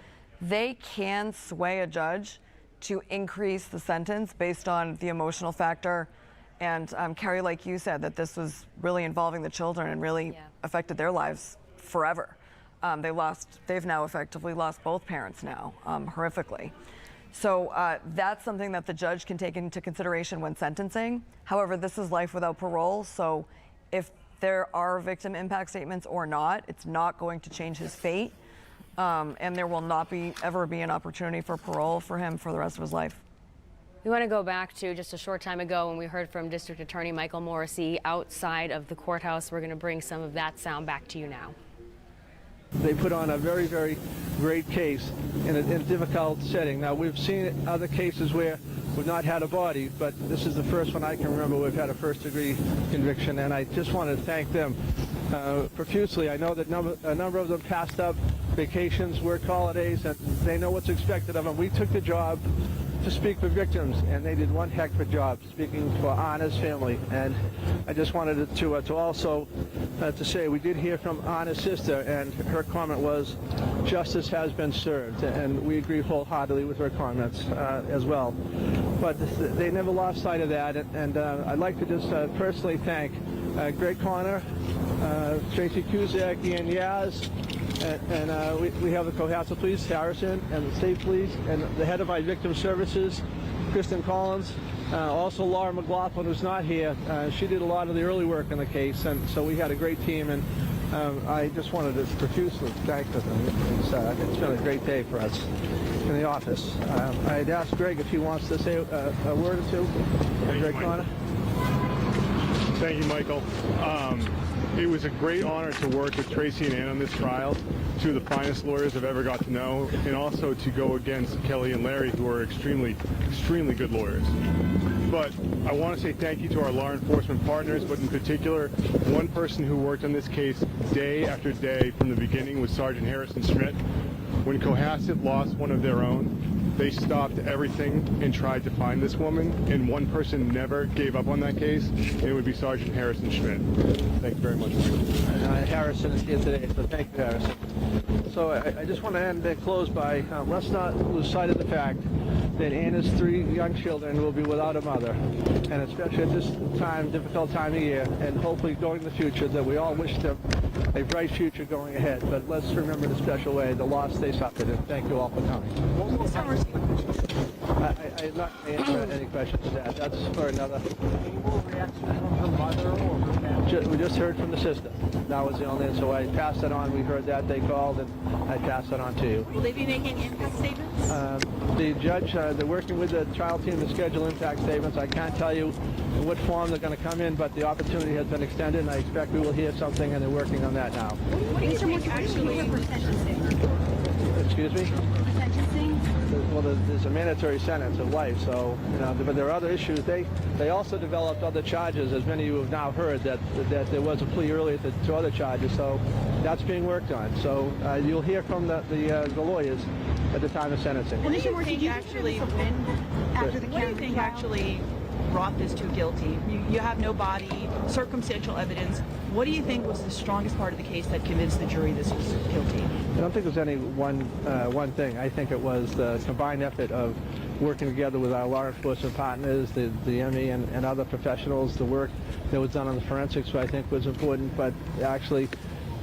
they can sway a judge to increase the sentence based on the emotional factor. And Carrie, like you said, that this was really involving the children and really affected their lives forever. They've now effectively lost both parents now, horrifically. So that's something that the judge can take into consideration when sentencing. However, this is life without parole, so if there are victim impact statements or not, it's not going to change his fate. And there will not ever be an opportunity for parole for him for the rest of his life. We want to go back to just a short time ago when we heard from District Attorney Michael Morrissey outside of the courthouse. We're going to bring some of that sound back to you now. They put on a very, very great case in a difficult setting. Now, we've seen other cases where we've not had a body, but this is the first one I can remember we've had a first-degree conviction, and I just want to thank them profusely. I know that a number of them passed up vacations, work holidays, and they know what's expected of them. We took the job to speak for victims, and they did one heck of a job speaking for Anna's family. And I just wanted to also to say we did hear from Anna's sister, and her comment was, justice has been served, and we agree wholeheartedly with her comments as well. But they never lost sight of that, and I'd like to just personally thank Greg Connor, Tracy Cusack, Ian Yaz, and we have the Cohasset Police, Harrison, and the State Police, and the head of my victim services, Kristen Collins. Also Laura McLaughlin, who's not here. She did a lot of the early work in the case, and so we had a great team, and I just wanted to profusely thank them. It's been a great day for us in the office. I'd ask Greg if he wants to say a word or two. Greg Connor. Thank you, Michael. It was a great honor to work with Tracy and Ann on this trial, two of the finest lawyers I've ever got to know, and also to go against Kelly and Larry, who are extremely, extremely good lawyers. But I want to say thank you to our law enforcement partners, but in particular, one person who worked on this case day after day from the beginning was Sergeant Harrison Schmidt. When Cohasset lost one of their own, they stopped everything and tried to find this woman, and one person never gave up on that case, and it would be Sergeant Harrison Schmidt. Thank you very much, Michael. Harrison is here today, so thank you, Harrison. So I just want to end and close by, let's not lose sight of the fact that Anna's 3 young children will be without a mother, and especially at this time, difficult time of year, and hopefully going in the future, that we all wish them a bright future going ahead. But let's remember in a special way the loss they suffered, and thank you all for coming. I'm not answering any questions to that. That's for another. We just heard from the sister. That was the only, and so I passed it on. We heard that they called, and I passed it on to you. Will they be making impact statements? The judge, they're working with the trial team to schedule impact statements. I can't tell you in what form they're going to come in, but the opportunity has been extended, and I expect we will hear something, and they're working on that now. What do you think actually for sentencing? Excuse me? For sentencing? Well, there's a mandatory sentence of life, so, but there are other issues. They also developed other charges, as many of you have now heard, that there was a plea earlier to other charges, so that's being worked on. So you'll hear from the lawyers at the time of sentencing. What do you think actually actually brought this to guilty? You have no body, circumstantial evidence. What do you think was the strongest part of the case that convinced the jury this was guilty? I don't think there's any one thing. I think it was the combined effort of working together with our law enforcement partners, the ME and other professionals. The work that was done on the forensics, I think, was important. But actually,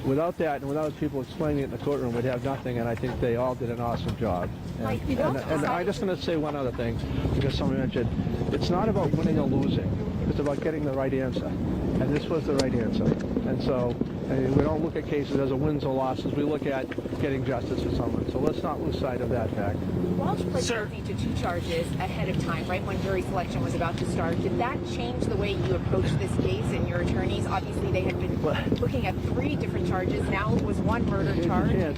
without that and without people explaining it in the courtroom, we'd have nothing. And I think they all did an awesome job. And I'm just going to say one other thing, because someone mentioned, it's not about winning or losing. It's about getting the right answer. And this was the right answer. And so we don't look at cases as a wins or losses. We look at getting justice for someone. So let's not lose sight of that fact. Walsh pled guilty to 2 charges ahead of time, right when jury selection was about to start. Did that change the way you approached this case and your attorneys? Obviously, they had been looking at 3 different charges. Now it was 1 murder charge. You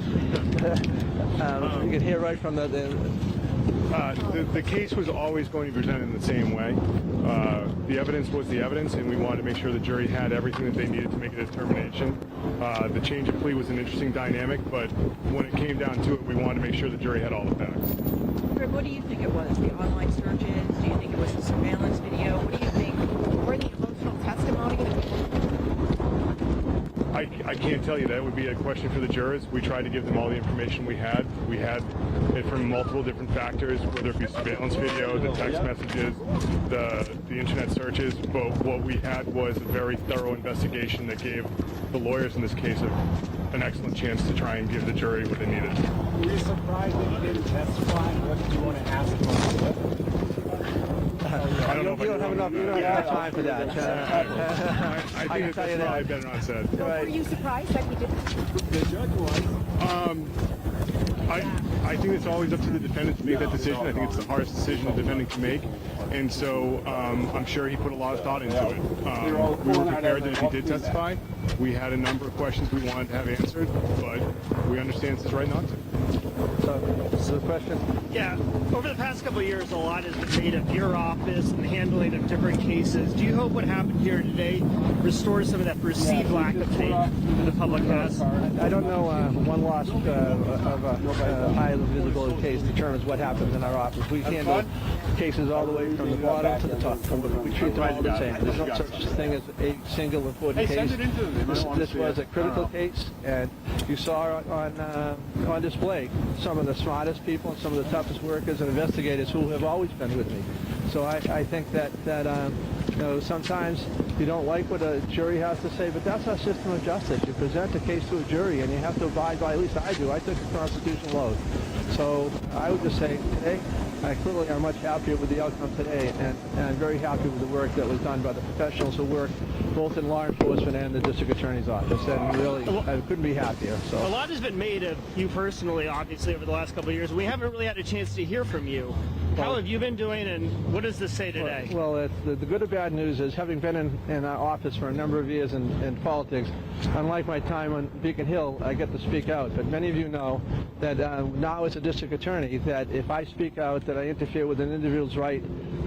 can hear right from the case was always going to be presented in the same way. The evidence was the evidence, and we wanted to make sure the jury had everything that they needed to make a determination. The change of plea was an interesting dynamic, but when it came down to it, we wanted to make sure the jury had all the facts. Greg, what do you think it was? The online searches? Do you think it was the surveillance video? What do you think? Or the emotional testimony? I can't tell you. That would be a question for the jurors. We tried to give them all the information we had. We had it from multiple different factors, whether it be surveillance video, the text messages, the internet searches. But what we had was a very thorough investigation that gave the lawyers in this case an excellent chance to try and give the jury what they needed. Were you surprised that you didn't testify? What did you want to ask them? I don't know if you don't have enough time for that. I think that's probably better not said. Were you surprised that he didn't? The judge was. I think it's always up to the defendant to make that decision. I think it's the hardest decision the defendant can make. And so I'm sure he put a lot of thought into it. We were prepared that if he did testify, we had a number of questions we wanted to have answered, but we understand it's his right not to. So the question? Yeah, over the past couple of years, a lot has been made of your office and the handling of different cases. Do you hope what happened here today restores some of that perceived lack of faith that the public has? I don't know. One loss of a high visibility case determines what happens in our office. We handle cases all the way from the bottom to the top. We treat them all the same. There's no such thing as a single important case. This was a critical case, and you saw on display some of the smartest people and some of the toughest workers and investigators who have always been with me. So I think that sometimes you don't like what a jury has to say, but that's our system of justice. You present a case to a jury, and you have to abide by, at least I do. I took a constitutional oath. So I would just say today, I clearly am much happier with the outcome today, and I'm very happy with the work that was done by the professionals who work both in law enforcement and the district attorney's office, and really, I couldn't be happier. So a lot has been made of you personally, obviously, over the last couple of years. We haven't really had a chance to hear from you. How have you been doing, and what does this say today? Well, the good or bad news is, having been in our office for a number of years in politics, unlike my time on Beacon Hill, I get to speak out. But many of you know that now as a district attorney, that if I speak out, that I interfere with an individual's right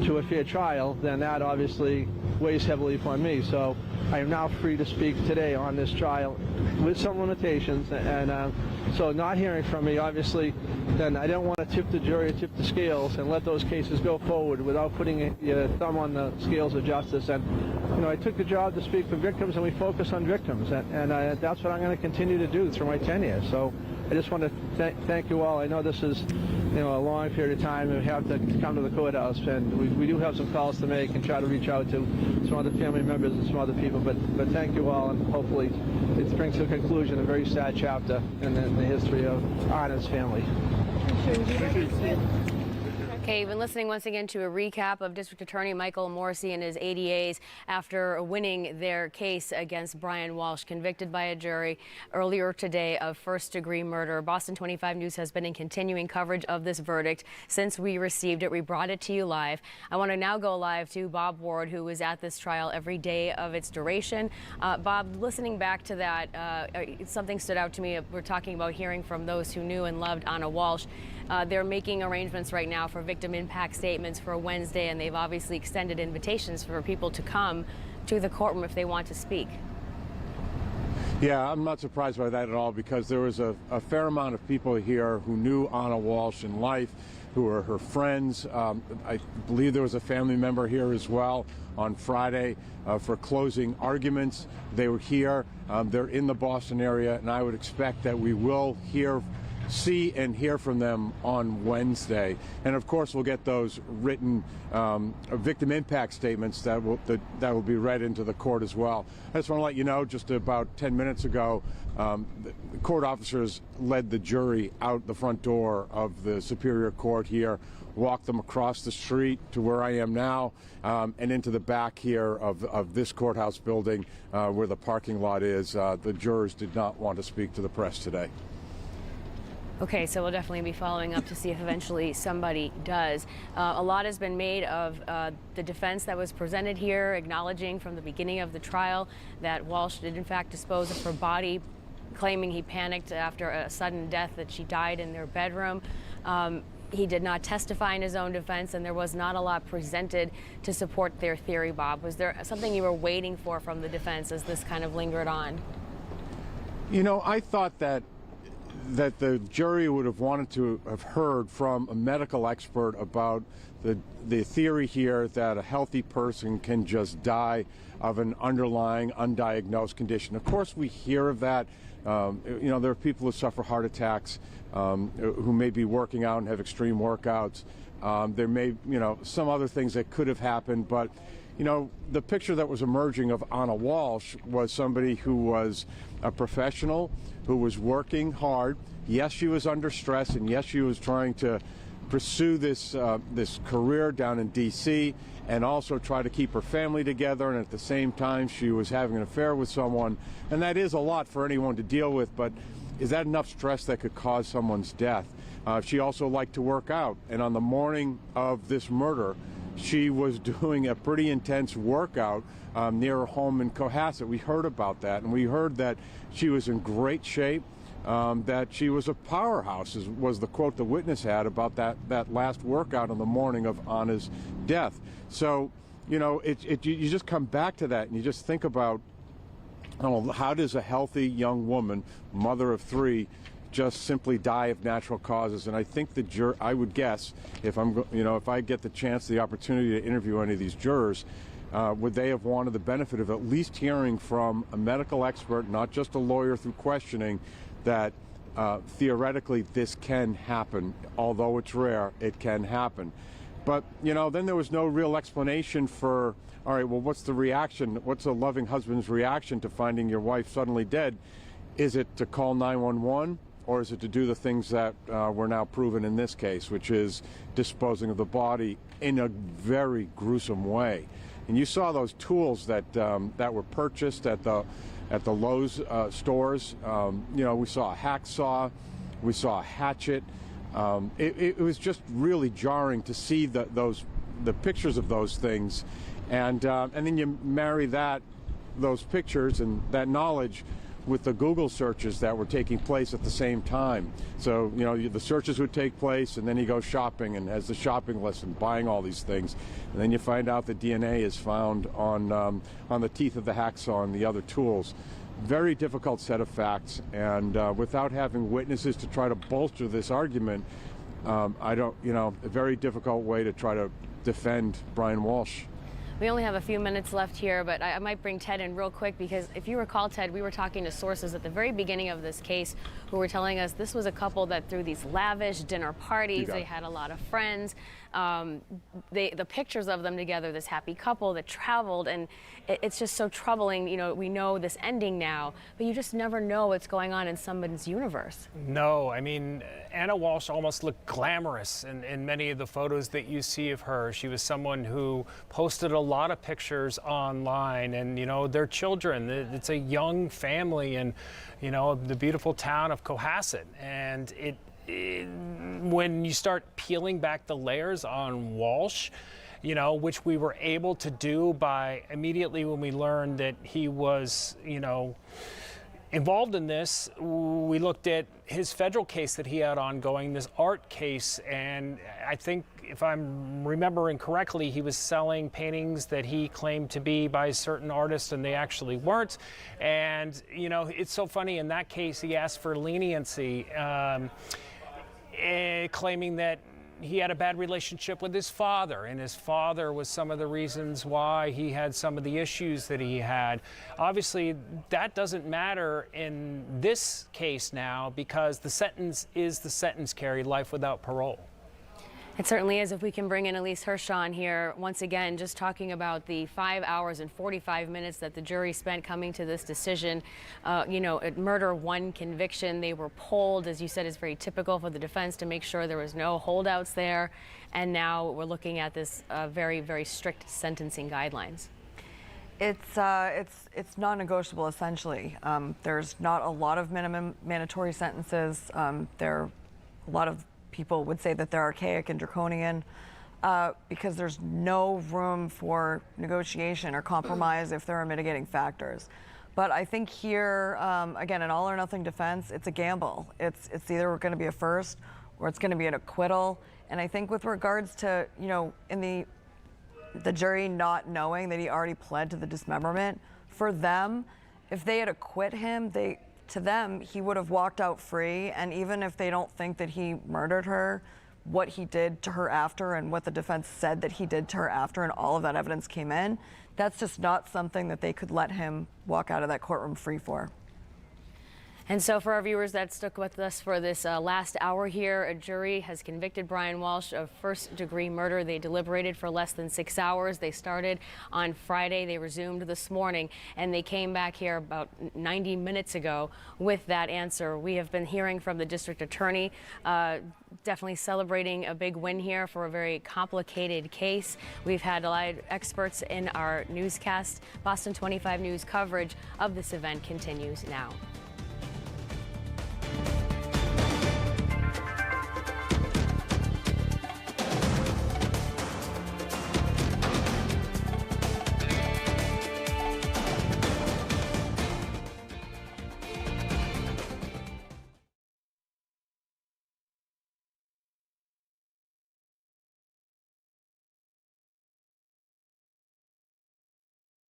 to a fair trial, then that obviously weighs heavily upon me. So I am now free to speak today on this trial with some limitations, and so not hearing from me, obviously, then I don't want to tip the jury or tip the scales and let those cases go forward without putting your thumb on the scales of justice. And I took the job to speak for victims, and we focus on victims, and that's what I'm going to continue to do through my tenure. So I just want to thank you all. I know this is a long period of time, and we have to come to the courthouse, and we do have some calls to make and try to reach out to some other family members and some other people, but thank you all, and hopefully it brings to a conclusion a very sad chapter in the history of Anna's family. Thank you. Okay, you've been listening once again to a recap of District Attorney Michael Morrissey and his ADAs after winning their case against Brian Walshe, convicted by a jury earlier today of first-degree murder. Boston 25 News has been in continuing coverage of this verdict since we received it. We brought it to you live. I want to now go live to Bob Ward, who was at this trial every day of its duration. Bob, listening back to that, something stood out to me. We're talking about hearing from those who knew and loved Anna Walshe. They're making arrangements right now for victim impact statements for Wednesday, and they've obviously extended invitations for people to come to the courtroom if they want to speak. Yeah, I'm not surprised by that at all, because there was a fair amount of people here who knew Anna Walshe in life, who were her friends. I believe there was a family member here as well on Friday for closing arguments. They were here. They're in the Boston area, and I would expect that we will see and hear from them on Wednesday. And of course we'll get those written victim impact statements that will be read into the court as well. I just want to let you know, just about 10 minutes ago, the court officers led the jury out the front door of the Superior Court here, walked them across the street to where I am now, and into the back here of this courthouse building where the parking lot is. The jurors did not want to speak to the press today. Okay, so we'll definitely be following up to see if eventually somebody does. A lot has been made of the defense that was presented here, acknowledging from the beginning of the trial that Walshe did in fact dispose of her body, claiming he panicked after a sudden death, that she died in their bedroom. He did not testify in his own defense, and there was not a lot presented to support their theory, Bob. Was there something you were waiting for from the defense as this kind of lingered on? You know, I thought that the jury would have wanted to have heard from a medical expert about the theory here that a healthy person can just die of an underlying undiagnosed condition. Of course, we hear of that. You know, there are people who suffer heart attacks, who may be working out and have extreme workouts. There may, you know, some other things that could have happened, but you know, the picture that was emerging of Anna Walshe was somebody who was a professional, who was working hard. Yes, she was under stress, and yes, she was trying to pursue this career down in D.C. and also try to keep her family together, and at the same time she was having an affair with someone, and that is a lot for anyone to deal with, but is that enough stress that could cause someone's death? She also liked to work out, and on the morning of this murder, she was doing a pretty intense workout near her home in Cohasset. We heard about that, and we heard that she was in great shape, that she was a powerhouse, was the quote the witness had about that last workout on the morning of Anna's death. So, you know, you just come back to that, and you just think about, how does a healthy young woman, mother of 3, just simply die of natural causes? And I think the juror, I would guess, if I get the chance, the opportunity to interview any of these jurors, would they have wanted the benefit of at least hearing from a medical expert, not just a lawyer through questioning, that theoretically this can happen. Although it's rare, it can happen. But, you know, then there was no real explanation for, all right, well, what's the reaction? What's a loving husband's reaction to finding your wife suddenly dead? Is it to call 911? Or is it to do the things that were now proven in this case, which is disposing of the body in a very gruesome way? And you saw those tools that were purchased at the Lowe's stores. You know, we saw a hacksaw, we saw a hatchet. It was just really jarring to see the pictures of those things, and then you marry those pictures and that knowledge with the Google searches that were taking place at the same time. So, you know, the searches would take place, and then you go shopping and has the shopping list and buying all these things. And then you find out that DNA is found on the teeth of the hacksaw and the other tools. Very difficult set of facts, and without having witnesses to try to bolster this argument, a very difficult way to try to defend Brian Walshe. We only have a few minutes left here, but I might bring Ted in real quick, because if you recall, Ted, we were talking to sources at the very beginning of this case who were telling us this was a couple that threw these lavish dinner parties. They had a lot of friends. the pictures of them together, this happy couple that traveled, and it's just so troubling. You know, we know this ending now, but you just never know what's going on in someone's universe. No, I mean, Anna Walshe almost looked glamorous in many of the photos that you see of her. She was someone who posted a lot of pictures online, and, you know, their children. It's a young family in, you know, the beautiful town of Cohasset. And when you start peeling back the layers on Walshe, you know, which we were able to do by immediately when we learned that he was, you know, involved in this, we looked at his federal case that he had ongoing, this art case, and I think, if I'm remembering correctly, he was selling paintings that he claimed to be by certain artists and they actually weren't. And, you know, it's so funny, in that case he asked for leniency, claiming that he had a bad relationship with his father, and his father was some of the reasons why he had some of the issues that he had. Obviously, that doesn't matter in this case now, because the sentence is the sentence, Carrie, life without parole. It certainly is. If we can bring in Elise Hirschon here once again, just talking about the 5 hours and 45 minutes that the jury spent coming to this decision. You know, murder, one conviction. They were polled, as you said, is very typical for the defense to make sure there was no holdouts there. And now we're looking at this very, very strict sentencing guidelines. It's non-negotiable, essentially. There's not a lot of minimum mandatory sentences. A lot of people would say that they're archaic and draconian because there's no room for negotiation or compromise if there are mitigating factors. But I think here, again, an all or nothing defense, it's a gamble. It's either going to be a first or it's going to be an acquittal. And I think with regards to, you know, in the jury not knowing that he already pled to the dismemberment, for them, if they had acquit him, to them, he would have walked out free. And even if they don't think that he murdered her, what he did to her after and what the defense said that he did to her after, and all of that evidence came in, that's just not something that they could let him walk out of that courtroom free for. And so for our viewers that stuck with us for this last hour here, a jury has convicted Brian Walshe of first-degree murder. They deliberated for less than 6 hours. They started on Friday. They resumed this morning, and they came back here about 90 minutes ago with that answer. We have been hearing from the district attorney, definitely celebrating a big win here for a very complicated case. We've had a lot of experts in our newscast. Boston 25 News coverage of this event continues now.